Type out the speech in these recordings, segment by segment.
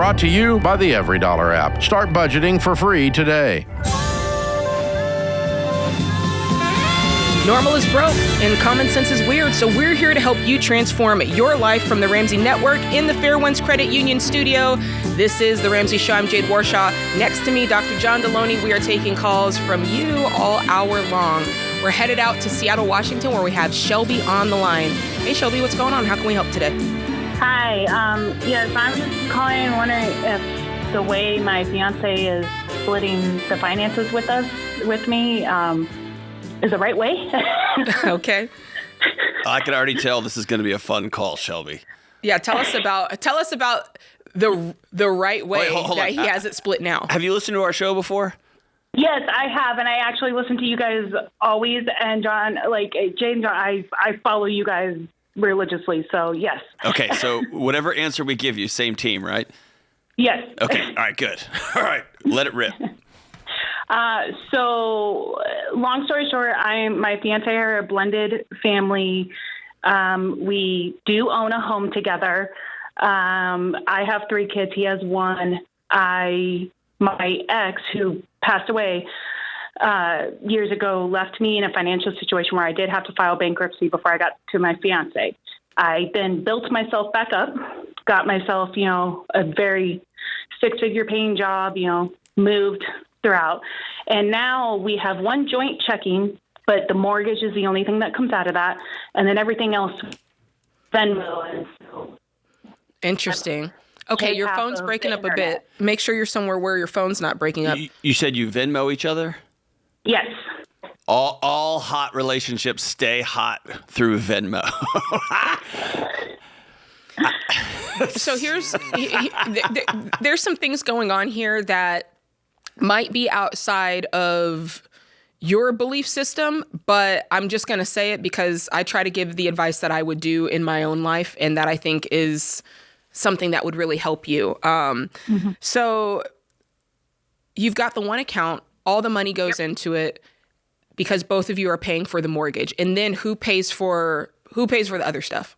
Brought to you by the Every Dollar app. Start budgeting for free today. Normal is broke and common sense is weird, so we're here to help you transform your life from the Ramsey Network in the Fairwinds Credit Union studio. This is The Ramsey Show. I'm Jade Warshaw. Next to me, Dr. John Delony. We are taking calls from you all hour long. We're headed out to Seattle, Washington, where we have Shelby on the line. Hey, Shelby, what's going on? How can we help today? Hi. Yes, I'm just calling, wondering if the way my fiance is splitting the finances with me, is the right way. Okay. I can already tell this is going to be a fun call, Shelby. Yeah, tell us about the right way hold that on. he has it split now. Have you listened to our show before? Yes, I have, and I actually listen to you guys always. And John, like Jade and John, I follow you guys religiously. So yes. Okay, so whatever answer we give you, same team, right? Yes. Okay. All right. Good. All right. Let it rip. So long story short, my fiance and I are a blended family. We do own a home together. I have 3 kids. He has 1. My ex, who passed away years ago, left me in a financial situation where I did have to file bankruptcy before I got to my fiance. I then built myself back up, got myself, a very 6-figure paying job, moved throughout. And now we have 1 joint checking, but the mortgage is the only thing that comes out of that. And then everything else, Venmo. Interesting. Okay, your phone's breaking up a bit. Make sure you're somewhere where your phone's not breaking up. You said you Venmo each other? Yes. All hot relationships stay hot through Venmo. So there's some things going on here that might be outside of your belief system, but I'm just going to say it because I try to give the advice that I would do in my own life and that I think is something that would really help you. So you've got the one account, all the money goes into it because both of you are paying for the mortgage. And then who pays for the other stuff?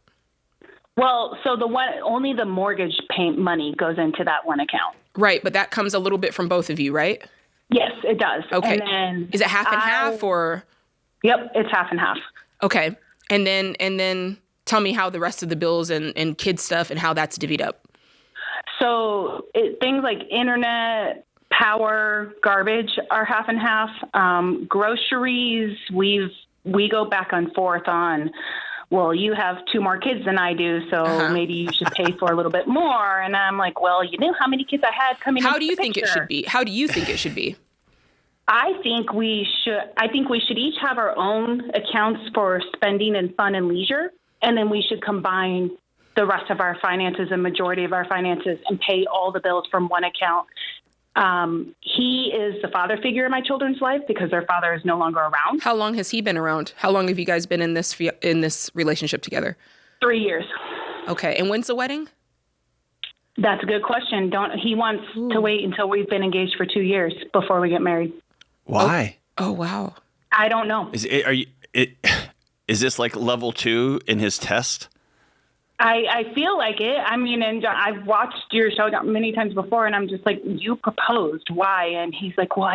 Well, so only the mortgage money goes into that one account. Right, but that comes a little bit from both of you, right? Yes, it does. Okay. And then is it half and half or? Yep, it's half and half. Okay. And then tell me how the rest of the bills and kid stuff and how that's divvied up. So things like internet, power, garbage are half and half. Groceries, we go back and forth on, well, you have 2 more kids than I do, so maybe you should pay for a little bit more. And I'm like, well, you know how many kids I had coming How do you think it should be? How do you think it should be? I think we should each have our own accounts for spending and fun and leisure, and then we should combine the rest of our finances and majority of our finances and pay all the bills from one account. He is the father figure in my children's life because their father is no longer around. How long has he been around? How long have you guys been in this relationship together? 3 years. Okay. And when's the wedding? That's a good question. He wants to wait until we've been engaged for 2 years before we get married. Why? Oh wow. I don't know. Is this like level 2 in his test? I feel like it. I mean, and I've watched your show many times before, and I'm just like, you proposed. Why? And he's like, well,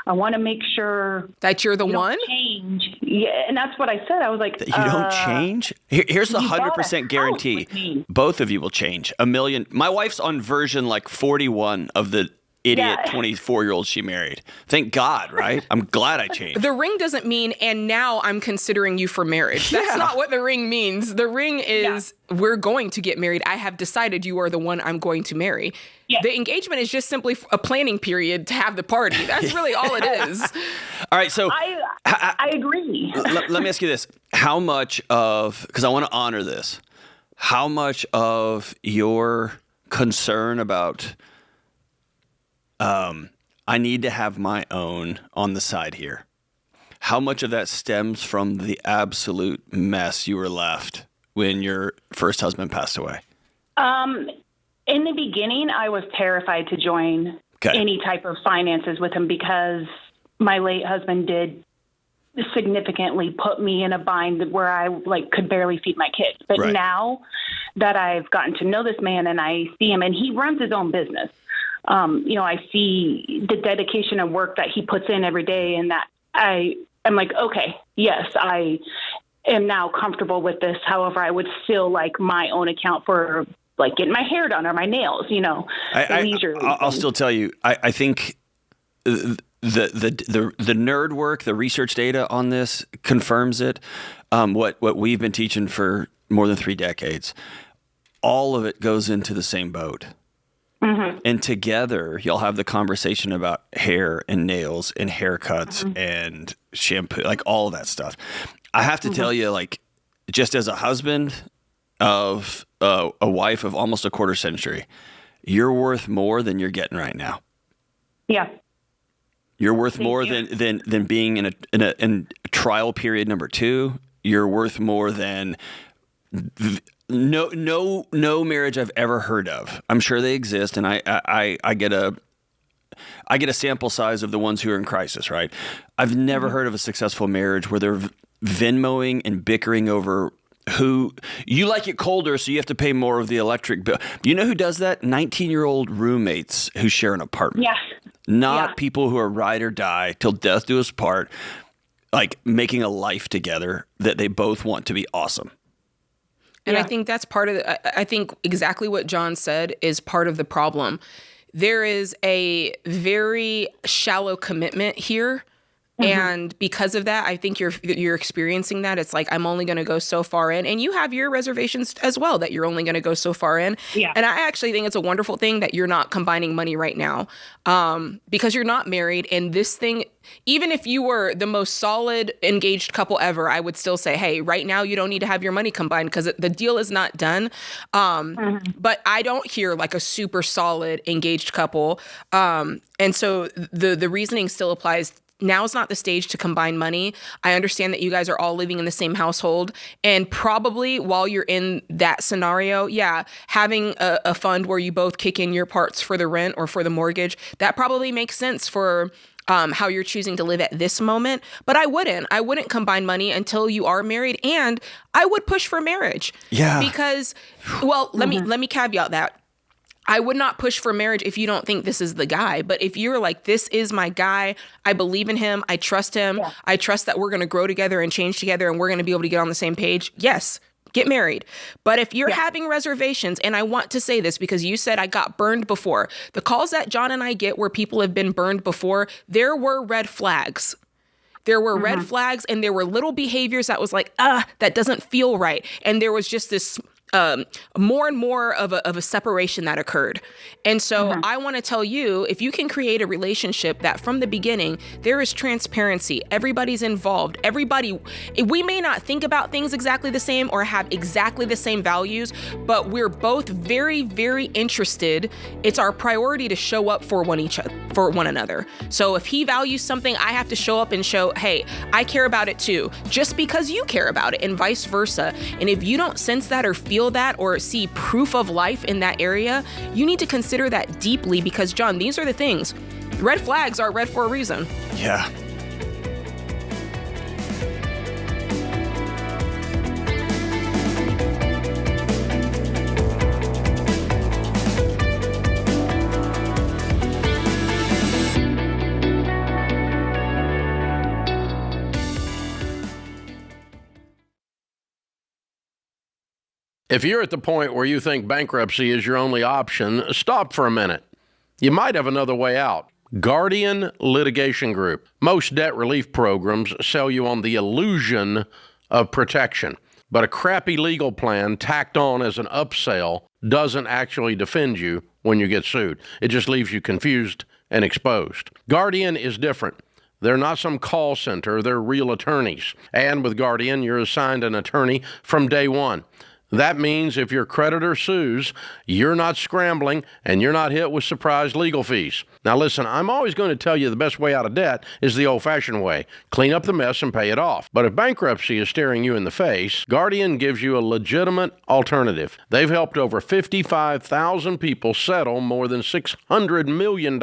I want to make sure that you're the one. Change. Yeah, and that's what I said. I was like, that you don't change. Here's the 100% guarantee. Both of you will change. $1 million. My wife's on version like 41 of the idiot 24-year-old she married. Thank God, right? I'm glad I changed. The ring doesn't mean, and now I'm considering you for marriage. That's not what the ring means. The ring is, we're going to get married. I have decided you are the one I'm going to marry. Yeah. The engagement is just simply a planning period to have the party. That's really all it is. All right, so I agree. Let me ask you this. How much of, because I want to honor this, how much of your concern about I need to have my own on the side here, how much of that stems from the absolute mess you were left when your first husband passed away? In the beginning, I was terrified to join any type of finances with him because my late husband did significantly put me in a bind where I like could barely feed my kids. But Right. now that I've gotten to know this man and I see him, and he runs his own business, I see the dedication and work that he puts in every day, and that I am like, okay, yes, I am now comfortable with this. However, I would still like my own account for like getting my hair done or my nails, I'll still tell you, I think the nerd work, the research data on this confirms it. What we've been teaching for more than 3 decades, all of it goes into the same boat. Mm-hmm. And together, you'll have the conversation about hair and nails and haircuts and shampoo, like all of that stuff. I have to tell you, like, just as a husband of a wife of almost a quarter century, you're worth more than you're getting right now. Yeah. You're worth more than being in a trial period number 2. You're worth more than no marriage I've ever heard of. I'm sure they exist, and I get a sample size of the ones who are in crisis, right? I've never heard of a successful marriage where they're Venmoing and bickering over who you like it colder, so you have to pay more of the electric bill. You know who does that? 19-year-old roommates who share an apartment. Yeah. Not people who are ride or die till death do us part, like making a life together that they both want to be awesome. And I think that's part of I think exactly what John said is part of the problem. There is a very shallow commitment here. And because of that, I think you're experiencing that. It's like, I'm only going to go so far in. And you have your reservations as well, that you're only going to go so far in. Yeah. And I actually think it's a wonderful thing that you're not combining money right now, because you're not married. And this thing, even if you were the most solid engaged couple ever, I would still say, hey, right now you don't need to have your money combined because the deal is not done. But I don't hear like a super solid engaged couple. And so the reasoning still applies. Now is not the stage to combine money. I understand that you guys are all living in the same household, and probably while you're in that scenario, having a fund where you both kick in your parts for the rent or for the mortgage, that probably makes sense for how you're choosing to live at this moment. But I wouldn't combine money until you are married, and I would push for marriage. Yeah. Because, well, let me caveat that. I would not push for marriage if you don't think this is the guy. But if you're like, this is my guy, I believe in him, I trust him, I trust that we're going to grow together and change together and we're going to be able to get on the same page, yes, get married. But if you're having reservations, and I want to say this because you said I got burned before, the calls that John and I get where people have been burned before, there were red flags. There were red flags, and there were little behaviors that was like, that doesn't feel right. And there was just this more and more of a separation that occurred. And so I want to tell you, if you can create a relationship that from the beginning, there is transparency, everybody's involved, we may not think about things exactly the same or have exactly the same values, but we're both very, very interested. It's our priority to show up for one another. So if he values something, I have to show up and show, hey, I care about it too, just because you care about it, and vice versa. And if you don't sense that or feel that or see proof of life in that area, you need to consider that deeply, because John, these are the things. Red flags are red for a reason. Yeah. If you're at the point where you think bankruptcy is your only option, stop for a minute. You might have another way out. Guardian Litigation Group. Most debt relief programs sell you on the illusion of protection, but a crappy legal plan tacked on as an upsell doesn't actually defend you when you get sued. It just leaves you confused and exposed. Guardian is different. They're not some call center, they're real attorneys. And with Guardian, you're assigned an attorney from day one. That means if your creditor sues, you're not scrambling and you're not hit with surprise legal fees. Now listen, I'm always going to tell you the best way out of debt is the old-fashioned way. Clean up the mess and pay it off. But if bankruptcy is staring you in the face, Guardian gives you a legitimate alternative. They've helped over 55,000 people settle more than $600 million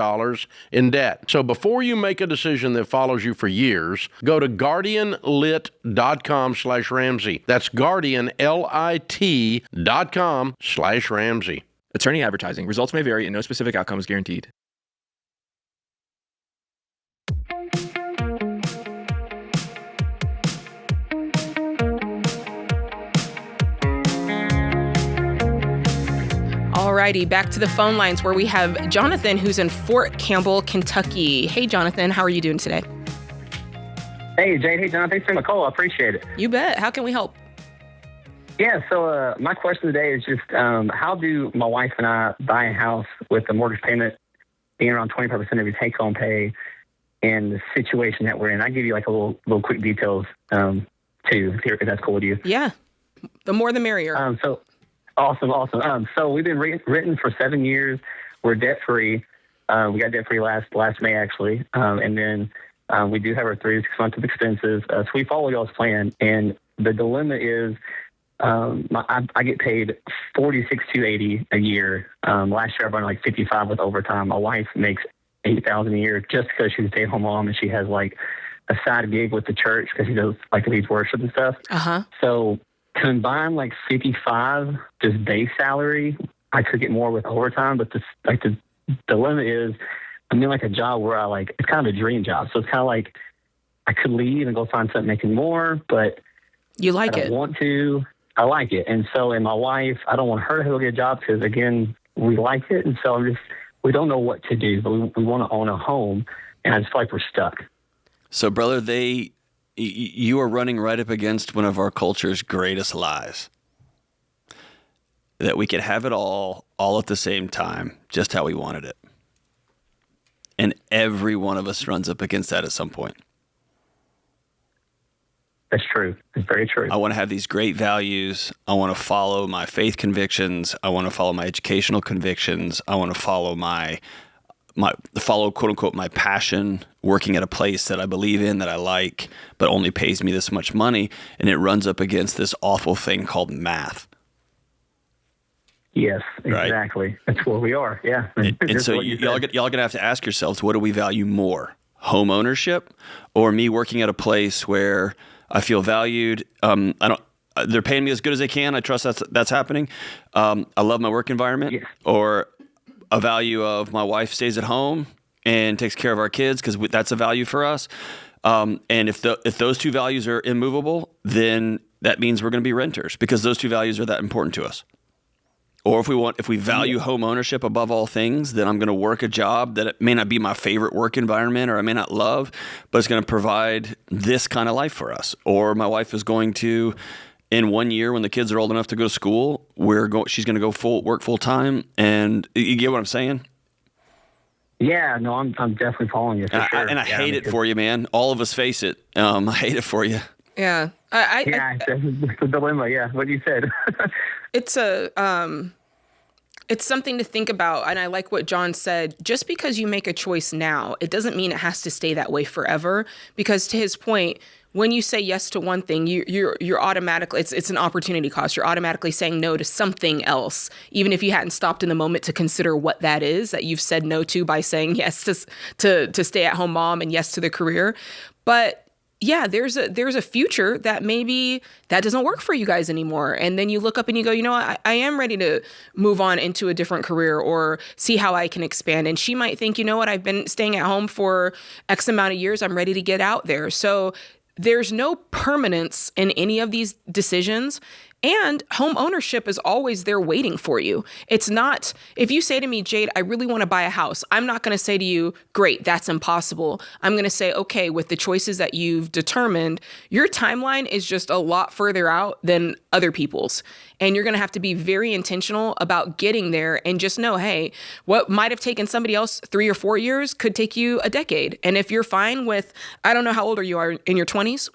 in debt. So before you make a decision that follows you for years, go to guardianlit.com/Ramsey. That's guardianlit.com/Ramsey. Attorney advertising. Results may vary and no specific outcome is guaranteed. Alrighty, back to the phone lines where we have Jonathan, who's in Fort Campbell, Kentucky. Hey, Jonathan, how are you doing today? Hey, Jade. Hey, John. Thanks for the call. I appreciate it. You bet. How can we help? Yeah, so my question today is just how do my wife and I buy a house with the mortgage payment being around 25% of your take-home pay and the situation that we're in? I'll give you like a little quick details too, if that's cool with you. Yeah, the more the merrier. So awesome. So we've been written for 7 years. We're debt-free. We got debt-free last May, actually. And then we do have our 3 to 6 months of expenses. So we follow y'all's plan. And the dilemma is I get paid $46,280 a year. Last year I run like 55 with overtime. My wife makes $8,000 a year just because she's a stay-at-home mom and she has like a side gig with the church because she does like leads worship and stuff. So combine like 55 just base salary. I could get more with overtime, but the dilemma is I'm in like a job where it's kind of a dream job. So it's kind of like I could leave and go find something making more, but you like I it. don't want to. I like it. And my wife, I don't want her to go get a job because, again, we like it. And so we don't know what to do, but we want to own a home. And I just feel like we're stuck. So, brother, you are running right up against one of our culture's greatest lies. That we could have it all at the same time, just how we wanted it. And every one of us runs up against that at some point. That's true. It's very true. I want to have these great values. I want to follow my faith convictions. I want to follow my educational convictions. I want to follow follow quote unquote my passion, working at a place that I believe in, that I like, but only pays me this much money. And it runs up against this awful thing called math. Yes, exactly. Right? That's where we are. Yeah. And so y'all gonna have to ask yourselves, what do we value more? Home ownership or me working at a place where I feel valued? They're paying me as good as they can. I trust that's happening. I love my work environment. Yes. Or a value of my wife stays at home and takes care of our kids because that's a value for us. And if those two values are immovable, then that means we're going to be renters because those two values are that important to us. Or if we value home ownership above all things, then I'm going to work a job that it may not be my favorite work environment or I may not love, but it's going to provide this kind of life for us. Or my wife is going to, in 1 year when the kids are old enough to go to school, she's going to go work full time. And you get what I'm saying? Yeah, no, I'm definitely following you for sure. And I hate it for you, man. All of us face it. I hate it for you. Yeah. It's a dilemma. Yeah, what you said. It's something to think about. And I like what John said. Just because you make a choice now, it doesn't mean it has to stay that way forever. Because to his point, when you say yes to one thing, you're automatically, it's an opportunity cost. You're automatically saying no to something else, even if you hadn't stopped in the moment to consider what that is that you've said no to by saying yes to stay at home mom and yes to the career. But yeah, there's a future that maybe that doesn't work for you guys anymore. And then you look up and you go, you know what, I am ready to move on into a different career or see how I can expand. And she might think, you know what, I've been staying at home for X amount of years. I'm ready to get out there. So there's no permanence in any of these decisions. And home ownership is always there waiting for you. It's not, if you say to me, Jade, I really want to buy a house, I'm not going to say to you, great, that's impossible. I'm going to say, okay, with the choices that you've determined, your timeline is just a lot further out than other people's. And you're going to have to be very intentional about getting there and just know, hey, what might have taken somebody else 3 or 4 years could take you a decade. And if you're fine with, I don't know how old are you in your 20s?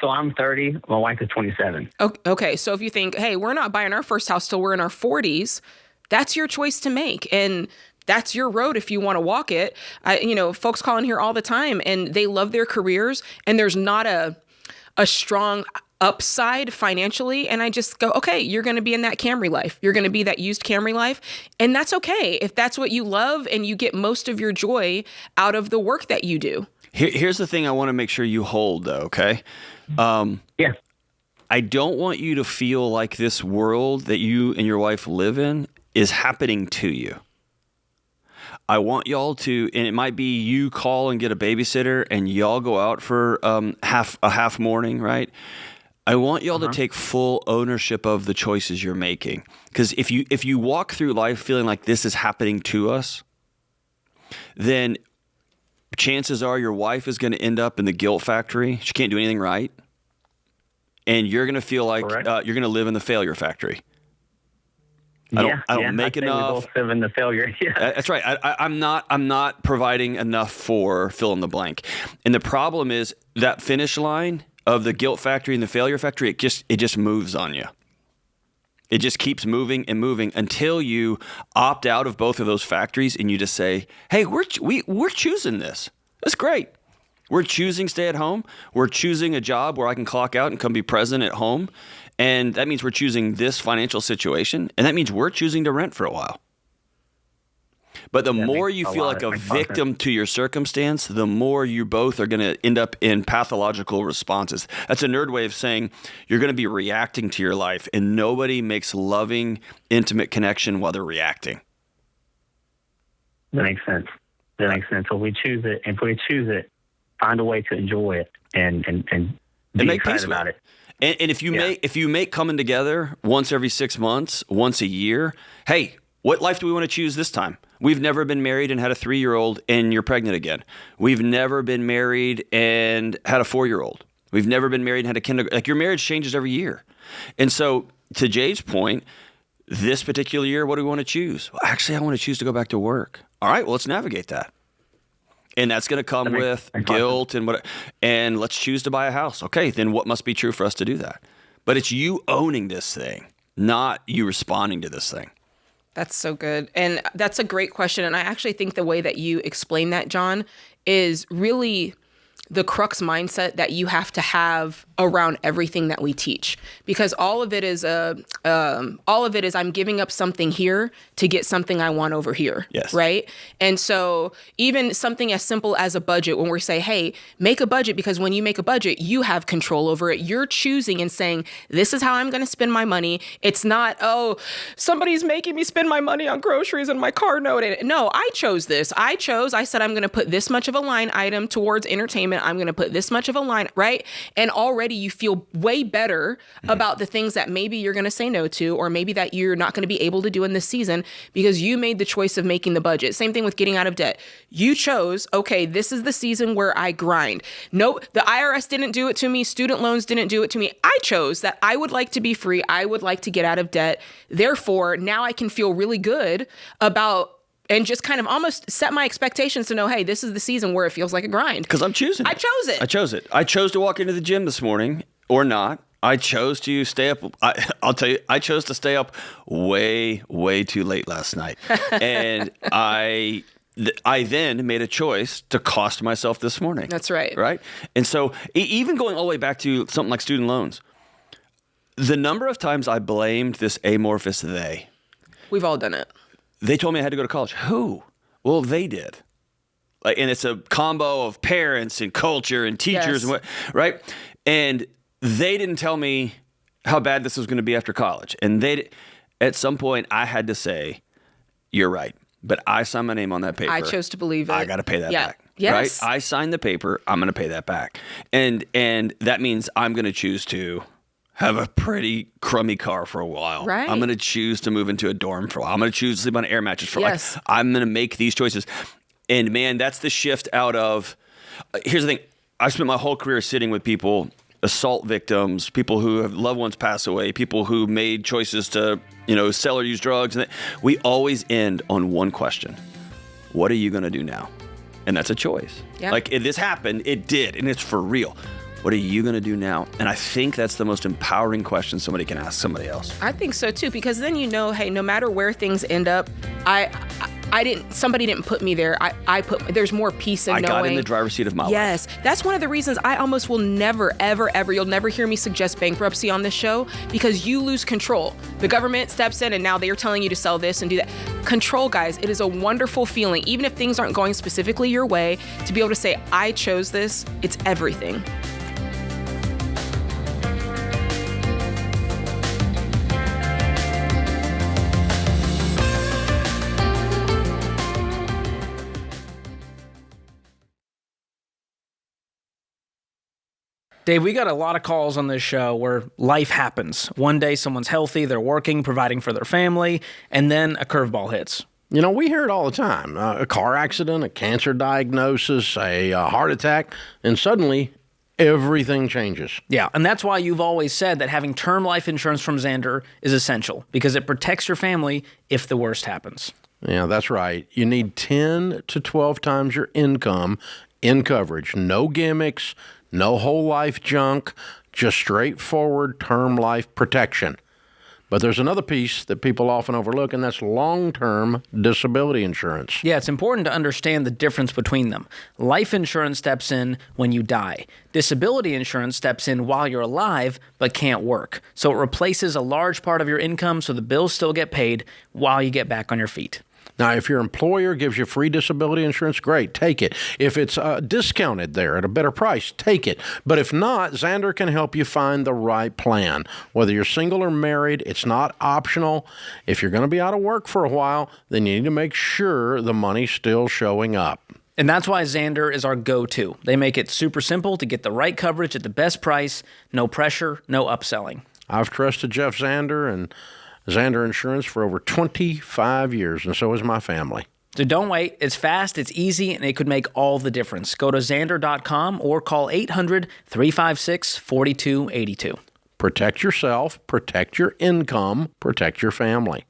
So I'm 30. My wife is 27. Okay. So if you think, hey, we're not buying our first house till we're in our 40s, that's your choice to make. And that's your road if you want to walk it. Folks call in here all the time and they love their careers and there's not a strong upside financially. And I just go, okay, you're going to be in that Camry life. You're going to be that used Camry life. And that's okay if that's what you love and you get most of your joy out of the work that you do. Here's the thing I want to make sure you hold, though, okay? Yeah. I don't want you to feel like this world that you and your wife live in is happening to you. I want y'all to, and it might be you call and get a babysitter and y'all go out for half morning, right? I want y'all to take full ownership of the choices you're making. Because if you walk through life feeling like this is happening to us, then chances are your wife is going to end up in the guilt factory. She can't do anything right. And you're going to feel like you're going to live in the failure factory. I don't make enough. We both live in the failure. Yeah. That's right. I'm not providing enough for fill in the blank. And the problem is that finish line of the guilt factory and the failure factory, it just moves on you. It just keeps moving and moving until you opt out of both of those factories and you just say, hey, we're choosing this. That's great. We're choosing stay at home. We're choosing a job where I can clock out and come be present at home. And that means we're choosing this financial situation. And that means we're choosing to rent for a while. But the more you feel like a victim to your circumstance, the more you both are going to end up in pathological responses. That's a nerd way of saying you're going to be reacting to your life, and nobody makes loving, intimate connection while they're reacting. That makes sense. So we choose it, and if we choose it, find a way to enjoy it and be excited about it. And if you make coming together once every 6 months, once a year, hey, what life do we want to choose this time? We've never been married and had a 3-year-old and you're pregnant again. We've never been married and had a 4-year-old. We've never been married and had a kindergarten. Like your marriage changes every year. And so to Jade's point, this particular year, what do we want to choose? Well, actually, I want to choose to go back to work. All right, well, let's navigate that. And that's going to come with guilt and let's choose to buy a house. Okay, then what must be true for us to do that? But it's you owning this thing, not you responding to this thing. That's so good. And that's a great question. And I actually think the way that you explain that, John, is really the crux mindset that you have to have around everything that we teach, because all of it is I'm giving up something here to get something I want over here. Yes. Right. And so even something as simple as a budget, when we say, hey, make a budget, because when you make a budget, you have control over it. You're choosing and saying, this is how I'm going to spend my money. It's not, oh, somebody's making me spend my money on groceries and my car note. No, I chose this. I said, I'm going to put this much of a line item towards entertainment. I'm going to put this much of a line, right? And already you feel way better about the things that maybe you're going to say no to, or maybe that you're not going to be able to do in this season because you made the choice of making the budget. Same thing with getting out of debt. You chose, okay, this is the season where I grind. No, the IRS didn't do it to me. Student loans didn't do it to me. I chose that I would like to be free. I would like to get out of debt. Therefore, now I can feel really good about and just kind of almost set my expectations to know, hey, this is the season where it feels like a grind. Because I'm choosing it. I chose it. I chose to walk into the gym this morning or not. I chose to stay up. I'll tell you, I chose to stay up way, way too late last night. And I then made a choice to cost myself this morning. That's right. Right? And so even going all the way back to something like student loans, the number of times I blamed this amorphous they. We've all done it. They told me I had to go to college. Who? Well, they did. Like, and it's a combo of parents and culture and teachers, yes. Right? And they didn't tell me how bad this was going to be after college. And at some point, I had to say, "You're right." But I signed my name on that paper. I chose to believe it. I got to pay that back. Yes. Right? I signed the paper. I'm going to pay that back. And that means I'm going to choose to have a pretty crummy car for a while. Right. I'm going to choose to move into a dorm for a while. I'm going to choose to sleep on an air mattress for yes. I'm going to make these choices. And man, that's the shift out of, here's the thing. I spent my whole career sitting with people, assault victims, people who have loved ones pass away, people who made choices to, sell or use drugs. And we always end on one question. What are you going to do now? And that's a choice. Yeah. Like if this happened, it did. And it's for real. What are you going to do now? And I think that's the most empowering question somebody can ask somebody else. I think so too, because then hey, no matter where things end up, somebody didn't put me there. There's more peace in knowing. I got in the driver's seat of my life. Yes. That's one of the reasons I almost will never, ever, ever, you'll never hear me suggest bankruptcy on this show, because you lose control. The government steps in and now they're telling you to sell this and do that. Control, guys. It is a wonderful feeling, even if things aren't going specifically your way, to be able to say, I chose this. It's everything. Dave, we got a lot of calls on this show where life happens. One day someone's healthy, they're working, providing for their family, and then a curveball hits. You know, we hear it all the time. A car accident, a cancer diagnosis, a heart attack, and suddenly everything changes. Yeah, and that's why you've always said that having term life insurance from Xander is essential, because it protects your family if the worst happens. Yeah, that's right. You need 10 to 12 times your income in coverage. No gimmicks, no whole life junk, just straightforward term life protection. But there's another piece that people often overlook, and that's long-term disability insurance. Yeah, it's important to understand the difference between them. Life insurance steps in when you die. Disability insurance steps in while you're alive but can't work. So it replaces a large part of your income so the bills still get paid while you get back on your feet. Now, if your employer gives you free disability insurance, great, take it. If it's discounted there at a better price, take it. But if not, Xander can help you find the right plan. Whether you're single or married, it's not optional. If you're going to be out of work for a while, then you need to make sure the money's still showing up. And that's why Xander is our go-to. They make it super simple to get the right coverage at the best price, no pressure, no upselling. I've trusted Jeff Xander and Xander Insurance for over 25 years, and so has my family. So don't wait. It's fast, it's easy, and it could make all the difference. Go to Xander.com or call 800-356-4282. Protect yourself, protect your income, protect your family.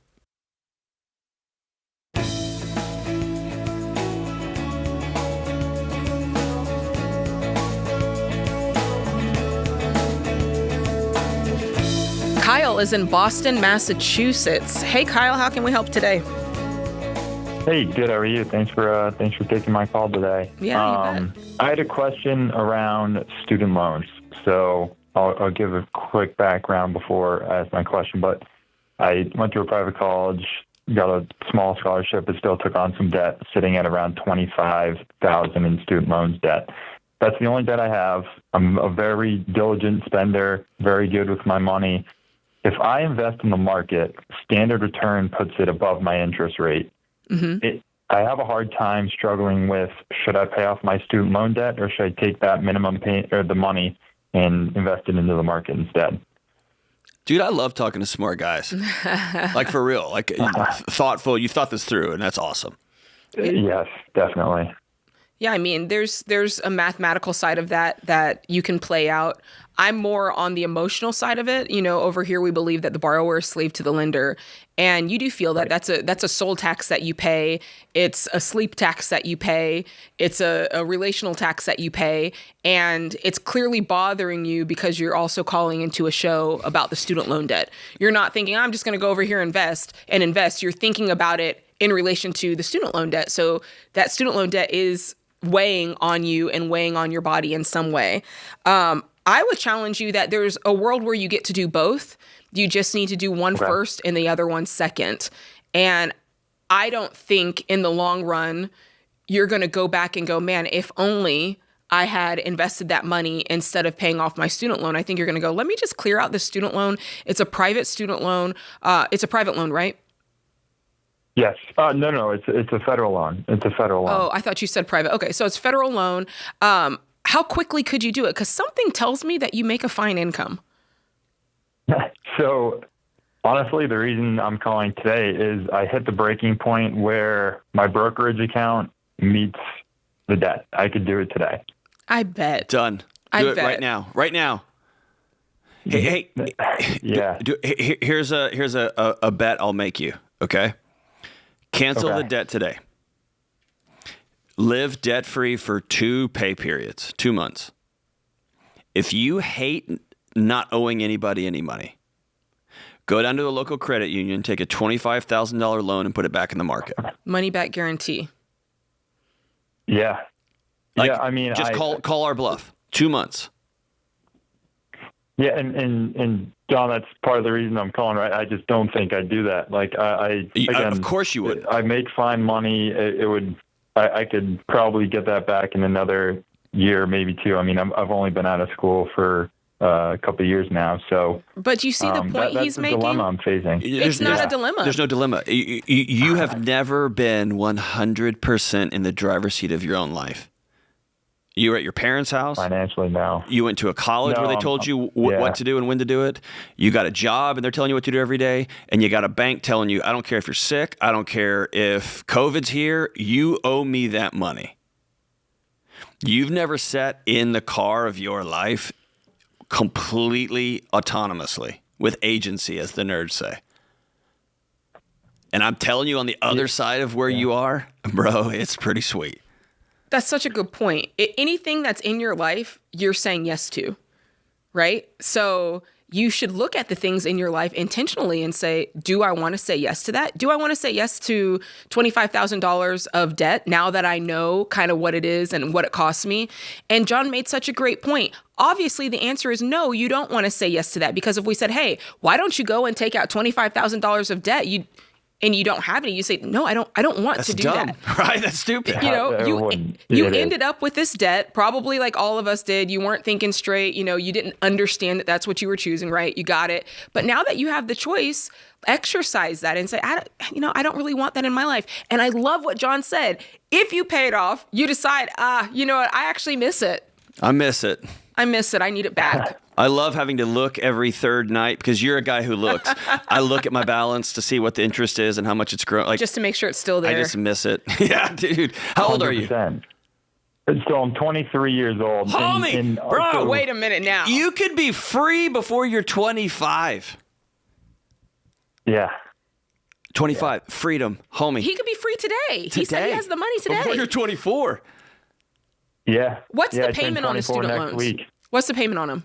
Kyle is in Boston, Massachusetts. Hey, Kyle, how can we help today? Hey, good. How are you? Thanks for taking my call today. Yeah, you bet. I had a question around student loans. So I'll give a quick background before I ask my question. But I went to a private college, got a small scholarship, but still took on some debt, sitting at around $25,000 in student loans debt. That's the only debt I have. I'm a very diligent spender, very good with my money. If I invest in the market, standard return puts it above my interest rate. Mm-hmm. I have a hard time struggling with, should I pay off my student loan debt or should I take that minimum pay or the money and invest it into the market instead? Dude, I love talking to smart guys. Like, for real. Like, thoughtful. You've thought this through, and that's awesome. Yes, definitely. Yeah, I mean, there's a mathematical side of that you can play out. I'm more on the emotional side of it. You know, over here we believe that the borrower is slave to the lender, and you do feel that that's a soul tax that you pay. It's a sleep tax that you pay. It's a relational tax that you pay, and it's clearly bothering you because you're also calling into a show about the student loan debt. You're not thinking, I'm just going to go over here and invest. You're thinking about it in relation to the student loan debt. So that student loan debt is weighing on you and weighing on your body in some way. I would challenge you that there's a world where you get to do both. You just need to do one first and the other one second. And I don't think in the long run, you're going to go back and go, man, if only I had invested that money instead of paying off my student loan. I think you're going to go, let me just clear out this student loan. It's a private student loan. It's a private loan, right? Yes. No. It's a federal loan. It's a federal loan. Oh, I thought you said private. Okay, so it's federal loan. How quickly could you do it? Because something tells me that you make a fine income. So, honestly, the reason I'm calling today is I hit the breaking point where my brokerage account meets the debt. I could do it today. I bet. Done. Do it right now. Right now. Hey. Yeah. Here's a bet I'll make you. Okay. Cancel the debt today. Live debt-free for 2 pay periods, 2 months. If you hate not owing anybody any money, go down to a local credit union, take a $25,000 loan, and put it back in the market. Money back guarantee. Yeah. Like, yeah, I mean, just call our bluff. 2 months. Yeah, and John, that's part of the reason I'm calling, right? I just don't think I'd do that. Like, again, of course you would. I make fine money. I could probably get that back in another year, maybe two. I mean, I've only been out of school for a couple of years now, so. But you see the point that's he's the making? dilemma I'm facing. It's not a dilemma. There's no dilemma. You have never been 100% in the driver's seat of your own life. You were at your parents' house. Financially, no. You went to a college where they told you what to do and when to do it. You got a job and they're telling you what to do every day. And you got a bank telling you, I don't care if you're sick. I don't care if COVID's here. You owe me that money. You've never sat in the car of your life completely autonomously with agency, as the nerds say. And I'm telling you, on the other side of where you are, bro, it's pretty sweet. That's such a good point. Anything that's in your life, you're saying yes to, right? So you should look at the things in your life intentionally and say, do I want to say yes to that? Do I want to say yes to $25,000 of debt now that I know kind of what it is and what it costs me? And John made such a great point. Obviously, the answer is no, you don't want to say yes to that, because if we said, hey, why don't you go and take out $25,000 of debt? And you don't have any, you say, no, I don't want That's to do dumb, that. right? That's stupid. You know, you ended up with this debt, probably like all of us did. You weren't thinking straight. You know, you didn't understand that that's what you were choosing, right? You got it. But now that you have the choice, exercise that and say, I don't really want that in my life. And I love what John said. If you pay it off, you decide, you know what? I actually miss it. I miss it. I miss it. I need it back. I love having to look every third night, because you're a guy who looks. I look at my balance to see what the interest is and how much it's grown. Like, just to make sure it's still there. I just miss it. Yeah, dude. How old are you? 100%. So I'm 23 years old. Homie, bro. Wait a minute now. You could be free before you're 25. Yeah. 25. Yeah. Freedom. Homie. He could be free today. He said he has the money today. Before you're 24. Yeah. What's the payment on his student loans? Week. What's the payment on them?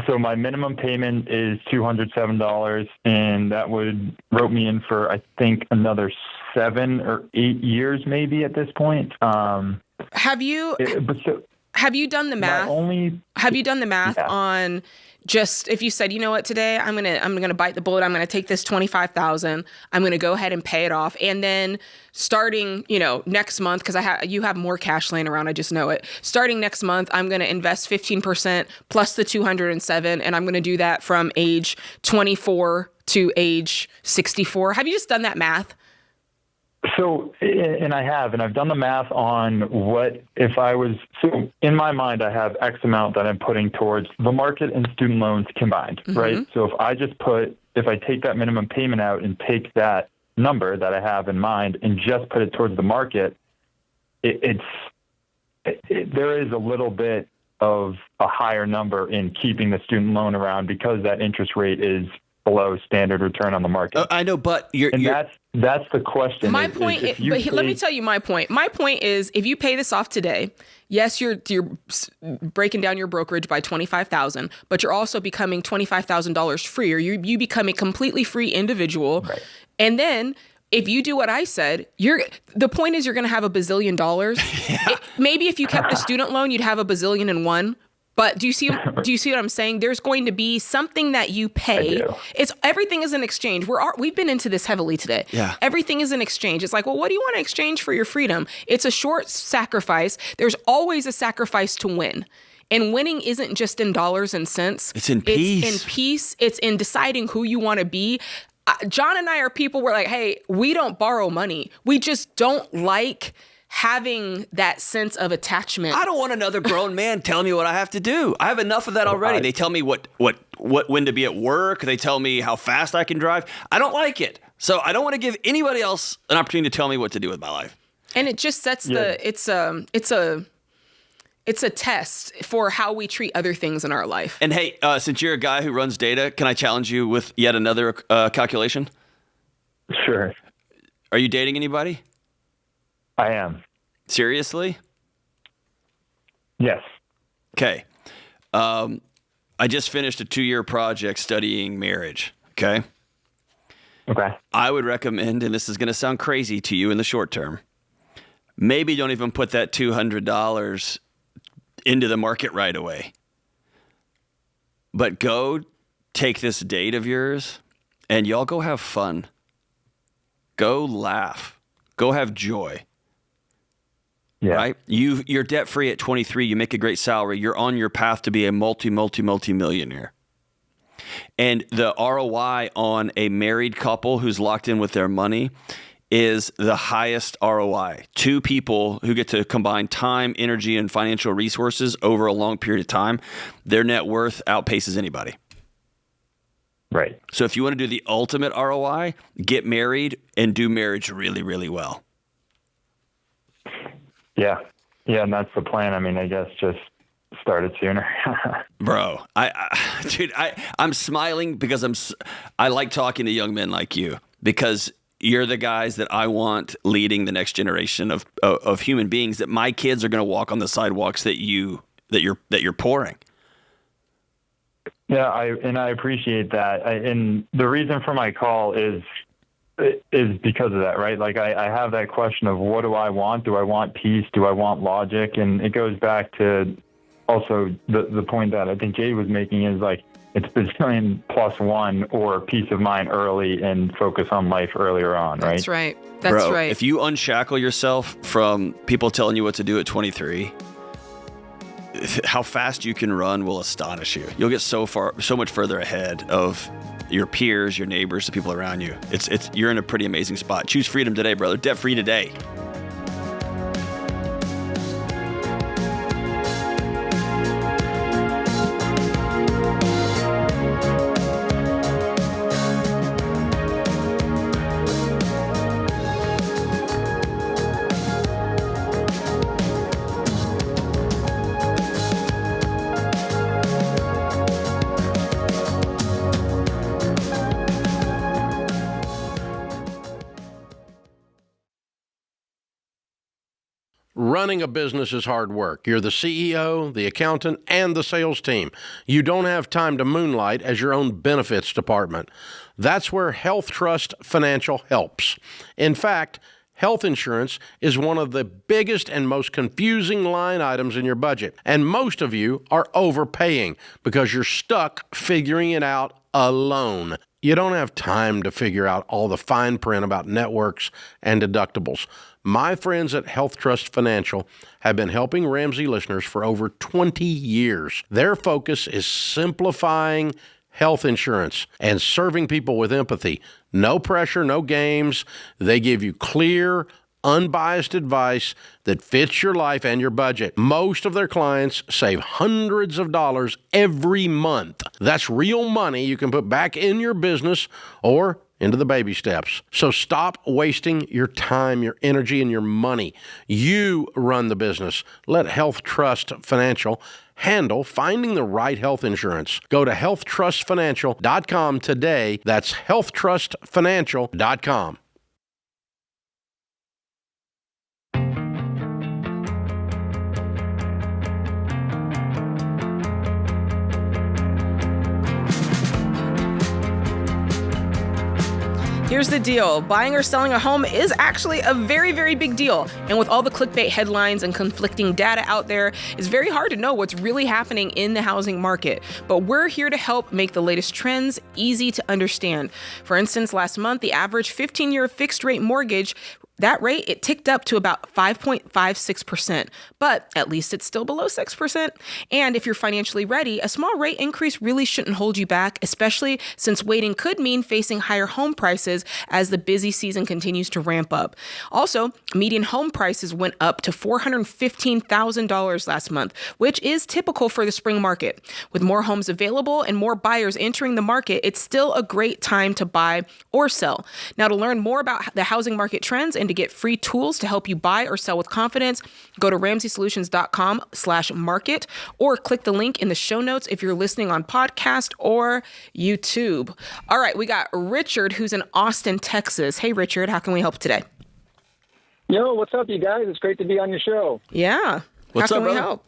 So my minimum payment is $207, and that would rope me in for, I think, another 7 or 8 years maybe at this point. Have you done the math? Have you done the math on just, if you said, you know what, today I'm gonna bite the bullet. I'm gonna take this $25,000. I'm gonna go ahead and pay it off, and then starting, next month, because you have more cash laying around. I just know it. Starting next month, I'm gonna invest 15% plus the 207, and I'm gonna do that from age 24 to age 64. Have you just done that math? So, and I've done the math on what if I was, so in my mind, I have X amount that I'm putting towards the market and student loans combined, right? So if I take that minimum payment out and take that number that I have in mind and just put it towards the market, there is a little bit of a higher number in keeping the student loan around, because that interest rate is below standard return on the market. I know, but that's the question. My point, let me tell you my point. My point is, if you pay this off today, yes, you're breaking down your brokerage by $25,000, but you're also becoming $25,000 freer. You become a completely free individual, right. And then if you do what I said, the point is you're going to have $1 bazillion. Yeah. Maybe if you kept the student loan, you'd have $1 bazillion and one. But do you see what I'm saying? There's going to be something that you pay. Everything is an exchange. We've been into this heavily today. Yeah. Everything is an exchange. It's like, well, what do you want to exchange for your freedom? It's a short sacrifice. There's always a sacrifice to win. And winning isn't just in dollars and cents. It's in peace. It's in peace. It's in deciding who you want to be. John and I are people where, like, hey, we don't borrow money. We just don't like having that sense of attachment. I don't want another grown man telling me what I have to do. I have enough of that already. They tell me when to be at work. They tell me how fast I can drive. I don't like it. So I don't want to give anybody else an opportunity to tell me what to do with my life. And it just sets it's a test for how we treat other things in our life. And hey, since you're a guy who runs data, can I challenge you with yet another calculation? Sure. Are you dating anybody? I am. Seriously? Yes. Okay. I just finished a 2-year project studying marriage. Okay. Okay. I would recommend, and this is going to sound crazy to you in the short term, maybe don't even put that $200 into the market right away. But go take this date of yours and y'all go have fun. Go laugh. Go have joy. Yeah. Right? You're debt free at 23. You make a great salary. You're on your path to be a multi-millionaire. And the ROI on a married couple who's locked in with their money is the highest ROI. 2 people who get to combine time, energy, and financial resources over a long period of time, their net worth outpaces anybody. Right. So if you want to do the ultimate ROI, get married and do marriage really, really well. Yeah. Yeah, and that's the plan. I mean, I guess just start it sooner. Bro, I'm smiling because I like talking to young men like you, because you're the guys that I want leading the next generation of human beings, that my kids are going to walk on the sidewalks that you're pouring. Yeah, I appreciate that. And the reason for my call is because of that, right? Like I have that question of, what do I want? Do I want peace? Do I want logic? And it goes back to also the point that I think Jade was making is like, it's bazillion plus one, or peace of mind early and focus on life earlier on, right? That's right. That's Bro, right. if you unshackle yourself from people telling you what to do at 23, how fast you can run will astonish you. You'll get so much further ahead of your peers, your neighbors, the people around you. You're in a pretty amazing spot. Choose freedom today, brother. Debt free today. Running a business is hard work. You're the CEO, the accountant, and the sales team. You don't have time to moonlight as your own benefits department. That's where Health Trust Financial helps. In fact, health insurance is one of the biggest and most confusing line items in your budget. And most of you are overpaying because you're stuck figuring it out alone. You don't have time to figure out all the fine print about networks and deductibles. My friends at Health Trust Financial have been helping Ramsey listeners for over 20 years. Their focus is simplifying health insurance and serving people with empathy. No pressure, no games. They give you clear, unbiased advice that fits your life and your budget. Most of their clients save hundreds of dollars every month. That's real money you can put back in your business or into the baby steps. So stop wasting your time, your energy, and your money. You run the business. Let Health Trust Financial handle finding the right health insurance. Go to healthtrustfinancial.com today. That's healthtrustfinancial.com. Here's the deal. Buying or selling a home is actually a very, very big deal. And with all the clickbait headlines and conflicting data out there, it's very hard to know what's really happening in the housing market. But we're here to help make the latest trends easy to understand. For instance, last month, the average 15-year fixed rate mortgage, that rate, it ticked up to about 5.56%, but at least it's still below 6%. And if you're financially ready, a small rate increase really shouldn't hold you back, especially since waiting could mean facing higher home prices as the busy season continues to ramp up. Also, median home prices went up to $415,000 last month, which is typical for the spring market. With more homes available and more buyers entering the market, it's still a great time to buy or sell. Now, to learn more about the housing market trends and to get free tools to help you buy or sell with confidence, go to RamseySolutions.com/market or click the link in the show notes if you're listening on podcast or YouTube. All right, we got Richard, who's in Austin, Texas. Hey, Richard, how can we help today? Yo, what's up, you guys? It's great to be on your show. Yeah. What's how up, can we brother? help?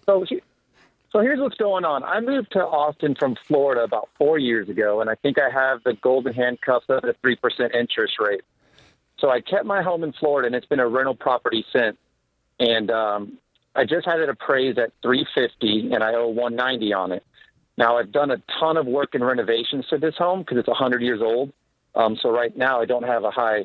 So here's what's going on. I moved to Austin from Florida about 4 years ago, and I think I have the golden handcuffs of a 3% interest rate. So I kept my home in Florida, and it's been a rental property since. And I just had it appraised at $350, and I owe $190 on it. Now, I've done a ton of work in renovations to this home because it's 100 years old. So right now I don't have a high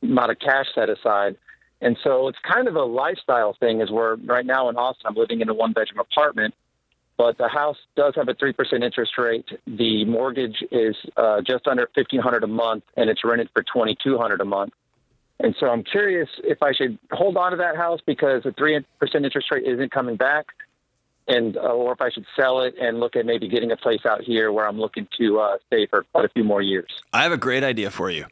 amount of cash set aside. And so it's kind of a lifestyle thing is where right now in Austin, I'm living in a one-bedroom apartment, but the house does have a 3% interest rate. The mortgage is just under $1,500 a month, and it's rented for $2,200 a month. And so I'm curious if I should hold on to that house because the 3% interest rate isn't coming back, and or if I should sell it and look at maybe getting a place out here where I'm looking to stay for quite a few more years. I have a great idea for you.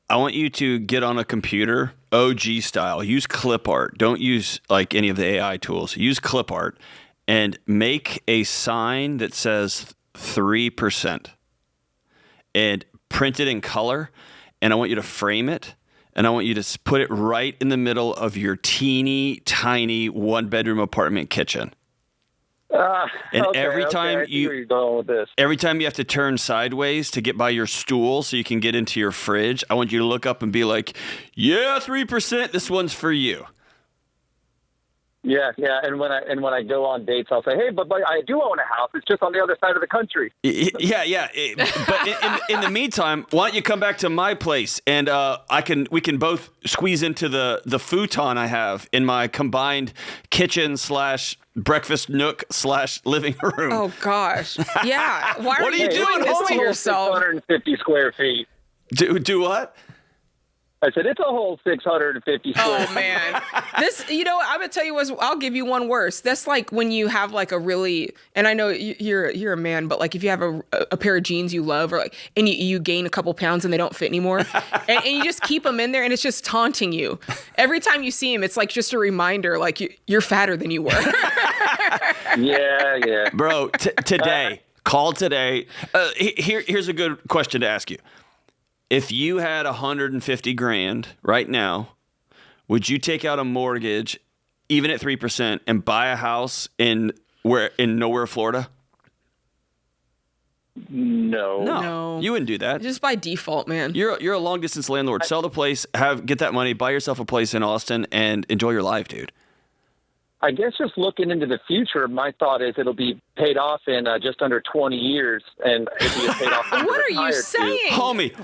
I want you to get on a computer, OG style. Use clip art. Don't use like any of the AI tools. Use clip art and make a sign that says 3% and print it in color. And I want you to frame it. And I want you to put it right in the middle of your teeny tiny one-bedroom apartment kitchen. And every time you have to turn sideways to get by your stool so you can get into your fridge, I want you to look up and be like, yeah, 3%, this one's for you. Yeah. And when I go on dates, I'll say, hey, but I do own a house. It's just on the other side of the country. Yeah. But in the meantime, why don't you come back to my place and we can both squeeze into the futon I have in my combined kitchen / breakfast nook / living room. Oh gosh. Yeah. Why what are you doing this to yourself? 650 square feet. Do what? I said, it's a whole 650 square feet. Oh, man. This, I'm going to tell you I'll give you one worse. That's like when you have like a really, and I know you're a man, but like if you have a pair of jeans you love and you gain a couple pounds and they don't fit anymore and you just keep them in there and it's just taunting you. Every time you see him, it's like just a reminder, like you're fatter than you were. Yeah. Bro, call today. Here's a good question to ask you. If you had $150,000 right now, would you take out a mortgage, even at 3%, and buy a house in nowhere, Florida? No. You wouldn't do that. Just by default, man. You're a long distance landlord. Sell the place, get that money, buy yourself a place in Austin, and enjoy your life, dude. I guess just looking into the future, my thought is it'll be paid off in just under 20 years, and it'll be paid off. What are you saying, homie?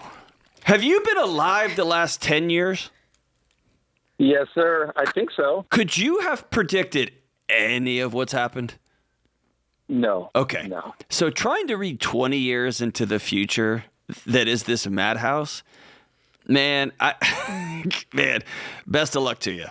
Have you been alive the last 10 years? Yes, sir. I think so. Could you have predicted any of what's happened? No. Okay. No. So trying to read 20 years into the future that is this madhouse, man, best of luck to you.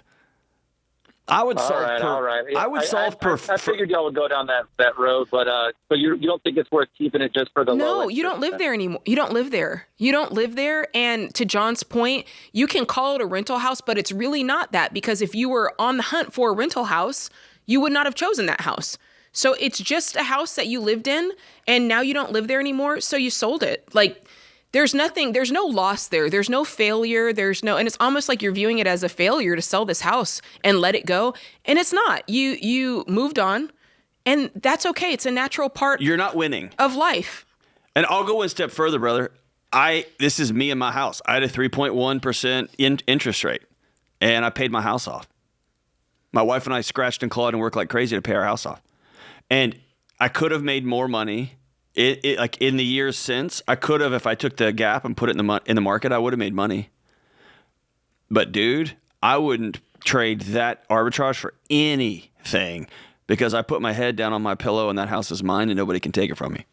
I would solve. All right. I would solve. I figured y'all would go down that road, but you don't think it's worth keeping it just for the low? No, you don't live there anymore. You don't live there. And to John's point, you can call it a rental house, but it's really not that, because if you were on the hunt for a rental house, you would not have chosen that house. So it's just a house that you lived in, and now you don't live there anymore, so you sold it. Like, there's no loss there. There's no failure. And it's almost like you're viewing it as a failure to sell this house and let it go. And it's not. You moved on, and that's okay. It's a natural part. You're not winning of life. And I'll go one step further, brother. This is me and my house. I had a 3.1% interest rate, and I paid my house off. My wife and I scratched and clawed and worked like crazy to pay our house off. And I could have made more money. Like in the years since, I could have, if I took the gap and put it in the market, I would have made money. But dude, I wouldn't trade that arbitrage for anything, because I put my head down on my pillow and that house is mine and nobody can take it from me.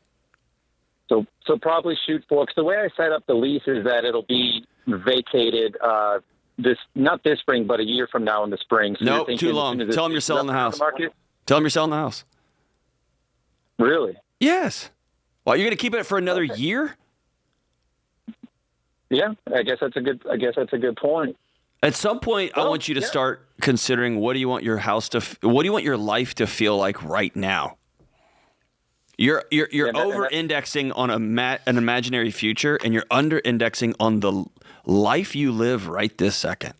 So probably shoot for, because the way I set up the lease is that it'll be vacated not this spring, but a year from now in the spring. So nope, too long. Tell them you're selling the house. Tell them you're selling the house. Really? Yes. Well, you're going to keep it for another year? Yeah, I guess that's a good point. At some point, I want you to start considering, what do you want your life to feel like right now? You're over-indexing on an imaginary future, and you're under-indexing on the life you live right this second.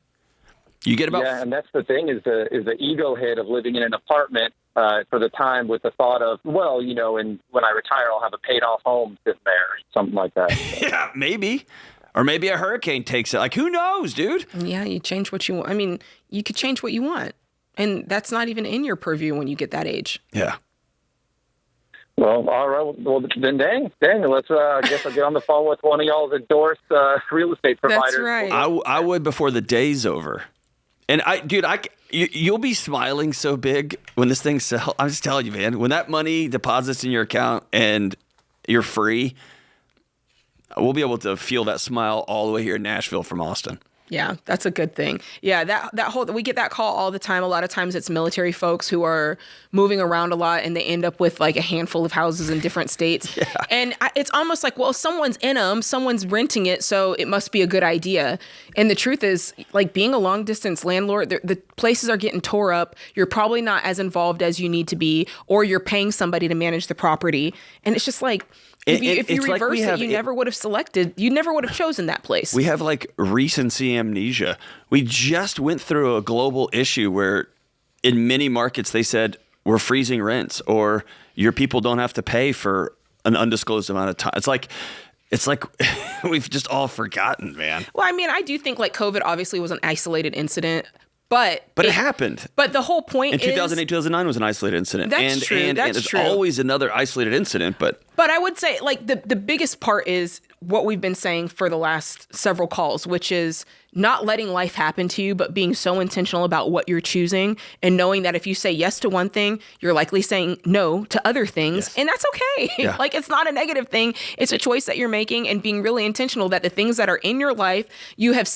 You get about and that's the thing is the ego hit of living in an apartment for the time with the thought of, well, and when I retire, I'll have a paid off home sitting there, something like that. Yeah, maybe. Or maybe a hurricane takes it. Like, who knows, dude? Yeah, you change what you want. I mean, you could change what you want. And that's not even in your purview when you get that age. Yeah. Well, all right. Well, then, dang, let's, I guess I'll get on the phone with one of y'all's endorsed real estate providers. That's right. I would before the day's over. And you'll be smiling so big when this thing sells. I'm just telling you, man, when that money deposits in your account and you're free, we'll be able to feel that smile all the way here in Nashville from Austin. Yeah, that's a good thing. Yeah, we get that call all the time. A lot of times it's military folks who are moving around a lot and they end up with like a handful of houses in different states. Yeah. And it's almost like, well, someone's in them, someone's renting it, so it must be a good idea. And the truth is, like, being a long distance landlord, the places are getting tore up. You're probably not as involved as you need to be, or you're paying somebody to manage the property. And it's just like, if you reverse it, you never would have chosen that place. We have like recency amnesia. We just went through a global issue where in many markets they said we're freezing rents or your people don't have to pay for an undisclosed amount of time. It's like we've just all forgotten, man. Well, I mean, I do think like COVID obviously was an isolated incident. But it happened. But the whole point is... In 2008, 2009 was an isolated incident. That's true. And it's always another isolated incident, but... But I would say, like, the biggest part is what we've been saying for the last several calls, which is not letting life happen to you, but being so intentional about what you're choosing and knowing that if you say yes to one thing, you're likely saying no to other things. Yes. And that's okay. Yeah. Like, it's not a negative thing. It's a choice that you're making and being really intentional that the things that are in your life, you have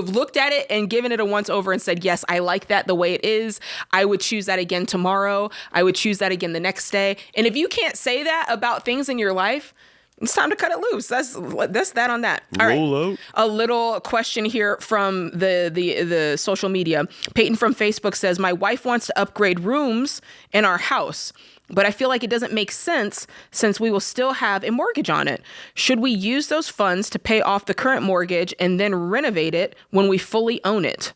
looked at it and given it a once over and said, yes, I like that the way it is. I would choose that again tomorrow. I would choose that again the next day. And if you can't say that about things in your life, it's time to cut it loose. That's that on that. All right. Out. A little question here from the social media. Peyton from Facebook says, my wife wants to upgrade rooms in our house, but I feel like it doesn't make sense since we will still have a mortgage on it. Should we use those funds to pay off the current mortgage and then renovate it when we fully own it?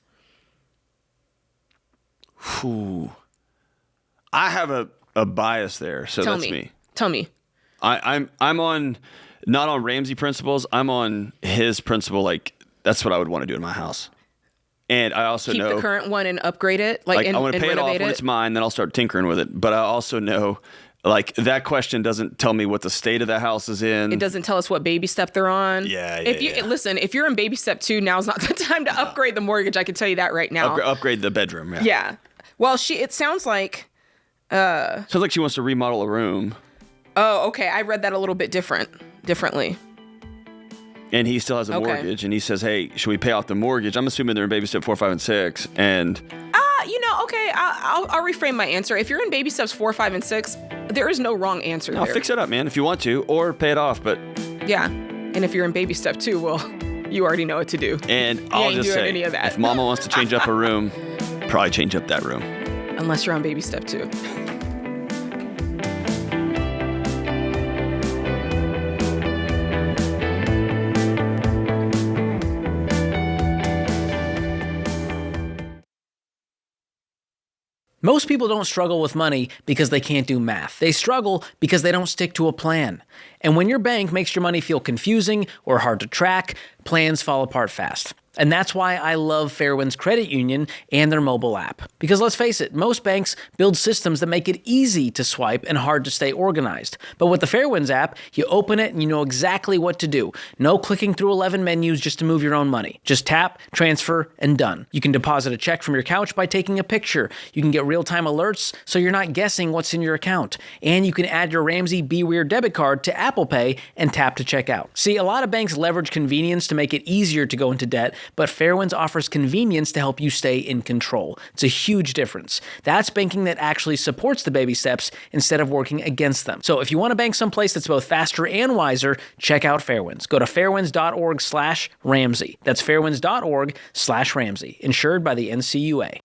Whew. I have a bias there, so Tell me. I'm on not on Ramsey principles. I'm on his principle. Like, that's what I would want to do in my house. And I also keep the current one and upgrade it. Like I want to pay it off when it's mine. Then I'll start tinkering with it. But I also know, like, that question doesn't tell me what the state of the house is in. It doesn't tell us what baby step they're on. Listen, if you're in baby step 2, now's not the time to upgrade the mortgage. I can tell you that right now. Upgrade the bedroom. Yeah. Yeah. Well, it sounds like. Sounds like she wants to remodel a room. Oh, okay. I read that a little bit differently. And he still has a mortgage, and he says, hey, should we pay off the mortgage? I'm assuming they're in baby step 4, 5, and 6, and... okay, I'll reframe my answer. If you're in baby steps 4, 5, and 6, there is no wrong answer there. Fix it up, man, if you want to, or pay it off, but... Yeah, and if you're in baby step 2, well, you already know what to do. And I'll just say, any of that. If mama wants to change up her room, probably change up that room. Unless you're on baby step 2. Most people don't struggle with money because they can't do math. They struggle because they don't stick to a plan. And when your bank makes your money feel confusing or hard to track, plans fall apart fast. And that's why I love Fairwind's Credit Union and their mobile app. Because let's face it, most banks build systems that make it easy to swipe and hard to stay organized. But with the Fairwind's app, you open it and you know exactly what to do. No clicking through 11 menus just to move your own money. Just tap, transfer, and done. You can deposit a check from your couch by taking a picture. You can get real-time alerts so you're not guessing what's in your account. And you can add your Ramsey Be Weird debit card to Apple Pay and tap to check out. See, a lot of banks leverage convenience to make it easier to go into debt, but Fairwinds offers convenience to help you stay in control. It's a huge difference. That's banking that actually supports the baby steps instead of working against them. So if you want to bank someplace that's both faster and wiser, check out Fairwinds. Go to fairwinds.org/Ramsey. That's fairwinds.org/Ramsey. Insured by the NCUA.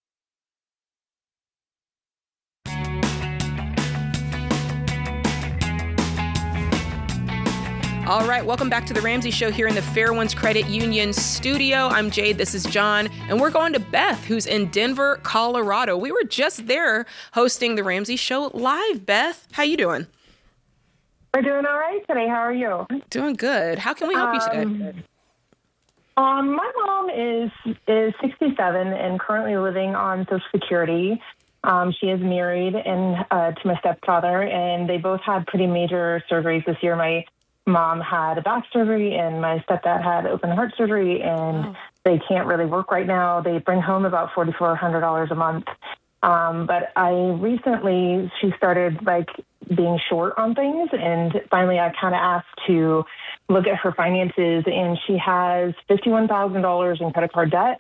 All right, welcome back to the Ramsey Show here in the Fairwinds Credit Union studio. I'm Jade, this is John, and we're going to Beth, who's in Denver, Colorado. We were just there hosting the Ramsey Show live. Beth, how you doing? We're doing all right today. How are you? Doing good. How can we help you today? My mom is 67 and currently living on Social Security. She is married to my stepfather, and they both had pretty major surgeries this year. My mom had a back surgery, and my stepdad had open heart surgery, and they can't really work right now. They bring home about $4,400 a month. But she started being short on things, and finally I kind of asked to look at her finances, and she has $51,000 in credit card debt.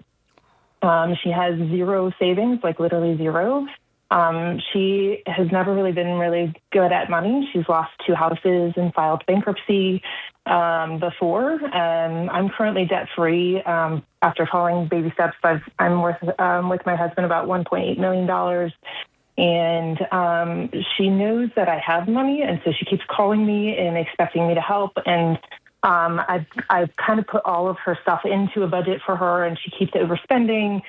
She has zero savings, literally zero. She has never really been really good at money. She's lost 2 houses and filed bankruptcy before. I'm currently debt-free. After following baby steps, I'm with my husband about $1.8 million. And she knows that I have money, and so she keeps calling me and expecting me to help. And I've kind of put all of her stuff into a budget for her, and she keeps overspending.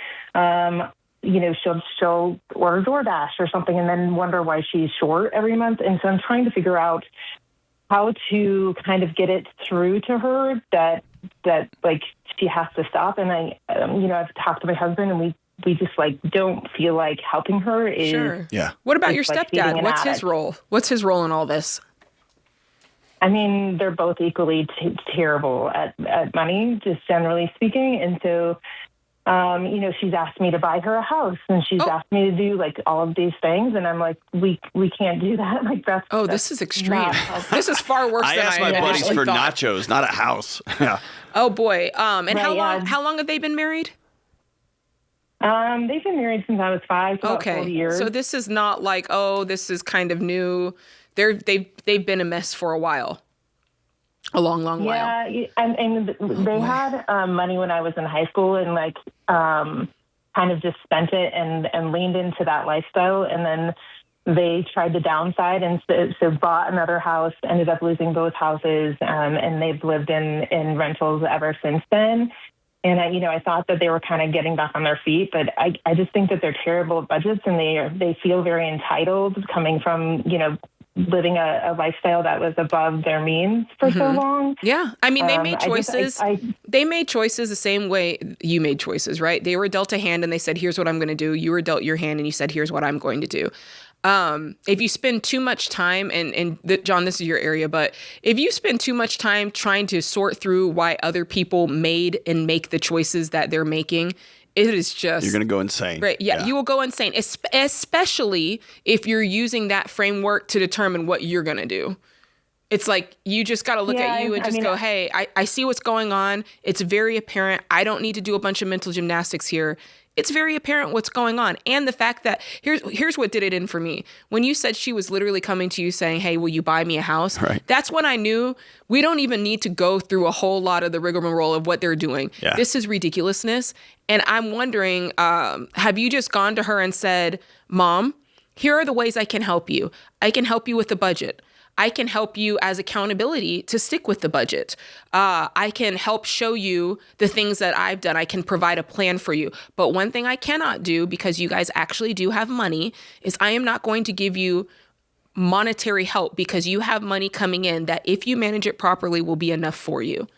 She'll order DoorDash or something and then wonder why she's short every month. And so I'm trying to figure out how to kind of get it through to her that she has to stop. And I've talked to my husband, and we just don't feel like helping her. Sure. Yeah. What about your stepdad? What's his role? What's his role in all this? I mean, they're both equally terrible at money, just generally speaking. And so, she's asked me to buy her a house, and she's asked me to do all of these things. And I'm like, we can't do that. This is extreme. This is far worse than I asked my buddies for thought. nachos, not a house. Yeah. Oh boy. And right, how long have they been married? They've been married since I was 5, so about 40 years. So this is not this is kind of new. They've been a mess for a while. A long while. Yeah, and they had money when I was in high school, and kind of just spent it and leaned into that lifestyle. And then they tried to downside, and so bought another house, ended up losing both houses, and they've lived in rentals ever since then. And I thought that they were kind of getting back on their feet, but I just think that they're terrible at budgets, and they feel very entitled coming from living a lifestyle that was above their means for so long. Yeah. I mean, they made choices. They made choices the same way you made choices, right? They were dealt a hand and they said, here's what I'm going to do. You were dealt your hand and you said, here's what I'm going to do. If you spend too much time, John, this is your area, but if you spend too much time trying to sort through why other people made and make the choices that they're making, it is just... You're going to go insane. Right. Yeah, you will go insane, especially if you're using that framework to determine what you're going to do. It's you just got to look at you and just go, hey, I see what's going on. It's very apparent. I don't need to do a bunch of mental gymnastics here. It's very apparent what's going on. And the fact that, here's what did it in for me. When you said she was literally coming to you saying, hey, will you buy me a house? Right. That's when I knew we don't even need to go through a whole lot of the rigmarole of what they're doing. Yeah. This is ridiculousness. And I'm wondering, have you just gone to her and said, Mom, here are the ways I can help you. I can help you with the budget. I can help you as accountability to stick with the budget. I can help show you the things that I've done. I can provide a plan for you. But one thing I cannot do, because you guys actually do have money, is I am not going to give you monetary help because you have money coming in that if you manage it properly will be enough for you.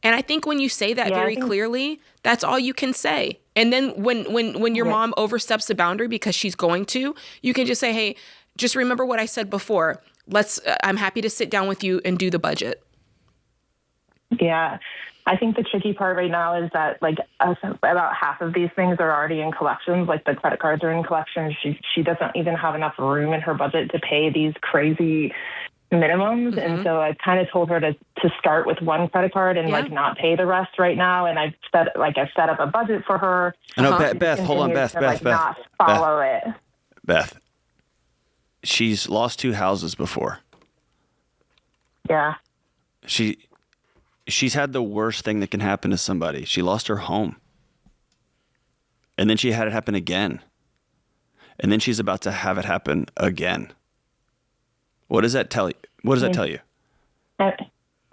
And I think when you say that very clearly, that's all you can say. And then when your mom oversteps the boundary because she's going to, you can just say, hey, just remember what I said before. I'm happy to sit down with you and do the budget. Yeah. I think the tricky part right now is that about half of these things are already in collections. The credit cards are in collections. She doesn't even have enough room in her budget to pay these crazy minimums. And so I kind of told her to start with one credit card and not pay the rest right now. And I've set up a budget for her. No, Beth, hold on, Beth. Not follow it. Beth. She's lost 2 houses before. Yeah. She's had the worst thing that can happen to somebody. She lost her home. And then she had it happen again. And then she's about to have it happen again. What does that tell you? What does that tell you?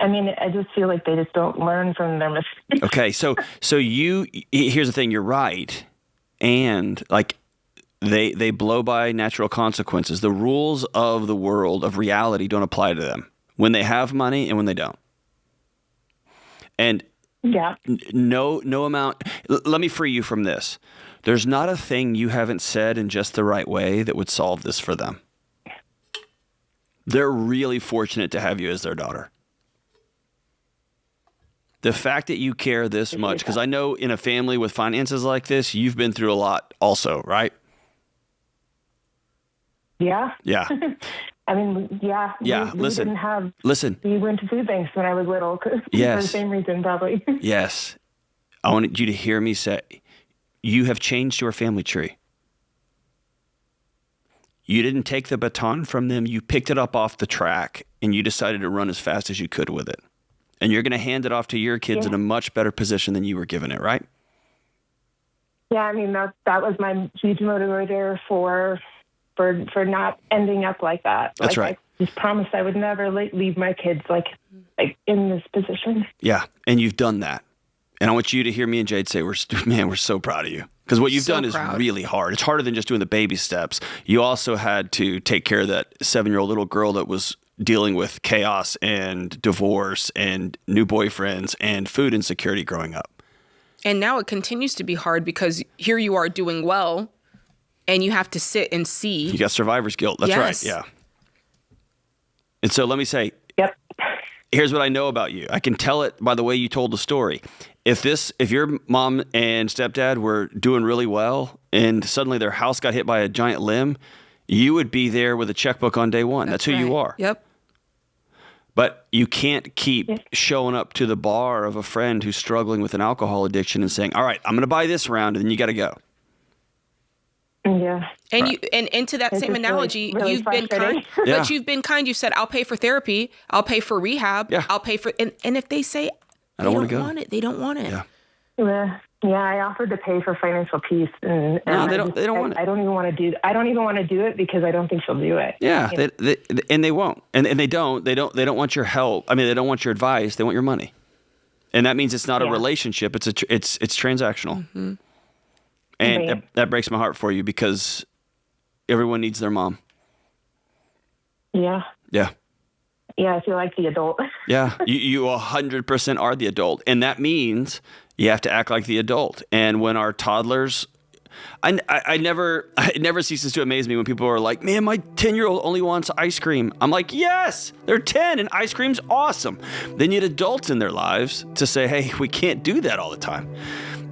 I mean, I just feel like they just don't learn from their mistakes. Okay, so here's the thing. You're right, and like they blow by natural consequences. The rules of the world of reality don't apply to them when they have money and when they don't. And Yeah. no amount. Let me free you from this. There's not a thing you haven't said in just the right way that would solve this for them. They're really fortunate to have you as their daughter. The fact that you care this much, because I know in a family with finances like this, you've been through a lot also, right? Yeah. Yeah. I mean, yeah. Yeah, We listen. didn't have. Listen. We went to food banks when I was little for Yes. the same reason, probably. Yes. I wanted you to hear me say, you have changed your family tree. You didn't take the baton from them. You picked it up off the track and you decided to run as fast as you could with it. And you're going to hand it off to your kids in a much better position than you were given it, right? Yeah, I mean, that was my huge motivator for not ending up like that. That's right. I just promised I would never leave my kids like in this position. Yeah, and you've done that. And I want you to hear me and Jade say, we're so proud of you. Because what you've done is really hard. It's harder than just doing the baby steps. You also had to take care of that 7-year-old little girl that was dealing with chaos and divorce and new boyfriends and food insecurity growing up. And now it continues to be hard because here you are doing well and you have to sit and see. You got survivor's guilt. That's right. Yeah. And so let me say, here's what I know about you. I can tell it by the way you told the story. If your mom and stepdad were doing really well and suddenly their house got hit by a giant limb, you would be there with a checkbook on day one. That's who you are. Yep. But you can't keep showing up to the bar of a friend who's struggling with an alcohol addiction and saying, all right, I'm going to buy this round, and then you got to go. Yeah. And and to that same analogy, really you've been kind. Yeah. But you've been kind. You said, I'll pay for therapy. I'll pay for rehab. Yeah. I'll pay for, and if they say, I don't want to go. want it, they don't want it. Yeah. Yeah, I offered to pay for financial peace, and No, they don't want it. I don't even want to do. I don't even want to do it because I don't think she'll do it. Yeah, they won't, and they don't want your help. I mean, they don't want your advice. They want your money, and that means it's not a relationship. It's transactional, and that breaks my heart for you because everyone needs their mom. Yeah. Yeah. Yeah, I feel like the adult. Yeah, you 100% are the adult, and that means you have to act like the adult. And when our toddlers, it never ceases to amaze me when people are like, "Man, my 10-year-old only wants ice cream." I'm like, "Yes, they're 10, and ice cream's awesome." They need adults in their lives to say, "Hey, we can't do that all the time."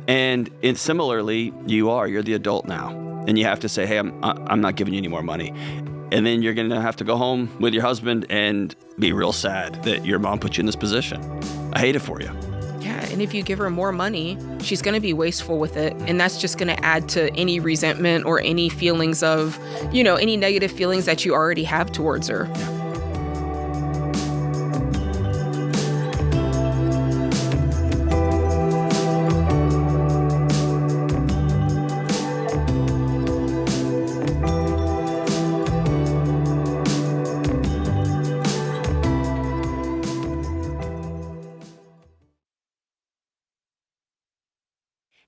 And similarly, you're the adult now, and you have to say, "Hey, I'm not giving you any more money." And then you're going to have to go home with your husband and be real sad that your mom put you in this position. I hate it for you. Yeah, and if you give her more money, she's going to be wasteful with it. And that's just going to add to any resentment or any feelings of, any negative feelings that you already have towards her.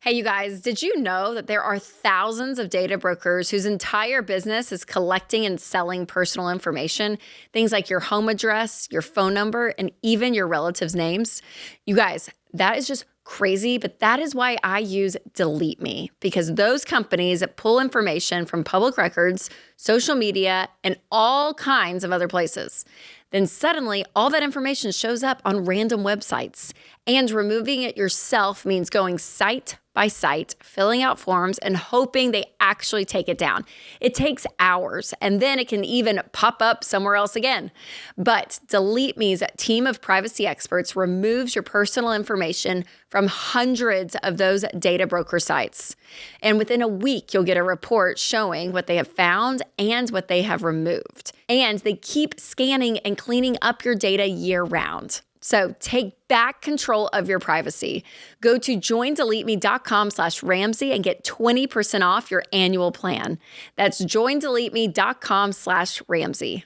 Hey, you guys, did you know that there are thousands of data brokers whose entire business is collecting and selling personal information? Things like your home address, your phone number, and even your relatives' names. You guys, that is just crazy, but that is why I use Delete Me, because those companies that pull information from public records, social media, and all kinds of other places. Then suddenly all that information shows up on random websites. And removing it yourself means going site by site, filling out forms, and hoping they actually take it down. It takes hours, and then it can even pop up somewhere else again. But Delete Me's team of privacy experts removes your personal information from hundreds of those data broker sites. And within a week, you'll get a report showing what they have found and what they have removed. And they keep scanning and cleaning up your data year-round. So take back control of your privacy. Go to joindeleteme.com/Ramsey and get 20% off your annual plan. That's joindeleteme.com/Ramsey.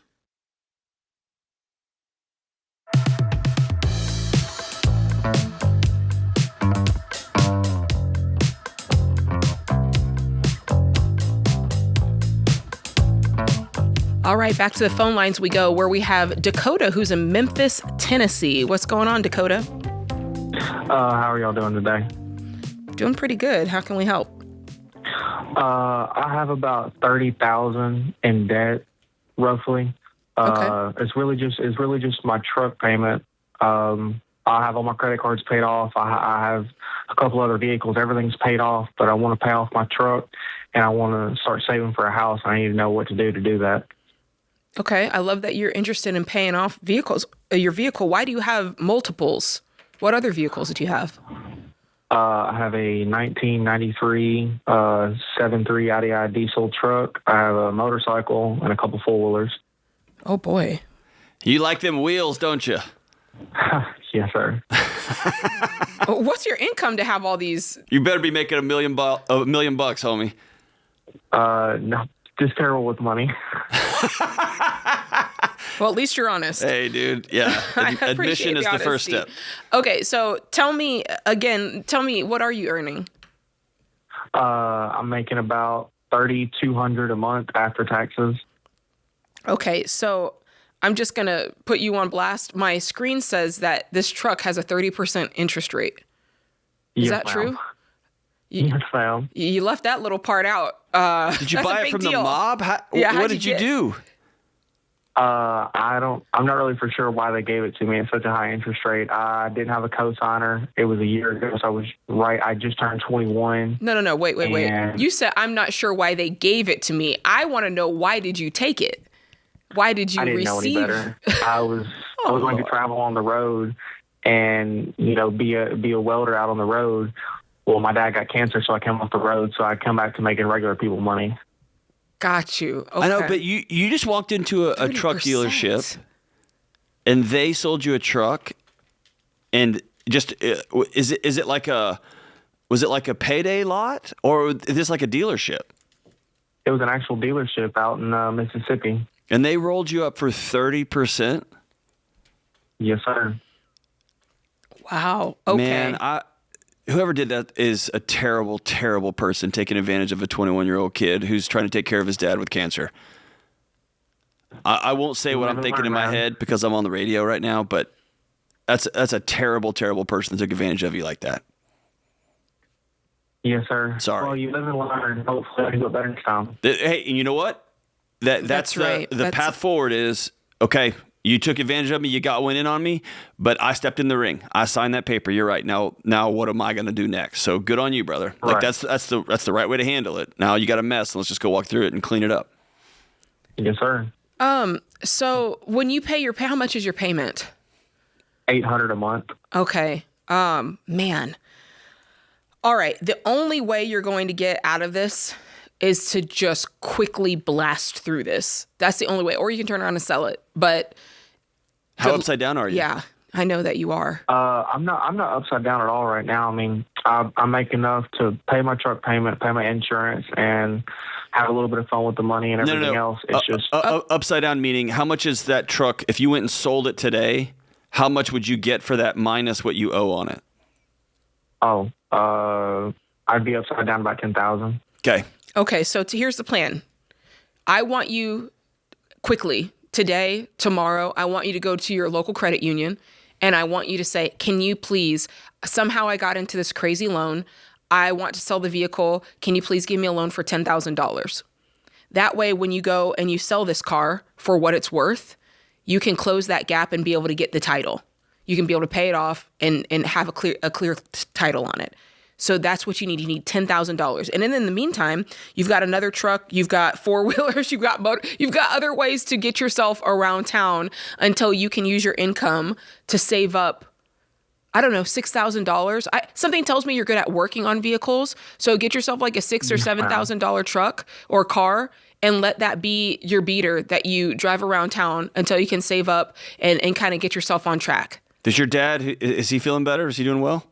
All right, back to the phone lines we go, where we have Dakota, who's in Memphis, Tennessee. What's going on, Dakota? How are y'all doing today? Doing pretty good. How can we help? I have about 30,000 in debt, roughly. Okay. It's really just my truck payment. I have all my credit cards paid off. I have a couple other vehicles. Everything's paid off, but I want to pay off my truck, and I want to start saving for a house. I need to know what to do that. Okay, I love that you're interested in paying off your vehicle. Why do you have multiples? What other vehicles did you have? I have a 1993 7.3 IDI diesel truck. I have a motorcycle and a couple four-wheelers. Oh, boy. You like them wheels, don't you? Yes, sir. What's your income to have all these? You better be making $1 million, homie. No, just terrible with money. Well, at least you're honest. Hey, dude. Yeah. Admission is the first step. Okay, so tell me, what are you earning? I'm making about $3,200 a month after taxes. Okay, so I'm just going to put you on blast. My screen says that this truck has a 30% interest rate. Is that true? Yes, ma'am. You left that little part out. Did you buy it from the mob? What did you do? I'm not really for sure why they gave it to me at such a high interest rate. I didn't have a cosigner. It was a year ago, so I just turned 21. No. Wait. You said, I'm not sure why they gave it to me. I want to know, why did you take it? Why did you receive? I didn't know any better. I was going to travel on the road and, be a welder out on the road. Well, my dad got cancer, so I came off the road, so I come back to making regular people money. Got you. Okay. I know, but you just walked into a truck dealership, and they sold you a truck, and just was it like a payday lot, or is this like a dealership? It was an actual dealership out in Mississippi. And they rolled you up for 30%? Yes, sir. Wow. Okay. Man, whoever did that is a terrible, terrible person taking advantage of a 21-year-old kid who's trying to take care of his dad with cancer. I won't say what I'm thinking in my head because I'm on the radio right now, but that's a terrible, terrible person that took advantage of you like that. Yes, sir. Sorry. Well, you live and learn. Hopefully I can do it better next time. Hey, and you know what? That's right. The path forward is, okay, you took advantage of me, you got one in on me, but I stepped in the ring. I signed that paper. You're right. Now what am I going to do next? So good on you, brother. Like that's the right way to handle it. Now you got a mess, and let's just go walk through it and clean it up. Yes, sir. So when you pay how much is your payment? $800 a month. Okay. Man. All right. The only way you're going to get out of this is to just quickly blast through this. That's the only way. Or you can turn around and sell it. But how upside down are you? Yeah, I know that you are. I'm not upside down at all right now. I mean, I make enough to pay my truck payment, pay my insurance, and have a little bit of fun with the money and everything else. It's just upside down, meaning how much is that truck? If you went and sold it today, how much would you get for that minus what you owe on it? I'd be upside down about $10,000. Okay, so here's the plan. I want you quickly, today, tomorrow, I want you to go to your local credit union, and I want you to say, can you please, somehow I got into this crazy loan. I want to sell the vehicle. Can you please give me a loan for $10,000? That way, when you go and you sell this car for what it's worth, you can close that gap and be able to get the title. You can be able to pay it off and have a clear title on it. So that's what you need. You need $10,000. And then in the meantime, you've got another truck, you've got four-wheelers, you've got other ways to get yourself around town until you can use your income to save up, I don't know, $6,000. Something tells me you're good at working on vehicles. So get yourself like a $6,000 or $7,000 truck or car and let that be your beater that you drive around town until you can save up and kind of get yourself on track. Does your dad, is he feeling better? Is he doing well?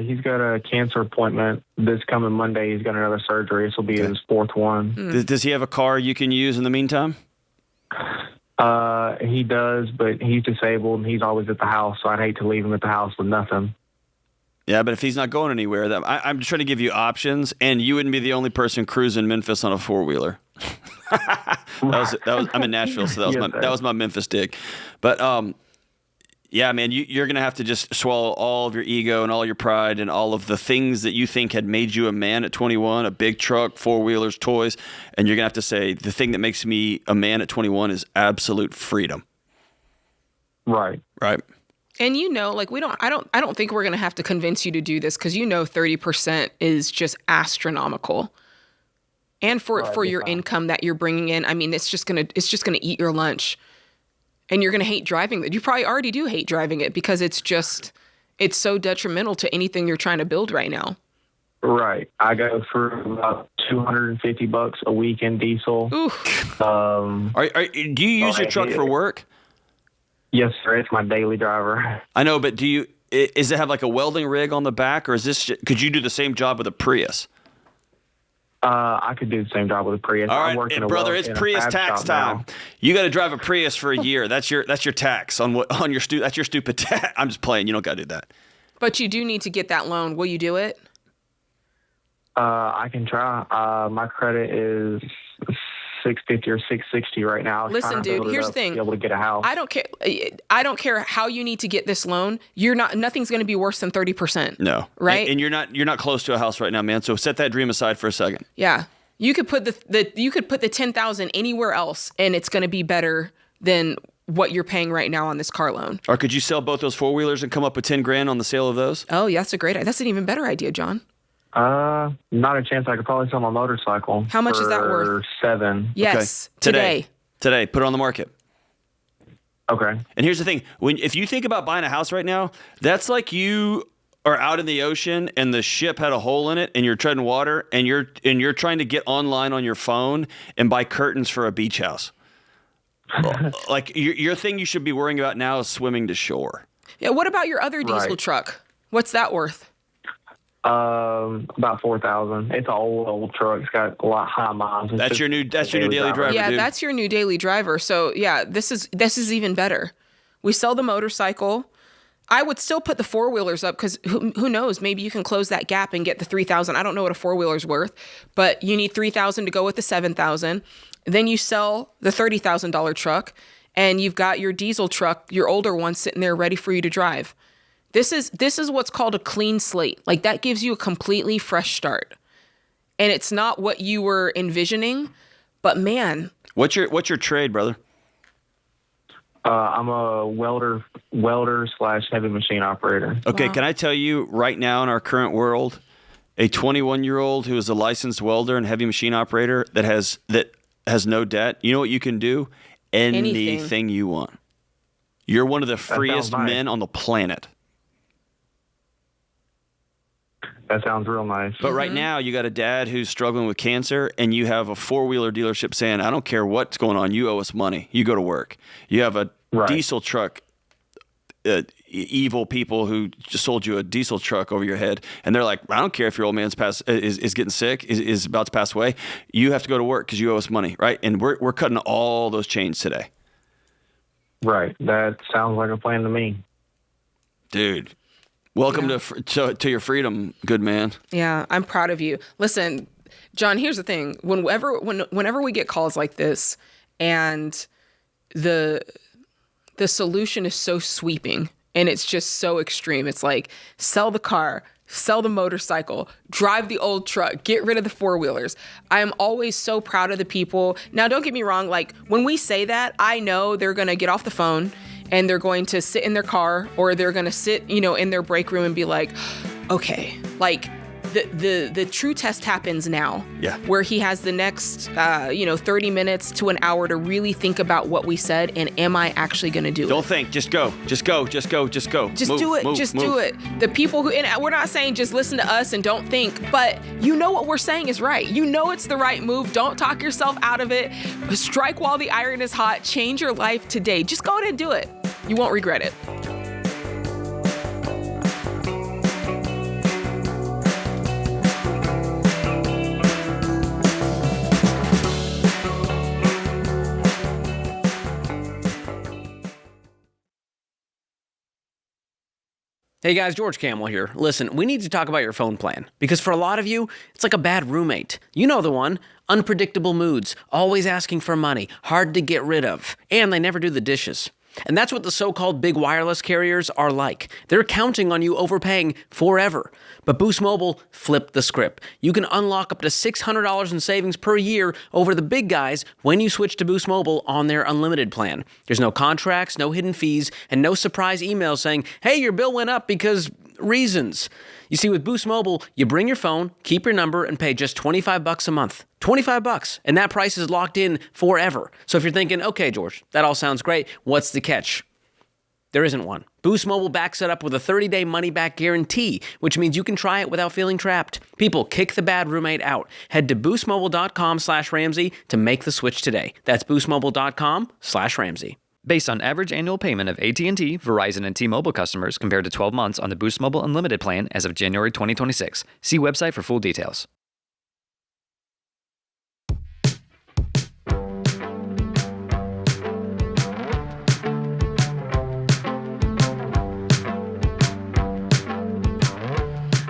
He's got a cancer appointment this coming Monday. He's got another surgery. This will be his fourth one. Does he have a car you can use in the meantime? He does, but he's disabled and he's always at the house, so I'd hate to leave him at the house with nothing. Yeah, but if he's not going anywhere, I'm just trying to give you options, and you wouldn't be the only person cruising Memphis on a four-wheeler. I'm in Nashville, so that was my Memphis dig. But yeah, man, you're gonna have to just swallow all of your ego and all your pride and all of the things that you think had made you a man at 21, a big truck, four-wheelers, toys, and you're gonna have to say the thing that makes me a man at 21 is absolute freedom. Right. And like I don't think we're going to have to convince you to do this, because 30% is just astronomical. And for your income that you're bringing in, I mean, it's just going to eat your lunch. And you're going to hate driving it. You probably already do hate driving it, because it's so detrimental to anything you're trying to build right now. Right. I go through about $250 a week in diesel. Oof. Do you use your truck for work? Yes, sir. It's my daily driver. I know, but does it have like a welding rig on the back, or could you do the same job with a Prius? I could do the same job with a Prius. All right, brother, it's Prius tax time. Now. You got to drive a Prius for a year. That's your tax on your that's your stupid tax. I'm just playing. You don't got to do that. But you do need to get that loan. Will you do it? I can try. My credit is 650 or 660 right now. Listen, dude, here's the thing. Be able to get a house. I don't care how you need to get this loan. Nothing's going to be worse than 30%. No. Right? And you're not close to a house right now, man. So set that dream aside for a second. Yeah. You could put the 10,000 anywhere else, and it's going to be better than what you're paying right now on this car loan. Or could you sell both those four-wheelers and come up with 10 grand on the sale of those? Oh, yeah, that's an even better idea, John. Not a chance. I could probably sell my motorcycle. How much is that worth? $7,000. Yes, okay. Today, put it on the market. Okay. And here's the thing: if you think about buying a house right now, that's like you are out in the ocean and the ship had a hole in it, and you're treading water, and you're trying to get online on your phone and buy curtains for a beach house. Like your thing you should be worrying about now is swimming to shore. Yeah. What about your other diesel truck? What's that worth? About 4,000. It's an old truck. It's got a lot high miles. That's your new daily driver. Yeah, dude. That's your new daily driver. So yeah, this is even better. We sell the motorcycle. I would still put the four-wheelers up, because who knows? Maybe you can close that gap and get the 3,000. I don't know what a four-wheeler's worth, but you need 3,000 to go with the 7,000. Then you sell the $30,000 truck, and you've got your diesel truck, your older one, sitting there ready for you to drive. This is what's called a clean slate. Like, that gives you a completely fresh start. And it's not what you were envisioning, but man. What's your trade, brother? I'm a welder / heavy machine operator. Okay, Wow. Can I tell you right now, in our current world, a 21-year-old who is a licensed welder and heavy machine operator that has no debt, you know what you can do? Anything you want. You're one of the freest men on the planet. That sounds real nice. But right now, you got a dad who's struggling with cancer, and you have a four-wheeler dealership saying, I don't care what's going on, you owe us money. You go to work. You have a diesel truck, evil people who just sold you a diesel truck over your head, and they're like, I don't care if your old man's is getting sick, is about to pass away. You have to go to work because you owe us money, right? And we're cutting all those chains today. Right. That sounds like a plan to me. Dude. Welcome to your freedom, good man. Yeah, I'm proud of you. Listen, John, here's the thing. Whenever we get calls like this, and the solution is so sweeping and it's just so extreme. It's like, sell the car, sell the motorcycle, drive the old truck, get rid of the four-wheelers. I am always so proud of the people. Now, don't get me wrong. Like, when we say that, I know they're going to get off the phone and they're going to sit in their car, or they're going to sit, in their break room and be like, okay, like the true test happens now. Yeah. Where he has the next, 30 minutes to an hour to really think about what we said, and am I actually going to do it? Don't think, just go. Just do it. The people who, and we're not saying just listen to us and don't think, but you know what we're saying is right. You know it's the right move. Don't talk yourself out of it. Strike while the iron is hot. Change your life today. Just go ahead and do it. You won't regret it. Hey guys, George Camel here. Listen, we need to talk about your phone plan because for a lot of you, it's like a bad roommate. You know the one. Unpredictable moods, always asking for money, hard to get rid of, and they never do the dishes. And that's what the so-called big wireless carriers are like. They're counting on you overpaying forever. But Boost Mobile flipped the script. You can unlock up to $600 in savings per year over the big guys when you switch to Boost Mobile on their unlimited plan. There's no contracts, no hidden fees, and no surprise emails saying, hey, your bill went up because reasons. You see, with Boost Mobile, you bring your phone, keep your number, and pay just $25 a month. $25, and that price is locked in forever. So if you're thinking, okay, George, that all sounds great, what's the catch? There isn't one. Boost Mobile backs it up with a 30-day money-back guarantee, which means you can try it without feeling trapped. People, kick the bad roommate out. Head to boostmobile.com/Ramsey to make the switch today. That's boostmobile.com/Ramsey. Based on average annual payment of AT&T, Verizon, and T-Mobile customers compared to 12 months on the Boost Mobile Unlimited plan as of January 2026. See website for full details.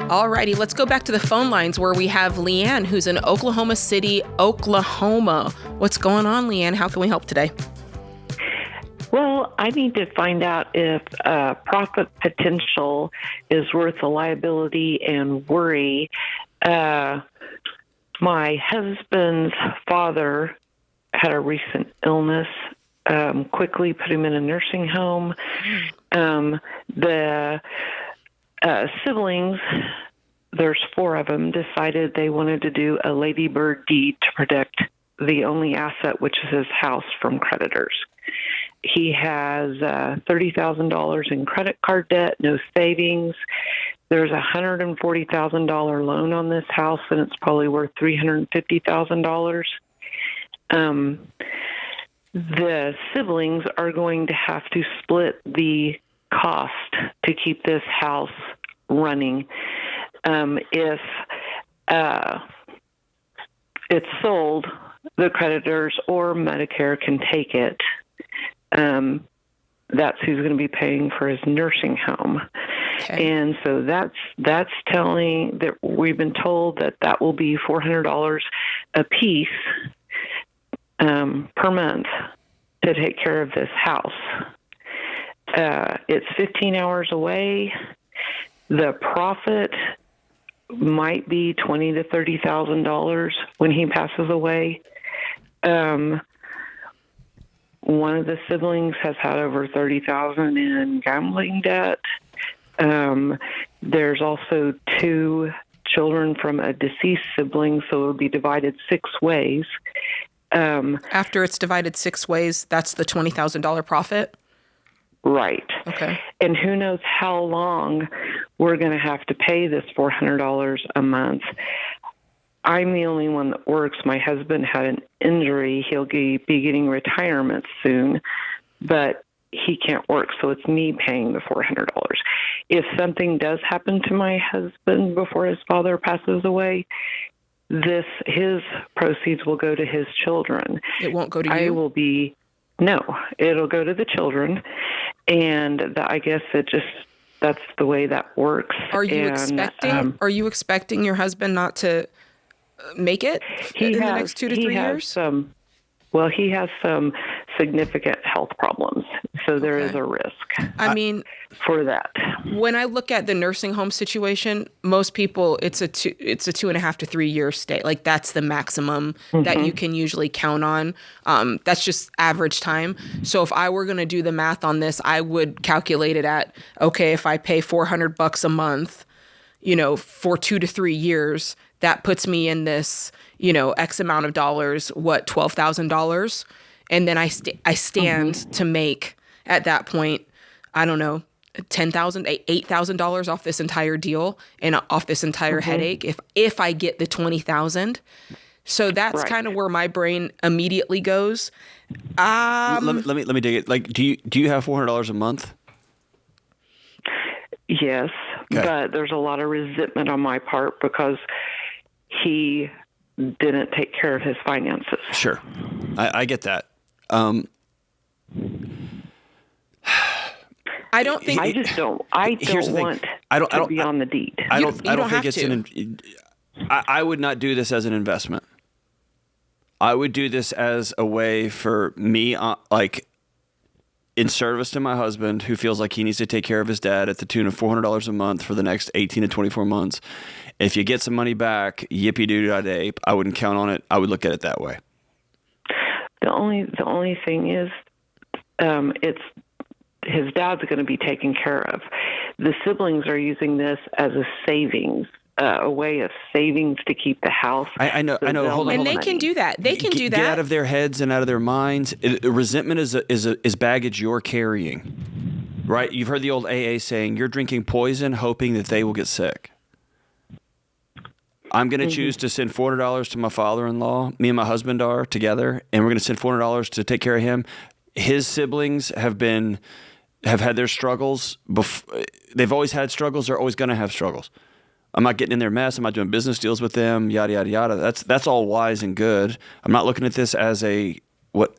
Alrighty, let's go back to the phone lines where we have Leanne, who's in Oklahoma City, Oklahoma. What's going on, Leanne? How can we help today? Well, I need to find out if profit potential is worth the liability and worry. My husband's father had a recent illness, quickly put him in a nursing home. The siblings, there's 4 of them, decided they wanted to do a ladybird deed to protect the only asset, which is his house, from creditors. He has $30,000 in credit card debt, no savings. There's a $140,000 loan on this house, and it's probably worth $350,000. The siblings are going to have to split the cost to keep this house running. If it's sold, the creditors or Medicare can take it. That's who's going to be paying for his nursing home. Okay. And so that's telling that we've been told that will be $400 a piece per month to take care of this house. It's 15 hours away. The profit might be $20,000 to $30,000 when he passes away. One of the siblings has had over $30,000 in gambling debt. There's also 2 children from a deceased sibling, so it would be divided 6 ways. After it's divided 6 ways, that's the $20,000 profit? Right. Okay. And who knows how long we're going to have to pay this $400 a month. I'm the only one that works. My husband had an injury. He'll be getting retirement soon, but he can't work, so it's me paying the $400. If something does happen to my husband before his father passes away, his proceeds will go to his children. It won't go to you? No, it'll go to the children, and I guess that's the way that works. Are you expecting your husband not to make it in the next 2 to 3 years? He has some significant health problems, so there is a risk. For that. When I look at the nursing home situation, most people it's a 2.5 to 3 year stay. Like that's the maximum that you can usually count on. That's just average time. So if I were going to do the math on this, I would calculate it at if I pay $400 a month, for 2 to 3 years. That puts me in this, X amount of dollars, $12,000. And then I stand to make at that point, I don't know, $10,000, $8,000 off this entire deal and off this entire headache if I get the $20,000. So that's kind of where my brain immediately goes. Let me dig it. Like, do you have $400 a month? Yes, but there's a lot of resentment on my part because he didn't take care of his finances. Sure. I get that. I don't think. I just don't. I Here's the don't thing. want I don't to be on the deed. I don't don't think have it's to. I would not do this as an investment. I would do this as a way for me, like, in service to my husband, who feels like he needs to take care of his dad at the tune of $400 a month for the next 18 to 24 months. If you get some money back, yippee-doo-dah-day, I wouldn't count on it. I would look at it that way. The only thing is, it's his dad's going to be taken care of. The siblings are using this as a savings, a way of savings to keep the house. I know. Hold on. And they can do that. They can do that. Get out of their heads and out of their minds. Resentment is baggage you're carrying, right? You've heard the old AA saying, "You're drinking poison, hoping that they will get sick." I'm going to choose to send $400 to my father-in-law. Me and my husband are together, and we're going to send $400 to take care of him. His siblings have had their struggles. They've always had struggles. They're always going to have struggles. I'm not getting in their mess. I'm not doing business deals with them. Yada yada yada. That's all wise and good. I'm not looking at this as a what.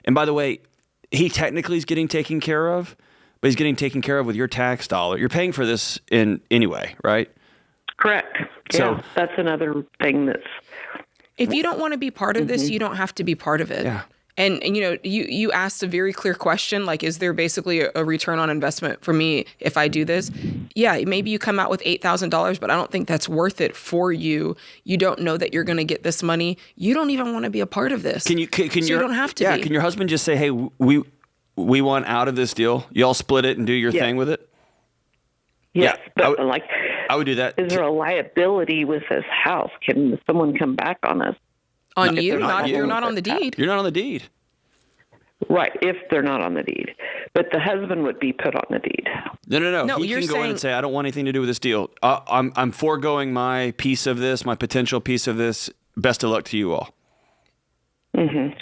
And by the way, he technically is getting taken care of, but he's getting taken care of with your tax dollar. You're paying for this anyway, right? Correct. So yeah, that's another thing that's. If you don't want to be part of this, you don't have to be part of it. Yeah. And you know, you asked a very clear question, like, is there basically a return on investment for me if I do this? Yeah, maybe you come out with $8,000, but I don't think that's worth it for you. You don't know that you're going to get this money. You don't even want to be a part of this. Can you don't have to be. Can your husband just say, "Hey, we want out of this deal. Y'all split it and do your thing with it"? Yes, yeah, but I would do that. Is there a liability with this house? Can someone come back on us? On you? Not if you're not on the deed. You're not on the deed. Right, if they're not on the deed. But the husband would be put on the deed. No. He can go in and say, "I don't want anything to do with this deal. I'm foregoing my piece of this, my potential piece of this. Best of luck to you all."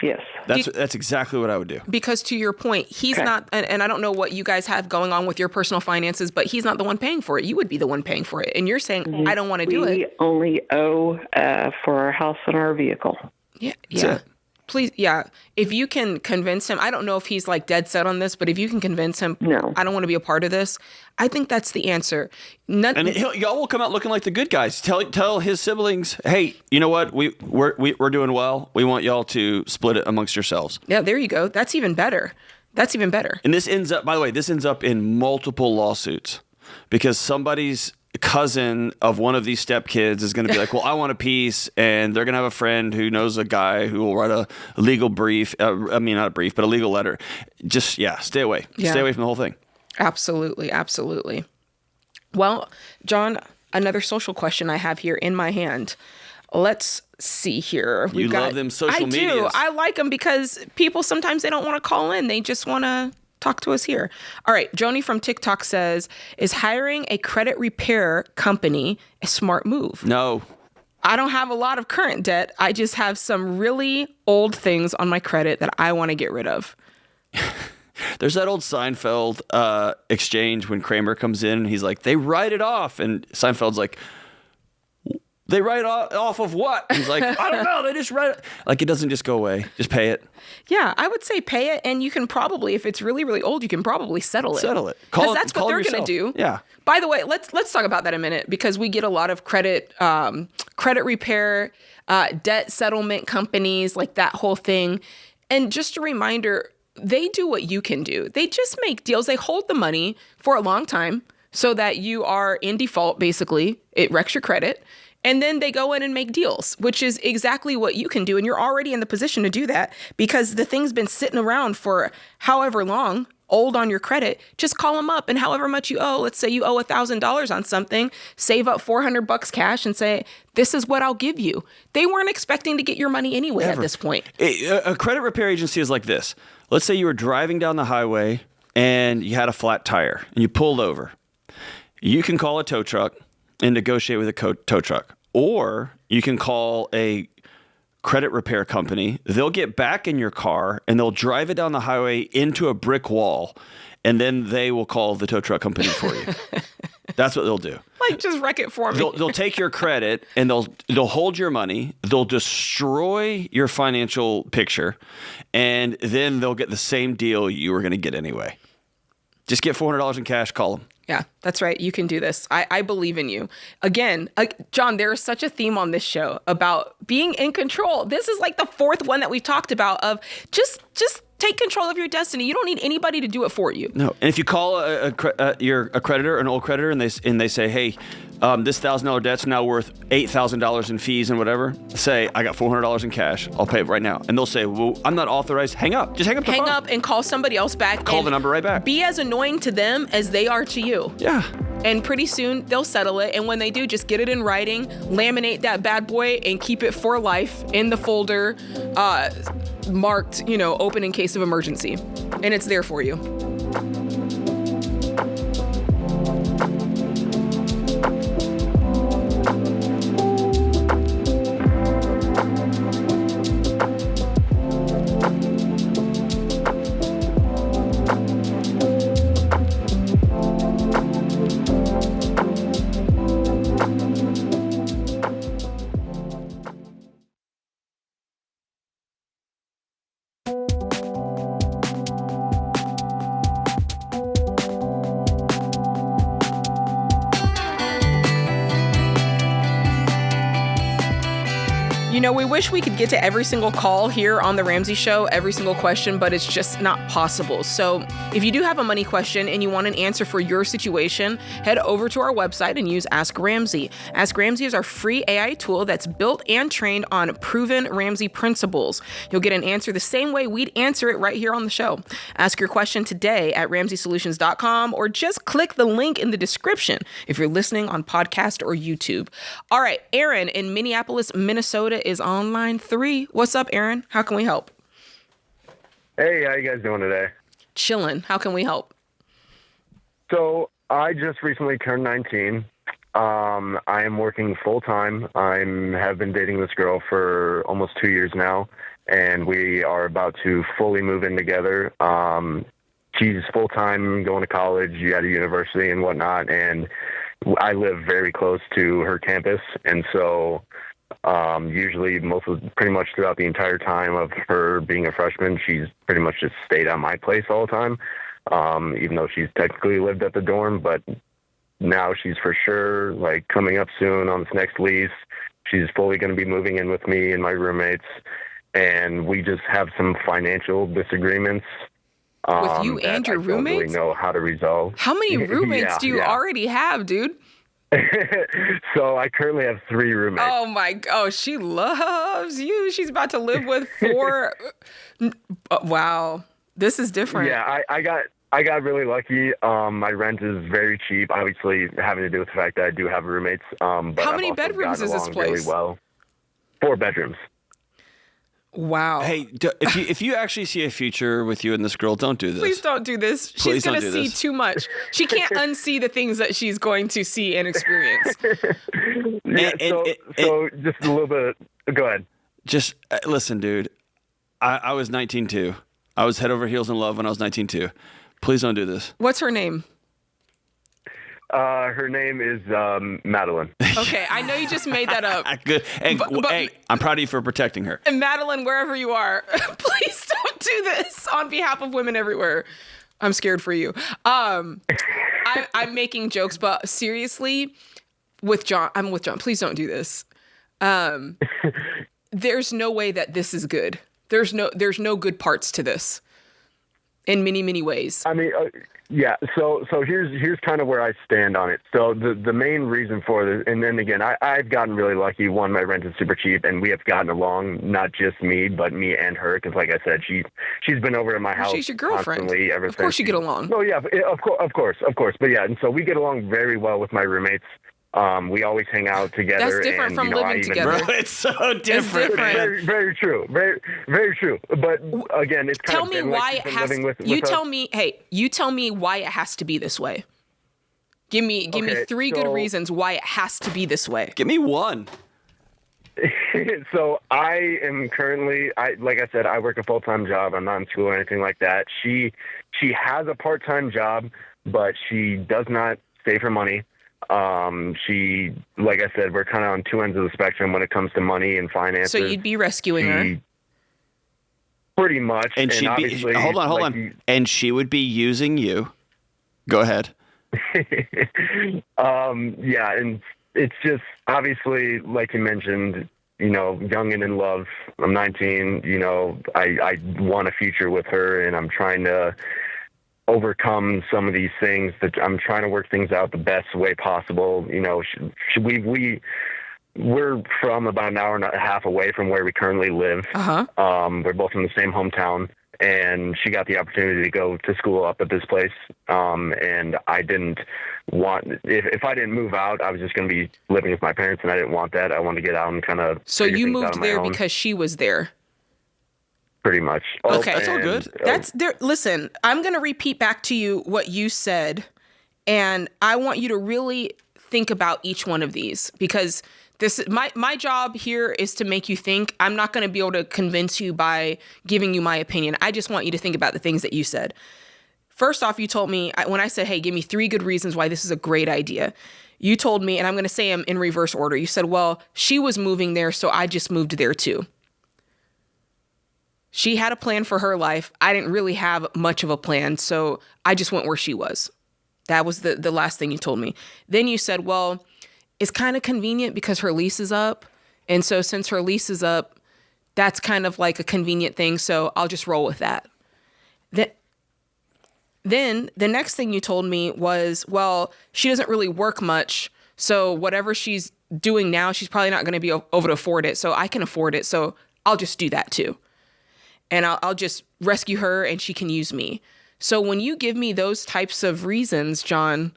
Yes. That's exactly what I would do. Because to your point, he's not, and I don't know what you guys have going on with your personal finances, but he's not the one paying for it. You would be the one paying for it. And you're saying, I don't want to do it. We only owe for our house and our vehicle. Yeah. Please, if you can convince him, I don't know if he's like dead set on this, but if you can convince him, no, I don't want to be a part of this, I think that's the answer. And y'all will come out looking like the good guys. Tell his siblings, "Hey, you know what? We're doing well. We want y'all to split it amongst yourselves." Yeah, there you go. That's even better. And this ends up in multiple lawsuits because somebody's cousin of one of these stepkids is going to be like, "Well, I want a piece," and they're going to have a friend who knows a guy who will write a legal brief. Not a brief, but a legal letter. Just stay away. Yeah. Stay away from the whole thing. Absolutely. Well, John, another social question I have here in my hand. Let's see here. You love them social medias. I do. I like them because people sometimes they don't want to call in. They just want to talk to us here. All right. Joni from TikTok says, is hiring a credit repair company a smart move? No. I don't have a lot of current debt. I just have some really old things on my credit that I want to get rid of. There's that old Seinfeld exchange when Kramer comes in and he's like, "They write it off." And Seinfeld's like, "They write off of what?" He's like, "I don't know. They just write it." Like, it doesn't just go away. Just pay it. Yeah, I would say pay it. And you can probably, if it's really, really old, you can probably settle it. Because that's what they're going to do. Yeah. By the way, let's talk about that a minute because we get a lot of credit repair, debt settlement companies, like that whole thing. And just a reminder, they do what you can do. They just make deals. They hold the money for a long time so that you are in default, basically. It wrecks your credit. And then they go in and make deals, which is exactly what you can do. And you're already in the position to do that because the thing's been sitting around for however long, old on your credit. Just call them up and however much you owe, let's say you owe $1,000 on something, save up $400 cash and say, "This is what I'll give you." They weren't expecting to get your money anyway at this point. A credit repair agency is like this. Let's say you were driving down the highway and you had a flat tire and you pulled over. You can call a tow truck and negotiate with a tow truck. Or you can call a credit repair company. They'll get back in your car and they'll drive it down the highway into a brick wall. And then they will call the tow truck company for you. That's what they'll do. Like, just wreck it for me. They'll take your credit and they'll hold your money. They'll destroy your financial picture. And then they'll get the same deal you were going to get anyway. Just get $400 in cash. Call them. Yeah, that's right. You can do this. I believe in you. Again, John, there is such a theme on this show about being in control. This is like the fourth one that we've talked about of just take control of your destiny. You don't need anybody to do it for you. No. And if you call your creditor, an old creditor, and they say, hey, this $1,000 debt's now worth $8,000 in fees and whatever, say, I got $400 in cash. I'll pay it right now. And they'll say, well, I'm not authorized. Hang up. Just hang up the phone. Hang up and call somebody else back. Call the number right back. Be as annoying to them as they are to you. Yeah. And pretty soon they'll settle it. And when they do, just get it in writing, laminate that bad boy, and keep it for life in the folder, marked, open in case of emergency. And it's there for you. We wish we could get to every single call here on The Ramsey Show, every single question, but it's just not possible. So if you do have a money question and you want an answer for your situation, head over to our website and use Ask Ramsey. Ask Ramsey is our free AI tool that's built and trained on proven Ramsey principles. You'll get an answer the same way we'd answer it right here on the show. Ask your question today at RamseySolutions.com or just click the link in the description if you're listening on podcast or YouTube. All right, Aaron in Minneapolis, Minnesota is on line 3. What's up, Aaron? How can we help? Hey, how you guys doing today? Chilling. How can we help? So I just recently turned 19. I am working full time. I have been dating this girl for almost 2 years now, and we are about to fully move in together. She's full time, going to college, at a university and whatnot, and I live very close to her campus, and so usually pretty much throughout the entire time of her being a freshman, she's pretty much just stayed at my place all the time, even though she's technically lived at the dorm. But now she's for sure coming up soon on this next lease. She's fully going to be moving in with me and my roommates, and we just have some financial disagreements. With you and your roommates? I don't really know how to resolve. How many roommates do you already have, dude? So I currently have 3 roommates. Oh, she loves you. She's about to live with 4. Wow. This is different. Yeah, I got really lucky. My rent is very cheap, obviously having to do with the fact that I do have roommates. But how many bedrooms is this place? Really well. 4 bedrooms. Wow. Hey, if you actually see a future with you and this girl, don't do this. Please don't do this. She's going to see too much. She can't unsee the things that she's going to see and experience. So just a little bit. Go ahead. Just listen, dude. I was 19 too. I was head over heels in love when I was 19 too. Please don't do this. What's her name? Her name is Madeline. Okay, I know you just made that up. Good. Hey, hey, I'm proud of you for protecting her. And Madeline, wherever you are, please don't do this on behalf of women everywhere. I'm scared for you. I'm making jokes, but seriously, I'm with John. Please don't do this. There's no way that this is good. There's no good parts to this in many, many ways. I mean, yeah. So here's kind of where I stand on it. So the main reason for this, and then again, I've gotten really lucky. One, my rent is super cheap, and we have gotten along, not just me, but me and her. Because like I said, she's been over at my house. She's your girlfriend. Ever of course you get along. Oh yeah, of course. But yeah, and so we get along very well with my roommates. We always hang out together. That's different from living together. Bro, it's so different. Very, very true. Very, very true. But again, it's kind tell of me why it has. You tell me why it has to be this way. Give me 3 good reasons why it has to be this way. Give me 1. So I am currently, like I said, I work a full-time job. I'm not in school or anything like that. She has a part-time job, but she does not save her money. She, like I said, we're kind of on 2 ends of the spectrum when it comes to money and finances. So you'd be rescuing her? Pretty much. And she'd be, hold on. And she would be using you Go ahead. Yeah, and it's just obviously, like you mentioned, young and in love. I'm 19. I want a future with her, and I'm trying to overcome some of these things. That I'm trying to work things out the best way possible. We're from about an hour and a half away from where we currently live. We're both in the same hometown, and she got the opportunity to go to school up at this place. And I didn't want, if I didn't move out, I was just going to be living with my parents, and I didn't want that. I wanted to get out and kind of. So you moved there because she was there? Pretty much. Okay. That's all good. That's there. Listen, I'm going to repeat back to you what you said, and I want you to really think about each one of these, because my job here is to make you think. I'm not going to be able to convince you by giving you my opinion. I just want you to think about the things that you said. First off, you told me, when I said, hey, give me 3 good reasons why this is a great idea. You told me, and I'm going to say them in reverse order. You said, well, she was moving there, so I just moved there too. She had a plan for her life. I didn't really have much of a plan, so I just went where she was. That was the last thing you told me. Then you said, well, it's kind of convenient because her lease is up. And so since her lease is up, that's kind of like a convenient thing. So I'll just roll with that. Then the next thing you told me was, well, she doesn't really work much. So whatever she's doing now, she's probably not going to be able to afford it. So I can afford it. So I'll just do that too. And I'll just rescue her and she can use me. So when you give me those types of reasons, John,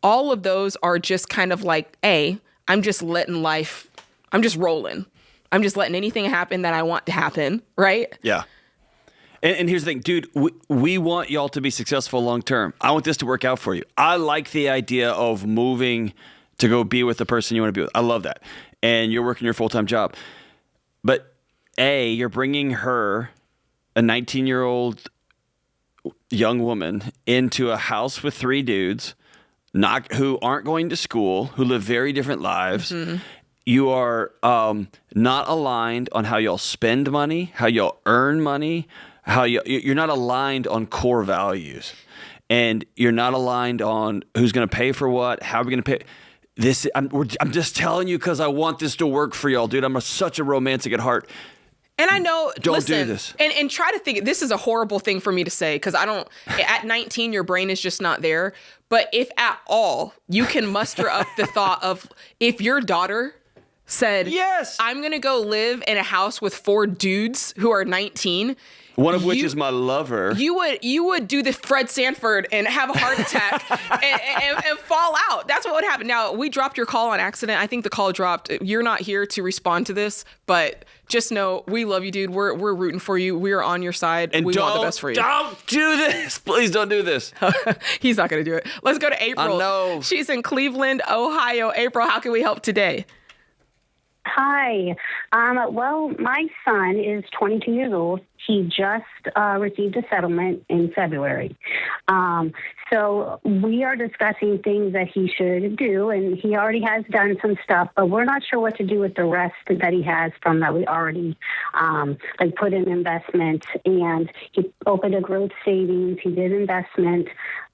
all of those are just kind of like, I'm just letting life, I'm just rolling. I'm just letting anything happen that I want to happen, right? Yeah. And here's the thing, dude, we want y'all to be successful long term. I want this to work out for you. I like the idea of moving to go be with the person you want to be with. I love that. And you're working your full-time job. But you're bringing her, a 19-year-old young woman, into a house with 3 dudes who aren't going to school, who live very different lives. Mm-hmm. You are not aligned on how y'all spend money, how y'all earn money, you're not aligned on core values, and you're not aligned on who's going to pay for what, how are we going to pay. This I'm just telling you because I want this to work for y'all, dude. I'm such a romantic at heart. And I know, don't do this. And try to think, this is a horrible thing for me to say, because at 19, your brain is just not there. But if at all, you can muster up the thought of, if your daughter said, yes, I'm going to go live in a house with 4 dudes who are 19. One of which is my lover. You would do the Fred Sanford and have a heart attack and fall out. That's what would happen. Now, we dropped your call on accident. I think the call dropped. You're not here to respond to this, but just know we love you, dude. We're rooting for you. We are on your side. And we want the best for you. Don't do this. Please don't do this. He's not going to do it. Let's go to April. I know. She's in Cleveland, Ohio. April, how can we help today? Hi. Well, my son is 22 years old. He just received a settlement in February. So we are discussing things that he should do, and he already has done some stuff, but we're not sure what to do with the rest that he has from that we already put in investment. And he opened a growth savings. He did investment.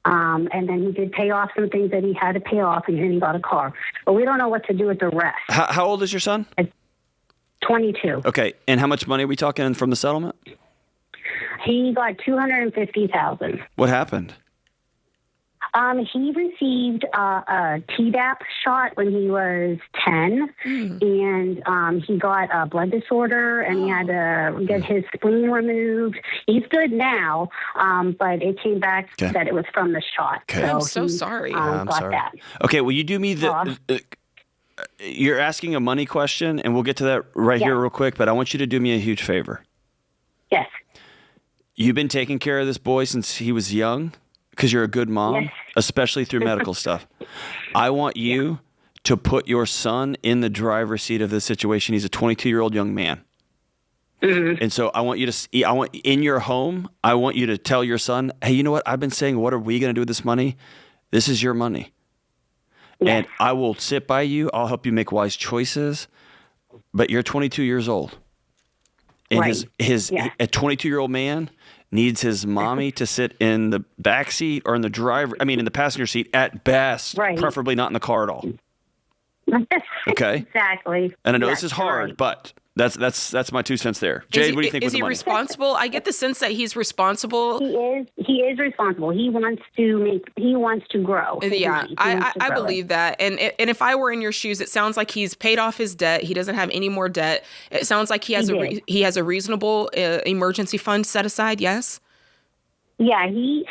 And then he did pay off some things that he had to pay off, and then he bought a car. But we don't know what to do with the rest. How old is your son? 22. Okay. And how much money are we talking from the settlement? He got $250,000. What happened? He received a Tdap shot when he was 10, and he got a blood disorder, and he had to get his spleen removed. He's good now, but it came back that it was from the shot. Okay. I'm so sorry. I'm sorry. That. Okay, will you do me you're asking a money question, and we'll get to that right here real quick, but I want you to do me a huge favor. Yes. You've been taking care of this boy since he was young? Because you're a good mom, especially through medical stuff. I want you to put your son in the driver's seat of this situation. He's a 22-year-old young man. Mm-hmm. And so I want you to, in your home, I want you to tell your son, hey, you know what? I've been saying, what are we going to do with this money? This is your money. Yes. And I will sit by you. I'll help you make wise choices. But you're 22 years old. And a 22-year-old man needs his mommy to sit in the back seat or in the passenger seat at best, Right. preferably not in the car at all. Okay. Exactly. And I know Yes, this is you're hard, right. but that's my 2 cents there. Jade, what do you think Is with the he money? responsible? I get the sense that he's responsible. He is responsible. He wants to grow. his Yeah, money. He wants to I grow it. believe that. And if I were in your shoes, it sounds like he's paid off his debt. He doesn't have any more debt. It sounds like he has a reasonable emergency fund set aside. Yes. Yeah, he's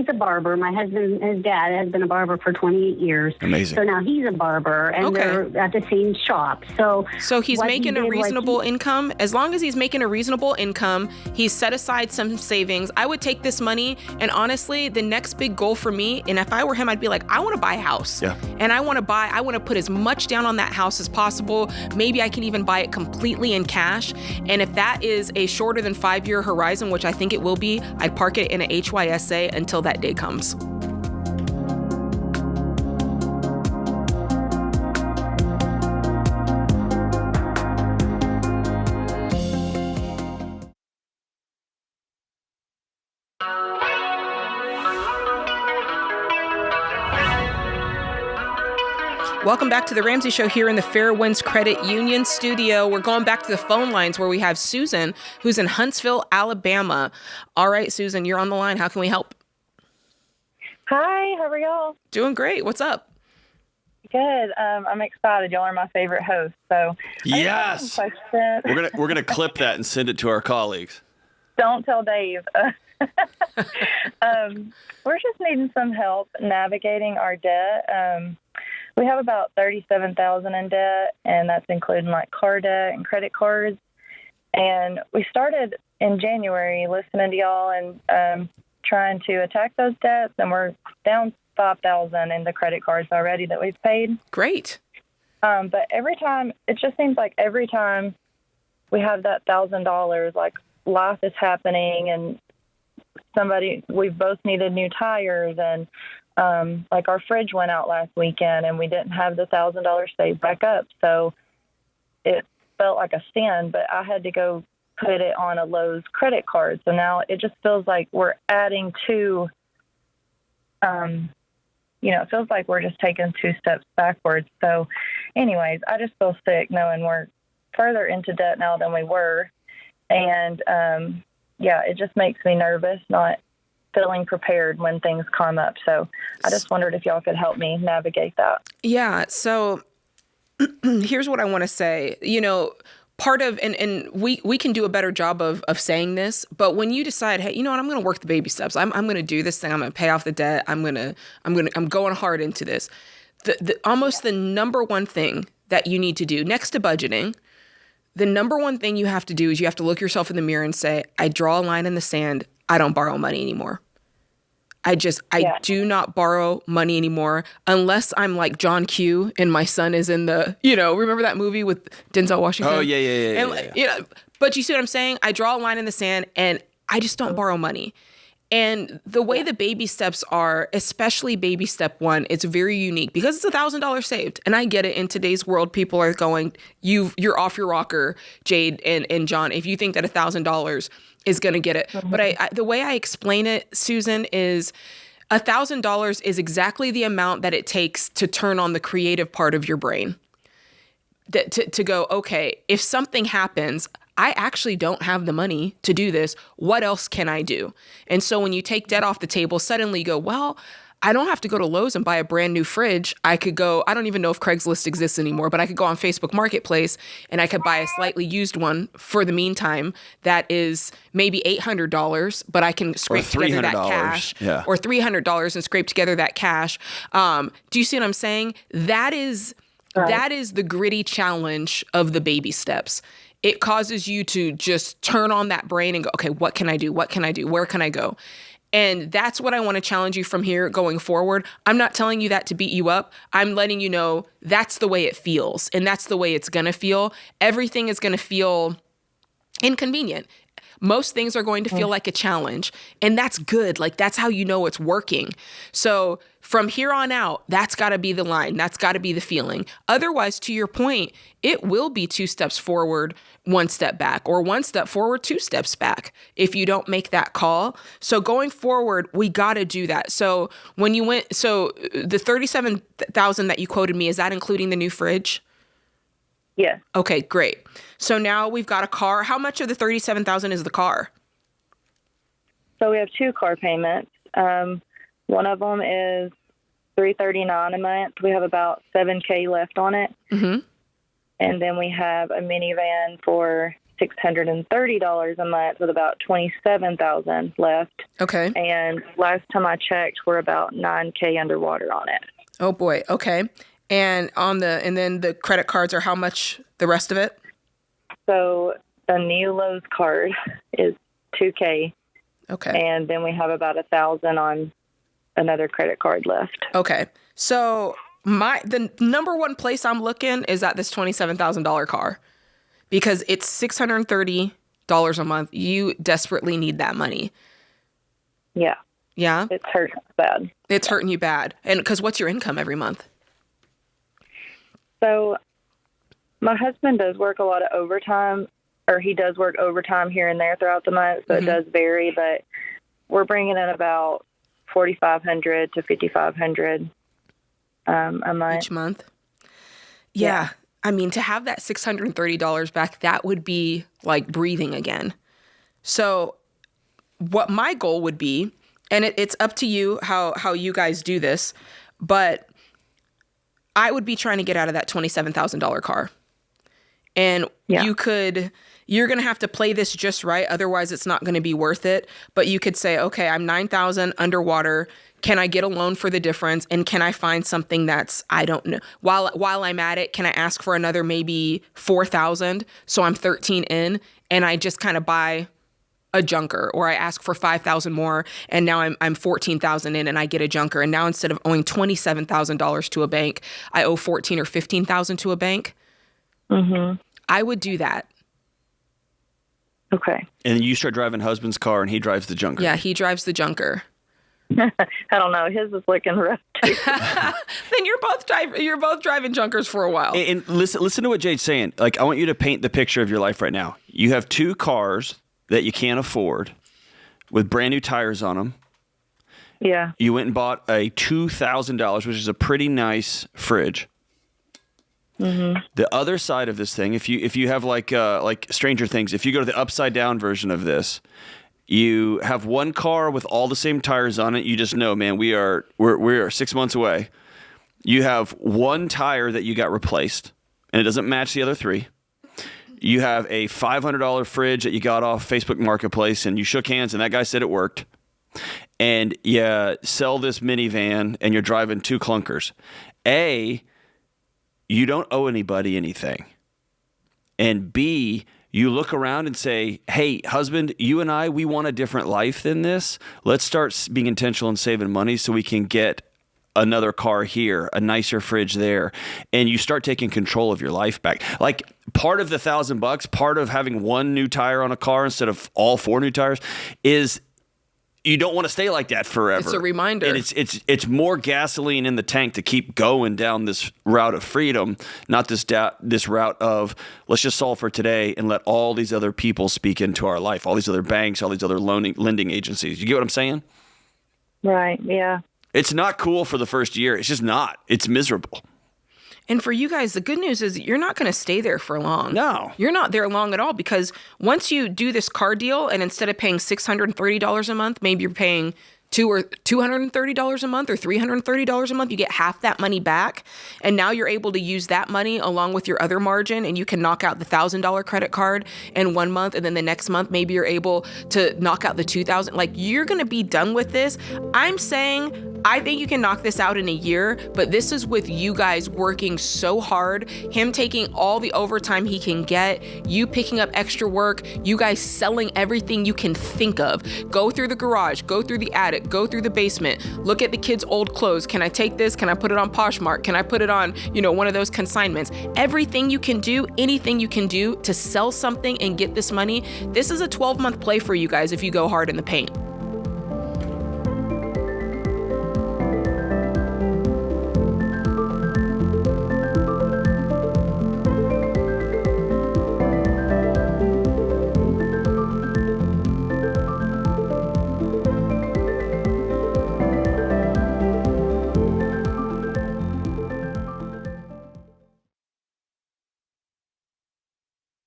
a barber. My husband, his dad, has been a barber for 28 years. Amazing. So now he's a barber, and they're at the same shop. So he's making a reasonable income. As long as he's making a reasonable income, he's set aside some savings. I would take this money, and honestly, the next big goal for me, and if I were him, I'd be like, I want to buy a house. Yeah. And I want to put as much down on that house as possible. Maybe I can even buy it completely in cash. And if that is a shorter than 5-year horizon, which I think it will be, I'd park it in a HYSA until that day comes. Welcome back to the Ramsey Show here in the Fairwinds Credit Union studio. We're going back to the phone lines where we have Susan, who's in Huntsville, Alabama. All right, Susan, you're on the line. How can we help? Hi, how are y'all? Doing great. What's up? Good. I'm excited. Y'all are my favorite hosts. So Yes. We're gonna clip that and send it to our colleagues. Don't tell Dave. We're just needing some help navigating our debt. We have about $37,000 in debt, and that's including like car debt and credit cards. And we started in January listening to y'all and trying to attack those debts, and we're down $5,000 in the credit cards already that we've paid. Great. But every time, it just seems like every time we have that $1,000, like life is happening, and we both needed new tires, and like our fridge went out last weekend, and we didn't have the $1,000 saved back up. So it felt like a sin, but I had to go put it on a Lowe's credit card. So now it just feels like we're adding to, it feels like we're just taking 2 steps backwards. So anyways, I just feel sick knowing we're further into debt now than we were. And it just makes me nervous, not feeling prepared when things come up. So I just wondered if y'all could help me navigate that. Yeah. So here's what I want to say. Part of, and we can do a better job of saying this, but when you decide, hey, you know what, I'm going to work the baby steps. I'm going to do this thing. I'm going to pay off the debt. I'm going hard into this. Almost the number one thing that you need to do next to budgeting, the number one thing you have to do is you have to look yourself in the mirror and say, I draw a line in the sand. I don't borrow money anymore. I do not borrow money anymore unless I'm like John Q and my son is in the, remember that movie with Denzel Washington? Oh, yeah. But you see what I'm saying? I draw a line in the sand and I just don't borrow money. And the way the baby steps are, especially baby step 1, it's very unique because it's $1,000 saved. And I get it. In today's world, people are going, you're off your rocker, Jade and John, if you think that $1,000 is going to get it. Mm-hmm. But the way I explain it, Susan, is $1,000 is exactly the amount that it takes to turn on the creative part of your brain. To go, okay, if something happens, I actually don't have the money to do this. What else can I do? And so when you take debt off the table, suddenly you go, well, I don't have to go to Lowe's and buy a brand new fridge. I could go, I don't even know if Craigslist exists anymore, but I could go on Facebook Marketplace and I could buy a slightly used one for the meantime that is maybe $800, but I can scrape together that cash. Yeah. Or $300 and scrape together that cash. Do you see what I'm saying? That is the gritty challenge of the baby steps. It causes you to just turn on that brain and go, okay, what can I do? What can I do? Where can I go? And that's what I want to challenge you from here going forward. I'm not telling you that to beat you up. I'm letting you know that's the way it feels, and that's the way it's going to feel. Everything is going to feel inconvenient. Most things are going to feel like a challenge, and that's good. Like, that's how you know it's working. So from here on out, that's got to be the line. That's got to be the feeling. Otherwise, to your point, it will be 2 steps forward, 1 step back, or 1 step forward, 2 steps back if you don't make that call. So going forward, we got to do that. So when you went, so the $37,000 that you quoted me, is that including the new fridge? Yeah. Okay, great. So now we've got a car. How much of the $37,000 is the car? So we have 2 car payments. One of them is $339 a month. We have about $7K left on it. Mm-hmm. And then we have a minivan for $630 a month with about $27,000 left. Okay. And last time I checked, we're about $9K underwater on it. Oh boy. Okay. And then the credit cards are how much, the rest of it? So the new Lowe's card is $2K. Okay. And then we have about $1,000 on another credit card left. Okay. So the number one place I'm looking is at this $27,000 car, because it's $630 a month. You desperately need that money. Yeah. Yeah? It's hurting bad. It's hurting you bad. And because what's your income every month? So my husband does work a lot of overtime, or he does work overtime here and there throughout the month, so it does vary, but we're bringing in about $4,500 to $5,500 a month. Each month? Yeah. I mean, to have that $630 back, that would be like breathing again. So what my goal would be, and it's up to you how you guys do this, but I would be trying to get out of that $27,000 car. And you're going to have to play this just right. Otherwise, it's not going to be worth it. But you could say, okay, I'm $9,000 underwater. Can I get a loan for the difference? And can I find something that's, I don't know, while I'm at it, can I ask for another maybe $4,000? So I'm 13 in, and I just kind of buy a junker, or I ask for 5,000 more, and now I'm 14,000 in, and I get a junker. And now instead of owing $27,000 to a bank, I owe 14 or 15,000 to a bank. Mm-hmm. I would do that. Okay. And you start driving husband's car, and he drives the junker. Yeah, he drives the junker. I don't know. His is looking rough too. Then you're both driving junkers for a while. And listen to what Jade's saying. Like, I want you to paint the picture of your life right now. You have 2 cars that you can't afford with brand new tires on them. Yeah. You went and bought a $2,000, which is a pretty nice fridge. Mm-hmm. The other side of this thing, if you have like Stranger Things, if you go to the upside down version of this, you have one car with all the same tires on it. You just know, man, we're 6 months away. You have one tire that you got replaced, and it doesn't match the other 3. You have a $500 fridge that you got off Facebook Marketplace, and you shook hands, and that guy said it worked. And you sell this minivan, and you're driving 2 clunkers. A, you don't owe anybody anything. And B, you look around and say, hey, husband, you and I, we want a different life than this. Let's start being intentional and saving money so we can get another car here, a nicer fridge there. And you start taking control of your life back. Like, part of the $1,000, part of having one new tire on a car instead of all 4 new tires is you don't want to stay like that forever. It's a reminder. And it's more gasoline in the tank to keep going down this route of freedom, not this route of let's just solve for today and let all these other people speak into our life, all these other banks, all these other lending agencies. You get what I'm saying? Right, yeah. It's not cool for the first year. It's just not. It's miserable. And for you guys, the good news is you're not going to stay there for long. No. You're not there long at all, because once you do this car deal, and instead of paying $630 a month, maybe you're paying $230 a month or $330 a month, you get half that money back. And now you're able to use that money along with your other margin, and you can knock out the $1,000 credit card in 1 month. And then the next month, maybe you're able to knock out the $2,000. Like, you're going to be done with this. I'm saying I think you can knock this out in a year, but this is with you guys working so hard, him taking all the overtime he can get, you picking up extra work, you guys selling everything you can think of. Go through the garage, go through the attic, go through the basement, look at the kids' old clothes. Can I take this? Can I put it on Poshmark? Can I put it on, one of those consignments? Everything you can do, anything you can do to sell something and get this money. This is a 12-month play for you guys if you go hard in the paint.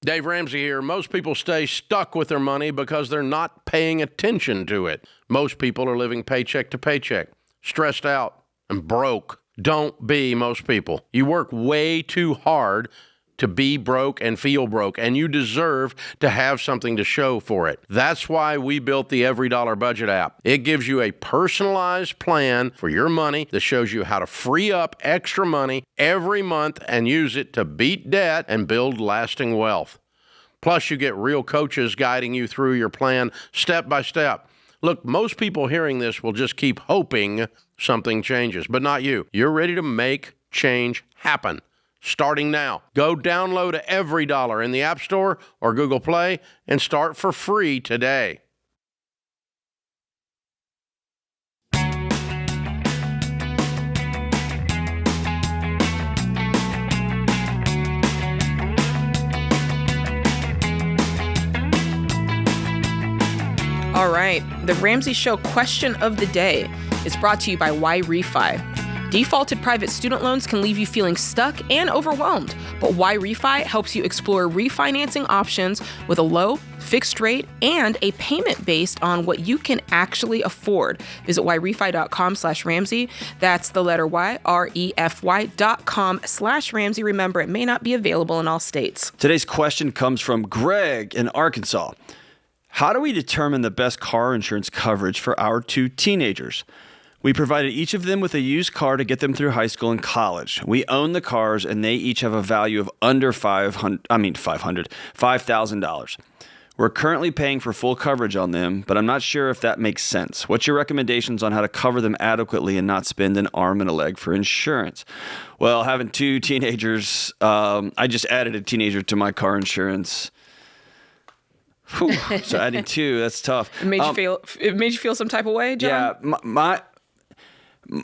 Dave Ramsey here. Most people stay stuck with their money because they're not paying attention to it. Most people are living paycheck to paycheck, stressed out and broke. Don't be most people. You work way too hard to be broke and feel broke, and you deserve to have something to show for it. That's why we built the Every Dollar Budget app. It gives you a personalized plan for your money that shows you how to free up extra money every month and use it to beat debt and build lasting wealth. Plus, you get real coaches guiding you through your plan step by step. Look, most people hearing this will just keep hoping something changes, but not you. You're ready to make change happen. Starting now. Go download Every Dollar in the App Store or Google Play and start for free today. All right, the Ramsey Show question of the day is brought to you by Why Refi. Defaulted private student loans can leave you feeling stuck and overwhelmed, but Why Refi helps you explore refinancing options with a low, fixed rate, and a payment based on what you can actually afford. Visit whyrefi.com/Ramsey. That's the letter Y, REFY.com/Ramsey. Remember, it may not be available in all states. Today's question comes from Greg in Arkansas. How do we determine the best car insurance coverage for our two teenagers? We provided each of them with a used car to get them through high school and college. We own the cars, and they each have a value of under $5,000. We're currently paying for full coverage on them, but I'm not sure if that makes sense. What's your recommendations on how to cover them adequately and not spend an arm and a leg for insurance? Well, having two teenagers, I just added a teenager to my car insurance. Whew. So adding two, that's tough. It made you feel some type of way, John? Yeah,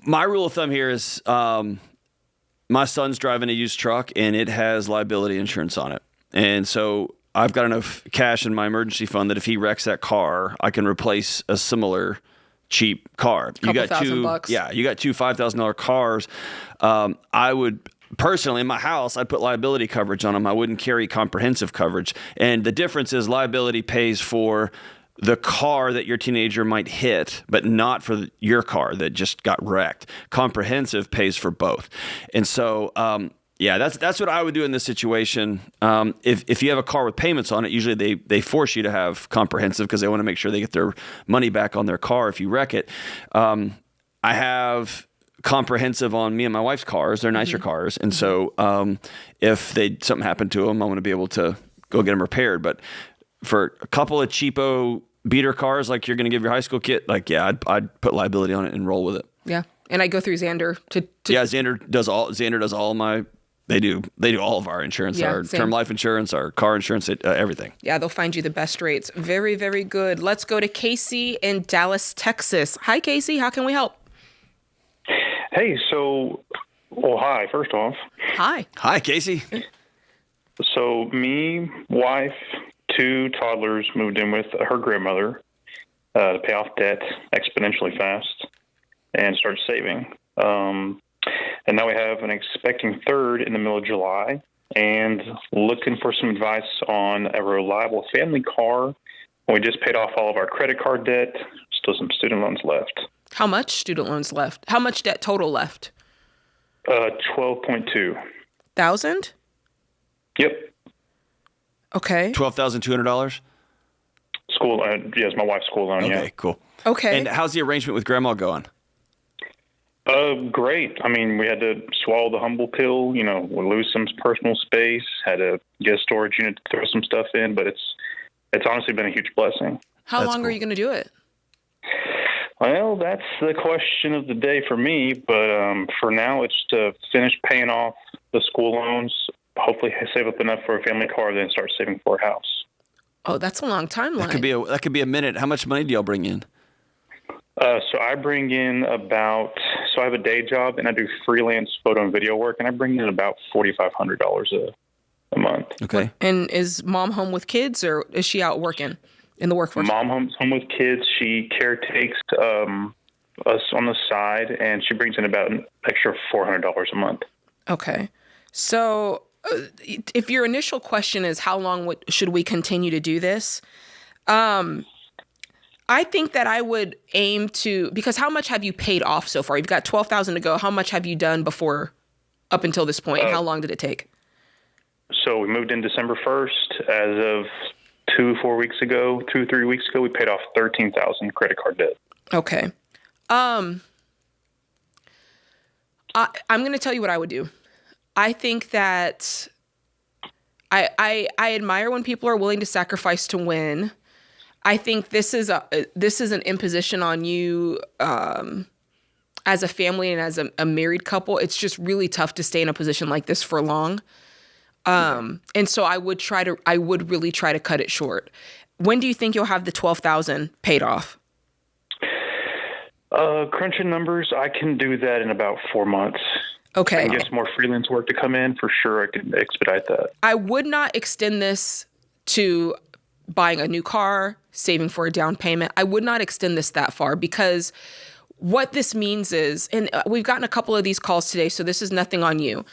my rule of thumb here is my son's driving a used truck and it has liability insurance on it. And so I've got enough cash in my emergency fund that if he wrecks that car, I can replace a similar cheap car. You got $1,000. Yeah, you got two $5,000 cars. I would personally, in my house, I'd put liability coverage on them. I wouldn't carry comprehensive coverage. And the difference is liability pays for the car that your teenager might hit, but not for your car that just got wrecked. Comprehensive pays for both. And so, that's what I would do in this situation. If you have a car with payments on it, usually they force you to have comprehensive because they want to make sure they get their money back on their car if you wreck it. I have comprehensive on me and my wife's cars. They're nicer cars. And so if something happened to them, I want to be able to go get them repaired. But for a couple of cheapo beater cars like you're going to give your high school kid, I'd put liability on it and roll with it. Yeah. And I go through Xander to Yeah, Xander does all my they do all of our insurance, our term life insurance, our car insurance, everything. Yeah, they'll find you the best rates. Very, very good. Let's go to Casey in Dallas, Texas. Hi, Casey. How can we help? Hey, hi, first off. Hi. Hi, Casey. So me, wife, two toddlers moved in with her grandmother to pay off debt exponentially fast and start saving. And now we have an expecting third in the middle of July and looking for some advice on a reliable family car. We just paid off all of our credit card debt, still some student loans left. How much student loans left? How much debt total left? 12.2. $1,000? Yep. Okay. $12,200? School, yes, my wife's school loan, yeah. Okay, cool. Okay. And how's the arrangement with grandma going? Great. I mean, we had to swallow the humble pill, we lose some personal space, had to get a storage unit to throw some stuff in, but it's honestly been a huge blessing. How long are you going to do it? Well, that's the question of the day for me, but for now it's to finish paying off the school loans, hopefully save up enough for a family car, then start saving for a house. Oh, that's a long timeline. That could be a minute. How much money do y'all bring in? So I bring in so I have a day job and I do freelance photo and video work, and I bring in about $4,500 a month. Okay. And is mom home with kids, or is she out working in the workforce? Mom home with kids. She caretakes us on the side, and she brings in about an extra $400 a month. Okay. So if your initial question is how long should we continue to do this, I think that I would aim to, because how much have you paid off so far? You've got $12,000 to go. How much have you done up until this point? And how long did it take? So we moved in December 1st. As of 3 weeks ago, we paid off $13,000 credit card debt. Okay. I'm going to tell you what I would do. I think that I admire when people are willing to sacrifice to win. I think this is an imposition on you as a family and as a married couple. It's just really tough to stay in a position like this for long. And so I would really try to cut it short. When do you think you'll have the $12,000 paid off? Crunching numbers, I can do that in about 4 months. Okay. I can get some more freelance work to come in. For sure, I can expedite that. I would not extend this to buying a new car, saving for a down payment. I would not extend this that far, because what this means is, and we've gotten a couple of these calls today, so this is nothing on you.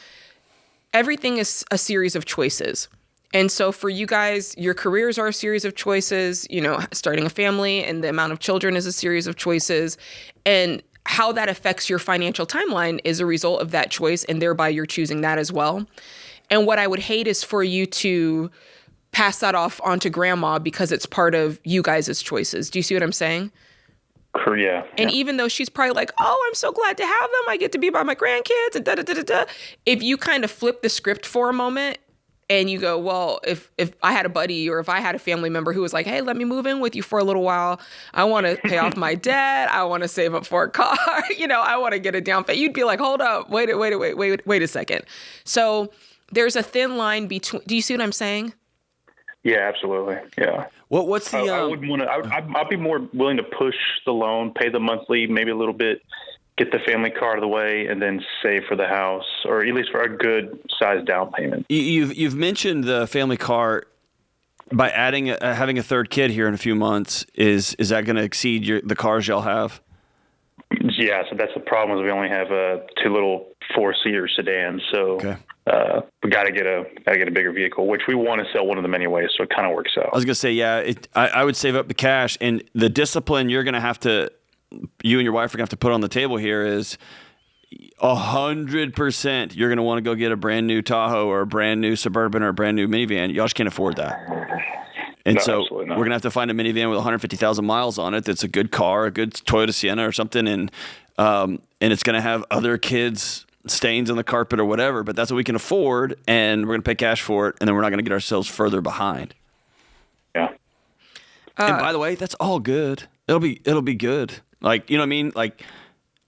Everything is a series of choices. And so for you guys, your careers are a series of choices, starting a family and the amount of children is a series of choices. And how that affects your financial timeline is a result of that choice, and thereby you're choosing that as well. And what I would hate is for you to pass that off onto grandma because it's part of you guys' choices. Do you see what I'm saying? Yeah. And even though she's probably like, oh, I'm so glad to have them, I get to be by my grandkids and da-da-da-da-da. If you kind of flip the script for a moment and you go, well, if I had a buddy or if I had a family member who was like, hey, let me move in with you for a little while. I want to pay off my debt. I want to save up for a car. I want to get a down payment. You'd be like, hold up, wait a second. So there's a thin line between, do you see what I'm saying? Yeah, absolutely. Yeah. What's the? I wouldn't want to. I'd be more willing to push the loan, pay the monthly, maybe a little bit, get the family car out of the way, and then save for the house, or at least for a good sized down payment. You've mentioned the family car. By adding having a third kid here in a few months, is that going to exceed the cars y'all have? Yeah, so that's the problem. Is we only have two little 4-seater sedans, so. Okay. We got to get a bigger vehicle, which we want to sell one of them anyway, so it kind of works out. I was gonna say, yeah, I would save up the cash, and the discipline you and your wife are gonna have to put on the table here is 100%. You're gonna want to go get a brand new Tahoe or a brand new Suburban or a brand new minivan. Y'all just can't afford that. And so we're gonna have to find a minivan with 150,000 miles on it. That's a good car, a good Toyota Sienna or something, and it's gonna have other kids' stains on the carpet or whatever, but that's what we can afford, and we're going to pay cash for it, and then we're not going to get ourselves further behind. Yeah. And by the way, that's all good. It'll be good. Like, you know what I mean? Like,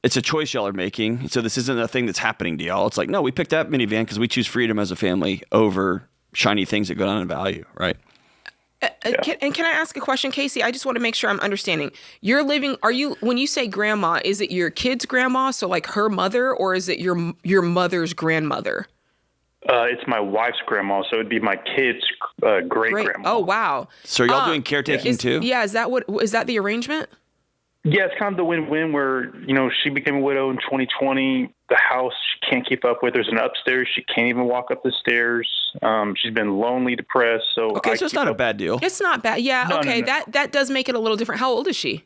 it's a choice y'all are making. So this isn't a thing that's happening to y'all. It's like, no, we picked that minivan because we choose freedom as a family over shiny things that go down in value, right? Can I ask a question, Casey? I just want to make sure I'm understanding. When you say grandma, is it your kid's grandma, so like her mother, or is it your mother's grandmother? It's my wife's grandma, so it'd be my kid's great grandma. Oh, wow. So are y'all doing caretaking too? Yeah, is that the arrangement? Yeah, it's kind of the win-win where, she became a widow in 2020. The house she can't keep up with. There's an upstairs. She can't even walk up the stairs. She's been lonely, depressed. So it's not a bad deal. It's not bad. Yeah, no, okay. No. That does make it a little different. How old is she?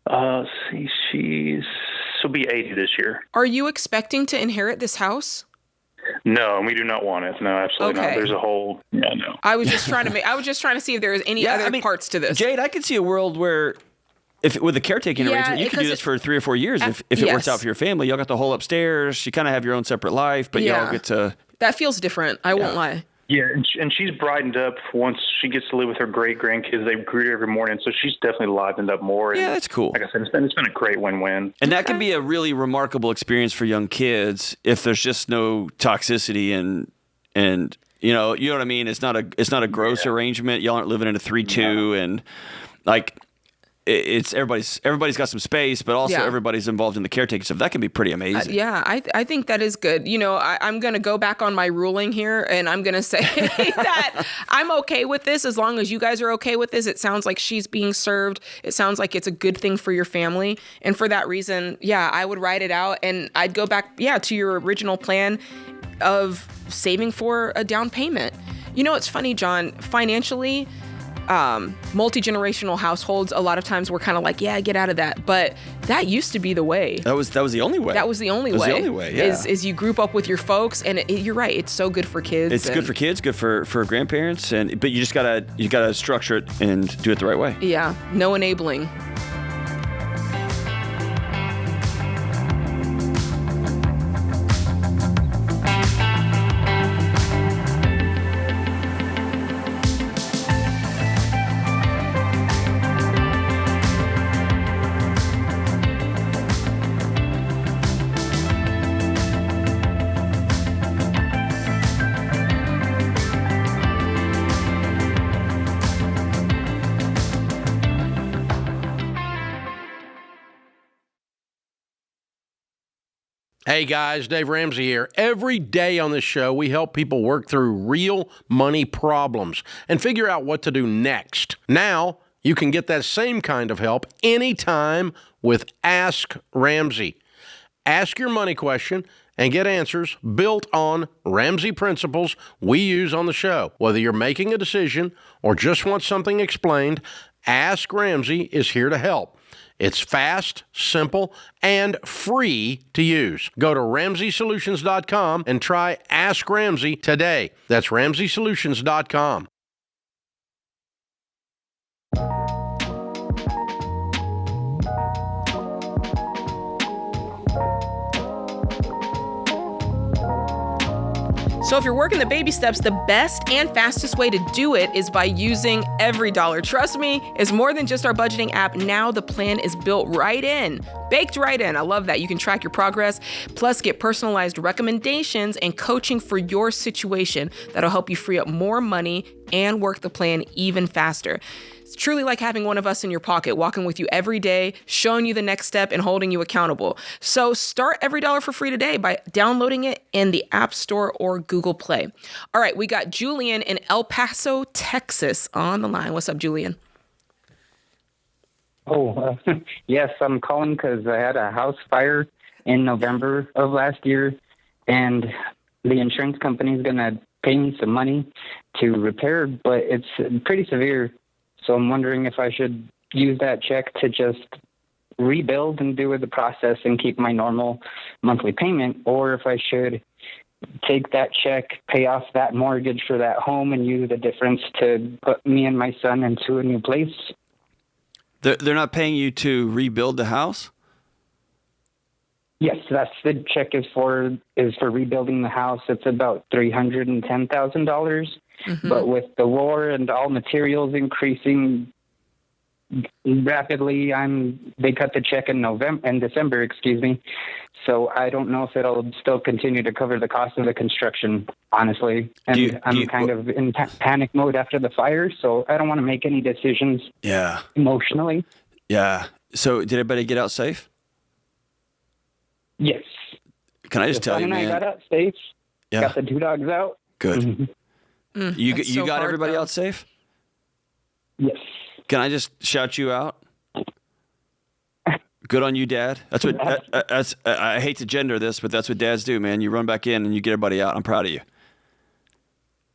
She'll be 80 this year. Are you expecting to inherit this house? No, we do not want it. No, absolutely not. There's a whole, no. I was just trying to see if there was any other parts to this. Jade, I could see a world where if with the caretaking arrangement, you can do this for 3 or 4 years. If it works out for your family, y'all got the whole upstairs. You kind of have your own separate life, but y'all get to. That feels different. I won't lie. Yeah, and she's brightened up once she gets to live with her great grandkids. They greet her every morning, so she's definitely livened up more. Yeah, that's cool. Like I said, it's been a great win-win. And that can be a really remarkable experience for young kids if there's just no toxicity and you know what I mean. It's not a gross arrangement. Y'all aren't living in a 3-2 and like. It's everybody's got some space, but also everybody's involved in the caretaking stuff. That can be pretty amazing. I think that is good. You know, I'm going to go back on my ruling here, and I'm going to say that I'm okay with this as long as you guys are okay with this. It sounds like she's being served. It sounds like it's a good thing for your family. And for that reason, I would write it out, and I'd go back, to your original plan of saving for a down payment. You know, it's funny, John, financially, multi-generational households, a lot of times we're kind of like, get out of that. But that used to be the way. That was the only way. That was the only way. The only way, is you group up with your folks, and you're right. It's so good for kids. It's good for kids, good for grandparents, but you just gotta structure it and do it the right way. Yeah, no enabling. Hey guys, Dave Ramsey here. Every day on this show, we help people work through real money problems and figure out what to do next. Now, you can get that same kind of help anytime with Ask Ramsey. Ask your money question and get answers built on Ramsey principles we use on the show. Whether you're making a decision or just want something explained, Ask Ramsey is here to help. It's fast, simple, and free to use. Go to RamseySolutions.com and try Ask Ramsey today. That's RamseySolutions.com. So if you're working the baby steps, the best and fastest way to do it is by using EveryDollar. Trust me, it's more than just our budgeting app. Now the plan is built right in, baked right in. I love that. You can track your progress, plus get personalized recommendations and coaching for your situation that'll help you free up more money and work the plan even faster. It's truly like having one of us in your pocket, walking with you every day, showing you the next step and holding you accountable. So start EveryDollar for free today by downloading it in the App Store or Google Play. All right, we got Julian in El Paso, Texas on the line. What's up, Julian? Yes, I'm calling because I had a house fire in November of last year, and the insurance company is going to pay me some money to repair, but it's pretty severe. So I'm wondering if I should use that check to just rebuild and do the process and keep my normal monthly payment, or if I should take that check, pay off that mortgage for that home, and use the difference to put me and my son into a new place. They're not paying you to rebuild the house? Yes, that's the check is for rebuilding the house. It's about $310,000. Mm-hmm. But with the war and all materials increasing rapidly, they cut the check in December, So I don't know if it'll still continue to cover the cost of the construction, honestly. And I'm kind of in panic mode after the fire, so I don't want to make any decisions emotionally. Yeah. So did everybody get out safe? Yes. Can I just tell you, man? I got out safe. Yeah. Got the 2 dogs out. Good. You got everybody out safe? Yes. Can I just shout you out? Good on you, Dad. That's what. I hate to gender this, but that's what dads do, man. You run back in and you get everybody out. I'm proud of you.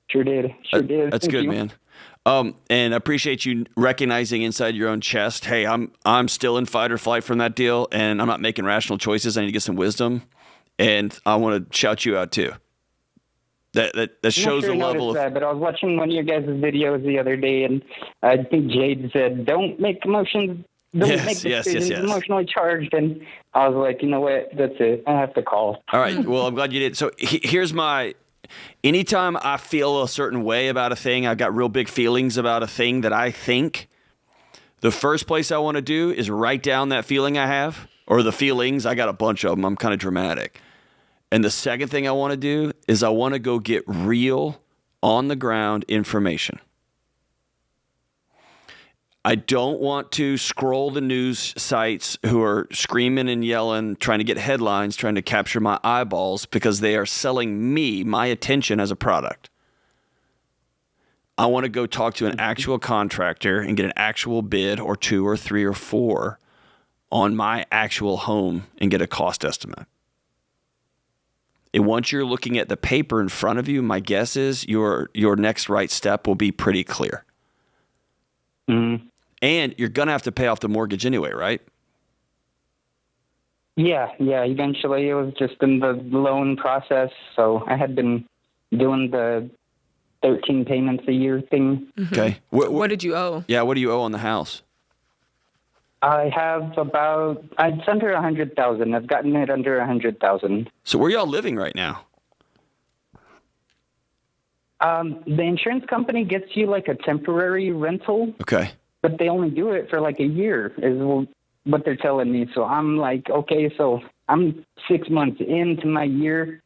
Sure did. That's good, man. And I appreciate you recognizing inside your own chest, hey, I'm still in fight or flight from that deal, and I'm not making rational choices. I need to get some wisdom, and I want to shout you out too. That shows a level of. That, but I was watching one of your guys' videos the other day, and I think Jade said, "Don't make emotions don't make decisions, emotionally charged. And I was like, you know what? That's it. I have to call. All right. Well, I'm glad you did. So here's anytime I feel a certain way about a thing, I've got real big feelings about a thing that I think, the first place I want to do is write down that feeling I have, or the feelings. I got a bunch of them. I'm kind of dramatic. And the second thing I want to do is I want to go get real, on the ground information. I don't want to scroll the news sites who are screaming and yelling, trying to get headlines, trying to capture my eyeballs because they are selling me my attention as a product. I want to go talk to an actual contractor and get an actual bid or 2 or 3 or 4 on my actual home and get a cost estimate. And once you're looking at the paper in front of you, my guess is your next right step will be pretty clear. Mm-hmm. And you're going to have to pay off the mortgage anyway, right? Yeah. Eventually, it was just in the loan process. So I had been doing the 13 payments a year thing. Mm-hmm. Okay. What did you owe? Yeah, what do you owe on the house? I have it's under 100,000. I've gotten it under 100,000. So where y'all living right now? The insurance company gets you like a temporary rental. Okay. But they only do it for like a year is what they're telling me. So I'm like, okay, so I'm 6 months into my year.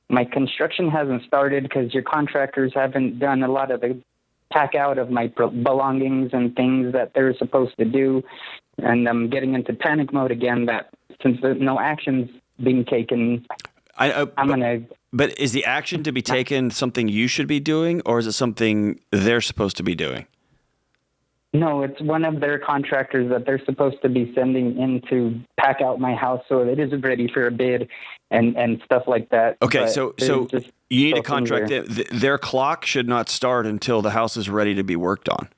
My construction hasn't started because your contractors haven't done a lot of the pack out of my belongings and things that they're supposed to do. And I'm getting into panic mode again that since there's no action's being taken, I'm going to... But is the action to be taken something you should be doing, or is it something they're supposed to be doing? No, it's one of their contractors that they're supposed to be sending in to pack out my house so it is ready for a bid and stuff like that. Okay, but so you need a contract. Their clock should not start until the house is ready to be worked on.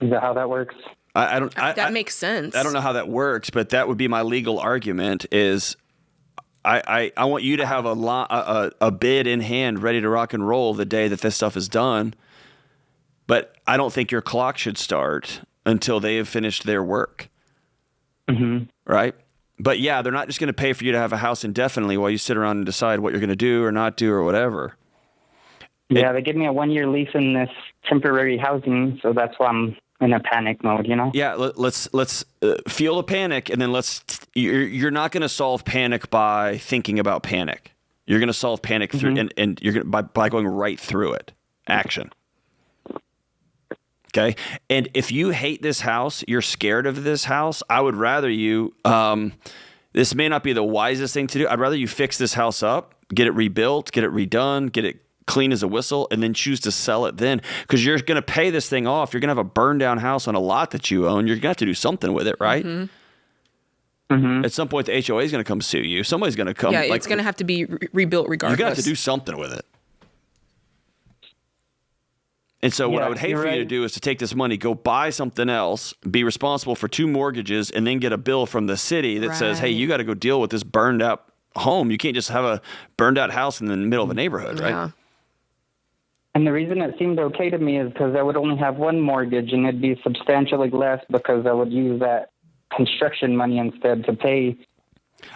Is that how that works? I don't. That makes sense. I don't know how that works, but that would be my legal argument. Is I want you to have a bid in hand, ready to rock and roll the day that this stuff is done. But I don't think your clock should start until they have finished their work. Mm-hmm. Right? But yeah, they're not just going to pay for you to have a house indefinitely while you sit around and decide what you're going to do or not do or whatever. Yeah, they give me a 1-year lease in this temporary housing, so that's why I'm in a panic mode, you know? Yeah, let's feel the panic, and then you're not going to solve panic by thinking about panic. You're going to solve panic through, and you're going by going right through it. Action. Okay. And if you hate this house, you're scared of this house, I would rather you, this may not be the wisest thing to do. I'd rather you fix this house up, get it rebuilt, get it redone, get it clean as a whistle, and then choose to sell it then. Because you're going to pay this thing off. You're going to have a burned down house on a lot that you own. You're going to have to do something with it, right? Mm-hmm. Mm-hmm. At some point, the HOA is going to come sue you. Somebody's going to come. Yeah, it's going to have to be rebuilt regardless. You're going to have to do something with it. And so what I would hate for you to do is to take this money, go buy something else, be responsible for 2 mortgages, and then get a bill from the city that says, hey, you got to go deal with this burned out home. You can't just have a burned out house in the middle of a neighborhood, right? Yeah. And the reason it seemed okay to me is because I would only have 1 mortgage and it'd be substantially less because I would use that construction money instead to pay.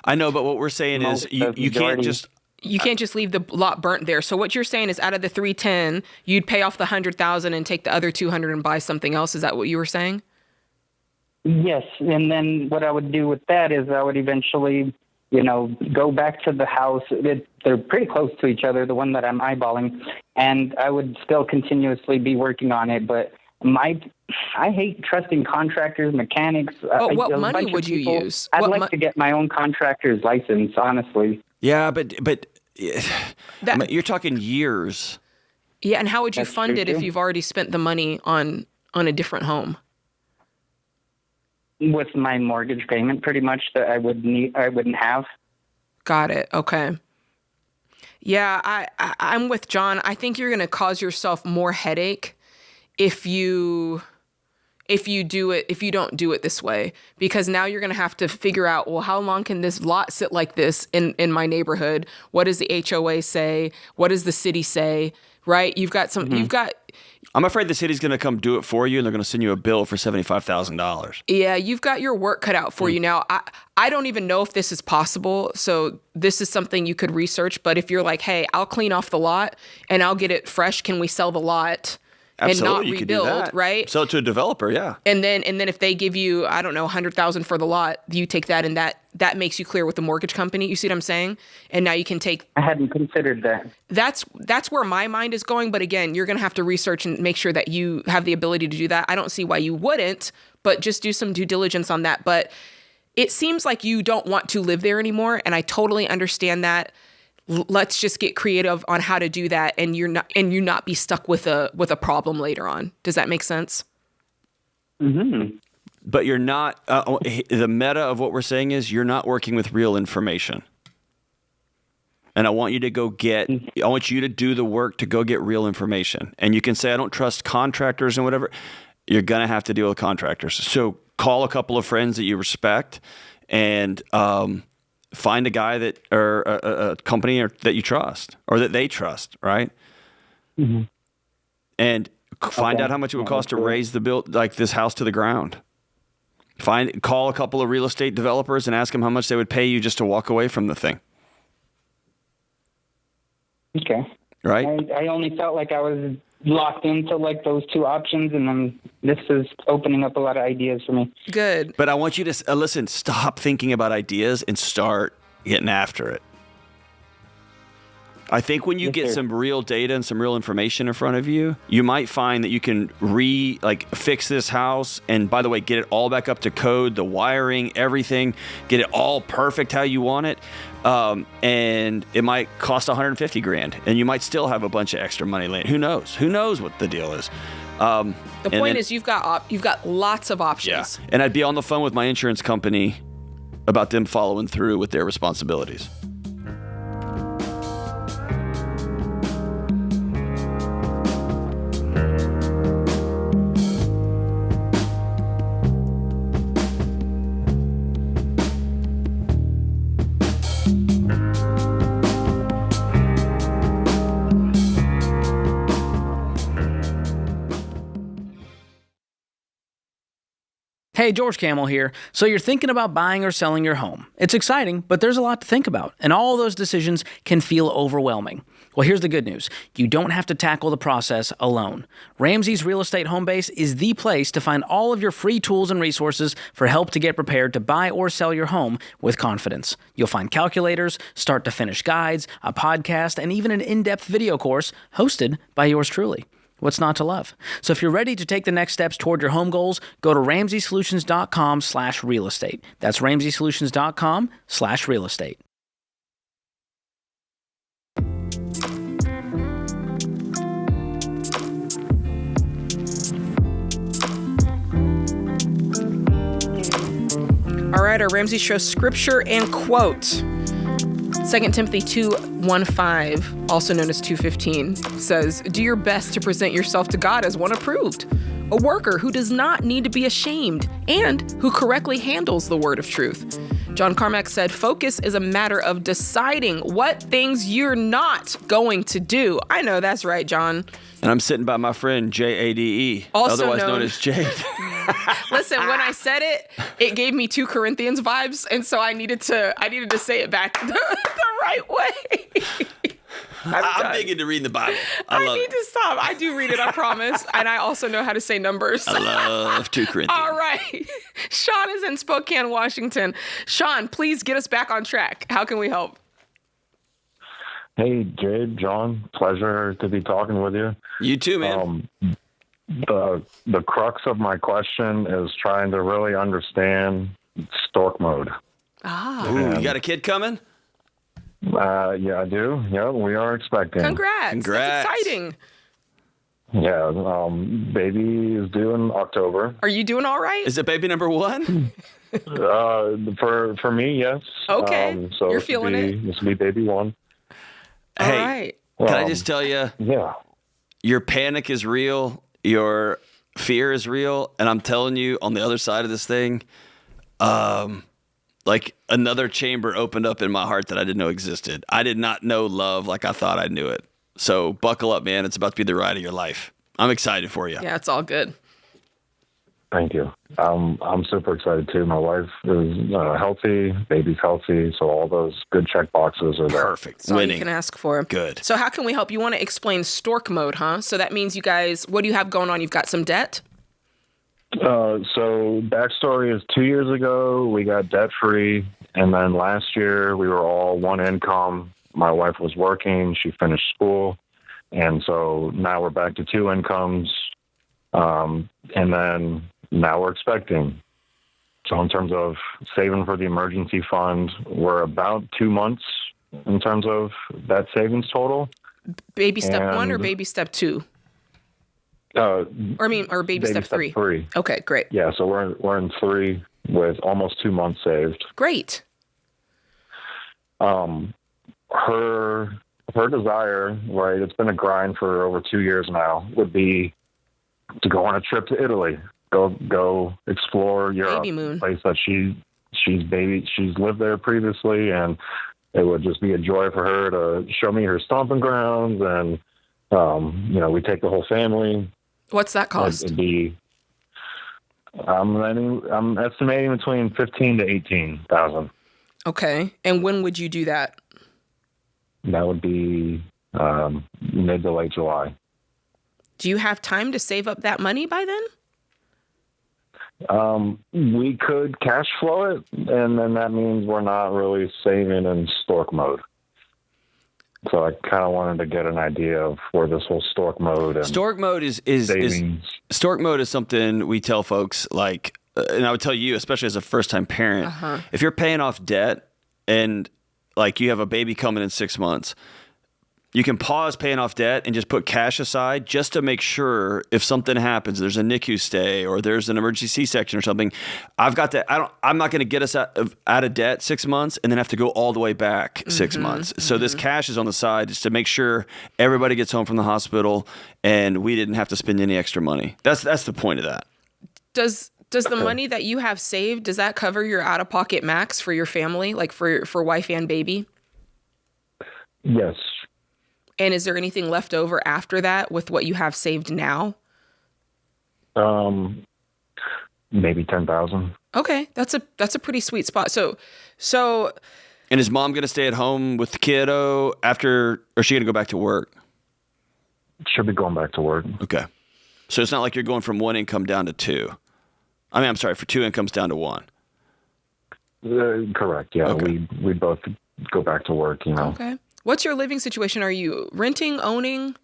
I know, but what we're saying is you can't just... You can't just leave the lot burnt there. So what you're saying is out of the 310, you'd pay off the 100,000 and take the other 200 and buy something else. Is that what you were saying? Yes. And then what I would do with that is I would eventually, go back to the house. They're pretty close to each other, the one that I'm eyeballing, and I would still continuously be working on it. But I hate trusting contractors, mechanics. What money would you use? I'd like to get my own contractor's license, honestly. Yeah, but you're talking years. Yeah, and how would you fund it if you've already spent the money on a different home? With my mortgage payment, pretty much, that I wouldn't have. Got it. Okay. Yeah, I'm with John. I think you're going to cause yourself more headache if you don't do it this way, because now you're going to have to figure out, well, how long can this lot sit like this in my neighborhood? What does the HOA say? What does the city say? right? You've got some. You've got. I'm afraid the city's going to come do it for you, and they're going to send you a bill for $75,000. Yeah, you've got your work cut out for you now. I don't even know if this is possible. So this is something you could research. But if you're like, hey, I'll clean off the lot and I'll get it fresh. Can we sell the lot and not you could do rebuild? that. Right. Sell it to a developer. Yeah. And then if they give you, I don't know, $100,000 for the lot, you take that and that makes you clear with the mortgage company. You see what I'm saying? And now you can take. I hadn't considered that. That's where my mind is going. But again, you're going to have to research and make sure that you have the ability to do that. I don't see why you wouldn't, but just do some due diligence on that. But it seems like you don't want to live there anymore. And I totally understand that. Let's just get creative on how to do that, and you not be stuck with a problem later on. Does that make sense? Mm-hmm. But you're not. The meta of what we're saying is you're not working with real information, and I want you to go get. I want you to do the work to go get real information. And you can say I don't trust contractors and whatever. You're gonna have to deal with contractors. So call a couple of friends that you respect, and find a guy that or a company that you trust or that they trust, right? Mm-hmm. And find out how much it would cost to raise the bill, like this house to the ground. Call a couple of real estate developers and ask them how much they would pay you just to walk away from the thing. Okay. Right. I only felt like I was locked into like those two options, and then this is opening up a lot of ideas for me. Good. But I want you to listen. Stop thinking about ideas and start getting after it. I think when you get some real data and some real information in front of you, you might find that you can fix this house. And by the way, get it all back up to code, the wiring, everything, get it all perfect how you want it. And it might cost $150,000, and you might still have a bunch of extra money laying. Who knows? Who knows what the deal is? The point is you've got lots of options. Yeah. And I'd be on the phone with my insurance company about them following through with their responsibilities. Hey, George Camel here. So you're thinking about buying or selling your home. It's exciting, but there's a lot to think about, and all those decisions can feel overwhelming. Well, here's the good news. You don't have to tackle the process alone. Ramsey's Real Estate Home Base is the place to find all of your free tools and resources for help to get prepared to buy or sell your home with confidence. You'll find calculators, start-to-finish guides, a podcast, and even an in-depth video course hosted by yours truly. What's not to love? So if you're ready to take the next steps toward your home goals, go to RamseySolutions.com/real estate. That's RamseySolutions.com/real estate. All right, our Ramsey Show scripture and quote. 2 Timothy 2:1-5, also known as 2:15, says, "Do your best to present yourself to God as one approved, a worker who does not need to be ashamed and who correctly handles the word of truth." John Carmack said, "Focus is a matter of deciding what things you're not going to do." I know that's right, John. And I'm sitting by my friend Jade, Also otherwise known known as Jade. Listen, when I said it, it gave me 2 Corinthians vibes, and so I needed to say it back the right way. I'm big into reading the Bible. I love need it. to stop. I do read it, I promise. And I also know how to say numbers. I love 2 Corinthians. All right. Sean is in Spokane, Washington. Sean, please get us back on track. How can we help? Hey, Jade, John, pleasure to be talking with you. You too, man. The crux of my question is trying to really understand Stork mode. Ooh, you got a kid coming? Yeah, I do. Yeah, we are expecting. Congrats. That's exciting. Yeah, baby is due in October. Are you doing all right? Is it baby number 1? For me, yes. Okay. So you're feeling it. This will be baby 1. Hey, all right. Can I just tell you? Yeah. Your panic is real. Your fear is real. And I'm telling you, on the other side of this thing, like another chamber opened up in my heart that I didn't know existed. I did not know love like I thought I knew it. So buckle up, man. It's about to be the ride of your life. I'm excited for you. Yeah, it's all good. Thank you. I'm super excited too. My wife is healthy, baby's healthy, so all those good check boxes are there. Perfect. That's all you can ask for. Good. So how can we help? You want to explain Stork mode, huh? So that means you guys, what do you have going on? You've got some debt? So backstory is 2 years ago, we got debt free. And then last year we were all one income. My wife was working. She finished school. And so now we're back to two incomes. And then now we're expecting. So in terms of saving for the emergency fund, we're about 2 months in terms of that savings total. Baby step 1 or baby step 2? Or baby step 3? 3. Okay, great. Yeah, so we're in 3 with almost 2 months saved. Great. Her desire, right, it's been a grind for over 2 years now, would be to go on a trip to Italy. Go explore Europe. Baby moon. A place that she's lived there previously, and it would just be a joy for her to show me her stomping grounds, and we take the whole family. What's that cost? It'd be I'm estimating between 15 to 18,000. Okay. And when would you do that? That would be mid to late July. Do you have time to save up that money by then? We could cash flow it, and then that means we're not really saving in Stork mode. So I kind of wanted to get an idea of where this whole Stork mode and Stork mode is Stork mode is something we tell folks, like, and I would tell you, especially as a first-time parent, if you're paying off debt and like you have a baby coming in 6 months, you can pause paying off debt and just put cash aside just to make sure if something happens, there's a NICU stay or there's an emergency C-section or something. I've got that. I'm not going to get us out of debt 6 months and then have to go all the way back 6 months. So this cash is on the side just to make sure everybody gets home from the hospital and we didn't have to spend any extra money. That's the point of that. Does the money that you have saved, does that cover your out-of-pocket max for your family, like for wife and baby? Yes. And is there anything left over after that with what you have saved now? Maybe 10,000. Okay, that's a pretty sweet spot. So. And is mom going to stay at home with the kiddo after, or is she going to go back to work? She'll be going back to work. Okay. So it's not like you're going from one income down to two. I mean, I'm sorry, for two incomes down to one. Correct. Yeah, okay. We both go back to work. Okay. What's your living situation? Are you renting, owning?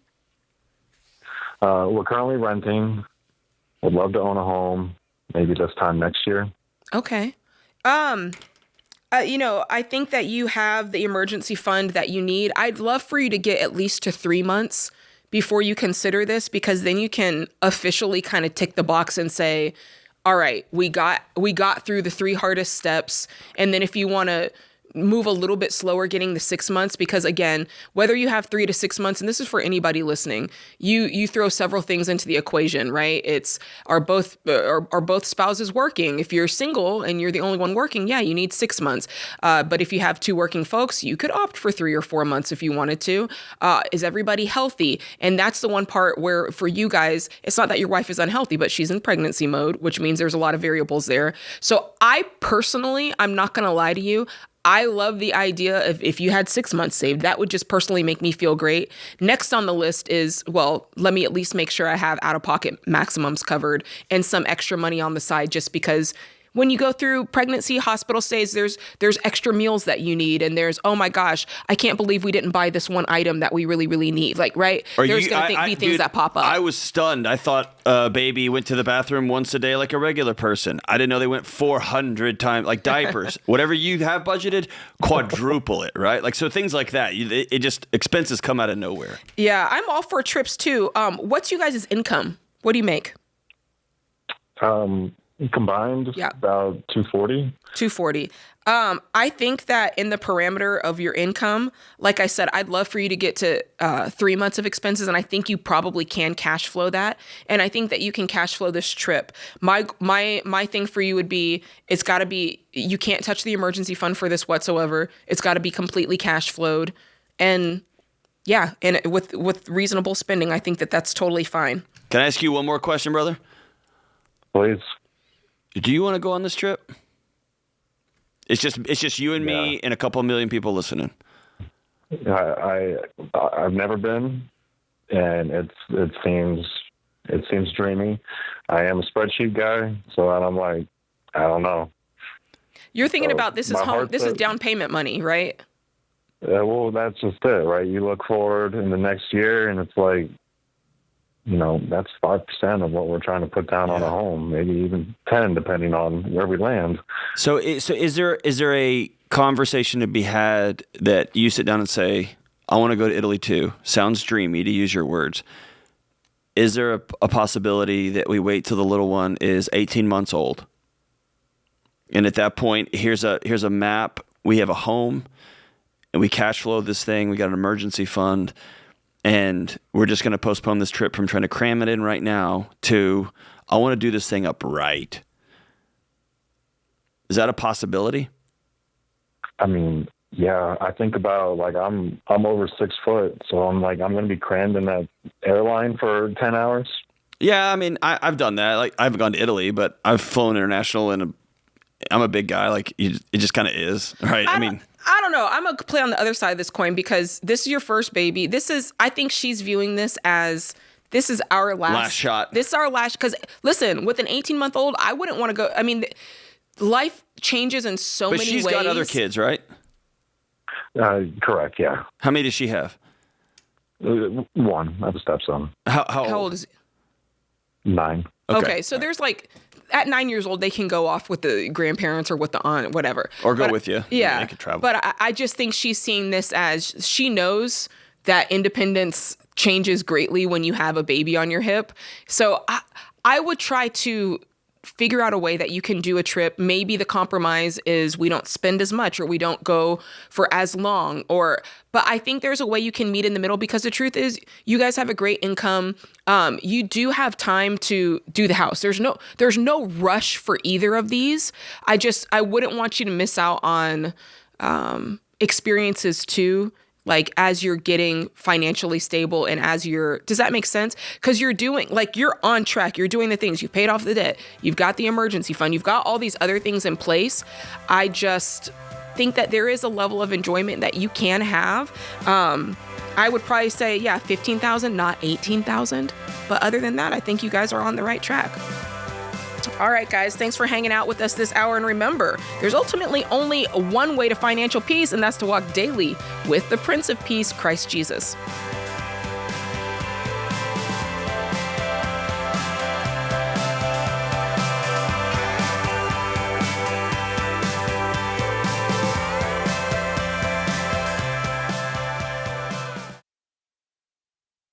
We're currently renting. Would love to own a home, maybe this time next year. Okay. I think that you have the emergency fund that you need. I'd love for you to get at least to 3 months before you consider this, because then you can officially kind of tick the box and say, all right, we got through the 3 hardest steps. And then if you want to move a little bit slower getting the 6 months, because again, whether you have 3 to 6 months, and this is for anybody listening, you throw several things into the equation, right? It's are both spouses working? If you're single and you're the only one working, yeah, you need 6 months. But if you have 2 working folks, you could opt for 3 or 4 months if you wanted to. Is everybody healthy? And that's the one part where for you guys, it's not that your wife is unhealthy, but she's in pregnancy mode, which means there's a lot of variables there. So I personally, I'm not going to lie to you, I love the idea of if you had 6 months saved, that would just personally make me feel great. Next on the list is, well, let me at least make sure I have out-of-pocket maximums covered and some extra money on the side, just because when you go through pregnancy, hospital stays, there's extra meals that you need, and there's, oh my gosh, I can't believe we didn't buy this one item that we really, really need. Like, right? There's going to be things that pop up. I was stunned. I thought baby went to the bathroom once a day like a regular person. I didn't know they went 400 times, like diapers. Whatever you have budgeted, quadruple it, right? Like, so things like that. It just, expenses come out of nowhere. Yeah, I'm all for trips too. What's you guys' income? What do you make? Combined, about 240. 240. I think that in the parameter of your income, like I said, I'd love for you to get to 3 months of expenses, and I think you probably can cash flow that. And I think that you can cash flow this trip. My thing for you would be, it's got to be, you can't touch the emergency fund for this whatsoever. It's got to be completely cash flowed, and Yeah, and with reasonable spending, I think that's totally fine. Can I ask you one more question, brother? Please. Do you want to go on this trip? It's just you and me and a couple million people listening. I've never been, and it seems dreamy. I am a spreadsheet guy, so I'm like, I don't know. You're thinking about this is down payment money, right? Well, that's just it, right? You look forward in the next year, and it's like, that's 5% of what we're trying to put down on a home, maybe even 10, depending on where we land. So is there a conversation to be had that you sit down and say, I want to go to Italy too? Sounds dreamy, to use your words. Is there a possibility that we wait till the little one is 18 months old? And at that point, here's a map. We have a home, and we cash flow this thing. We got an emergency fund, and we're just going to postpone this trip from trying to cram it in right now to, I want to do this thing up right. Is that a possibility? I mean, yeah, I think about, like, I'm over 6 foot, so I'm like, I'm going to be crammed in that airline for 10 hours. Yeah, I mean, I've done that. Like, I haven't gone to Italy, but I've flown international, and I'm a big guy. Like, it just kind of is, right? I don't know. I'm going to play on the other side of this coin because this is your first baby. I think she's viewing this as, this is our last shot. This is our last, because listen, with an 18-month-old, I wouldn't want to go. I mean, life changes in so many ways. But she's got other kids, right? Correct, yeah. How many does she have? One. I have a stepson. How old is he? 9. Okay, so there's like, at 9 years old, they can go off with the grandparents or with the aunt, whatever. Or go with you. Yeah. They can travel. But I just think she's seeing this as, she knows that independence changes greatly when you have a baby on your hip. So I would try to figure out a way that you can do a trip. Maybe the compromise is we don't spend as much or we don't go for as long, but I think there's a way you can meet in the middle, because the truth is you guys have a great income. You do have time to do the house. There's no rush for either of these. I wouldn't want you to miss out on experiences too, like as you're getting financially stable and does that make sense? Because you're on track. You're doing the things. You've paid off the debt. You've got the emergency fund. You've got all these other things in place. I just think that there is a level of enjoyment that you can have. I would probably say, yeah, 15,000, not 18,000. But other than that, I think you guys are on the right track. All right, guys, thanks for hanging out with us this hour. And remember, there's ultimately only one way to financial peace, and that's to walk daily with the Prince of Peace, Christ Jesus.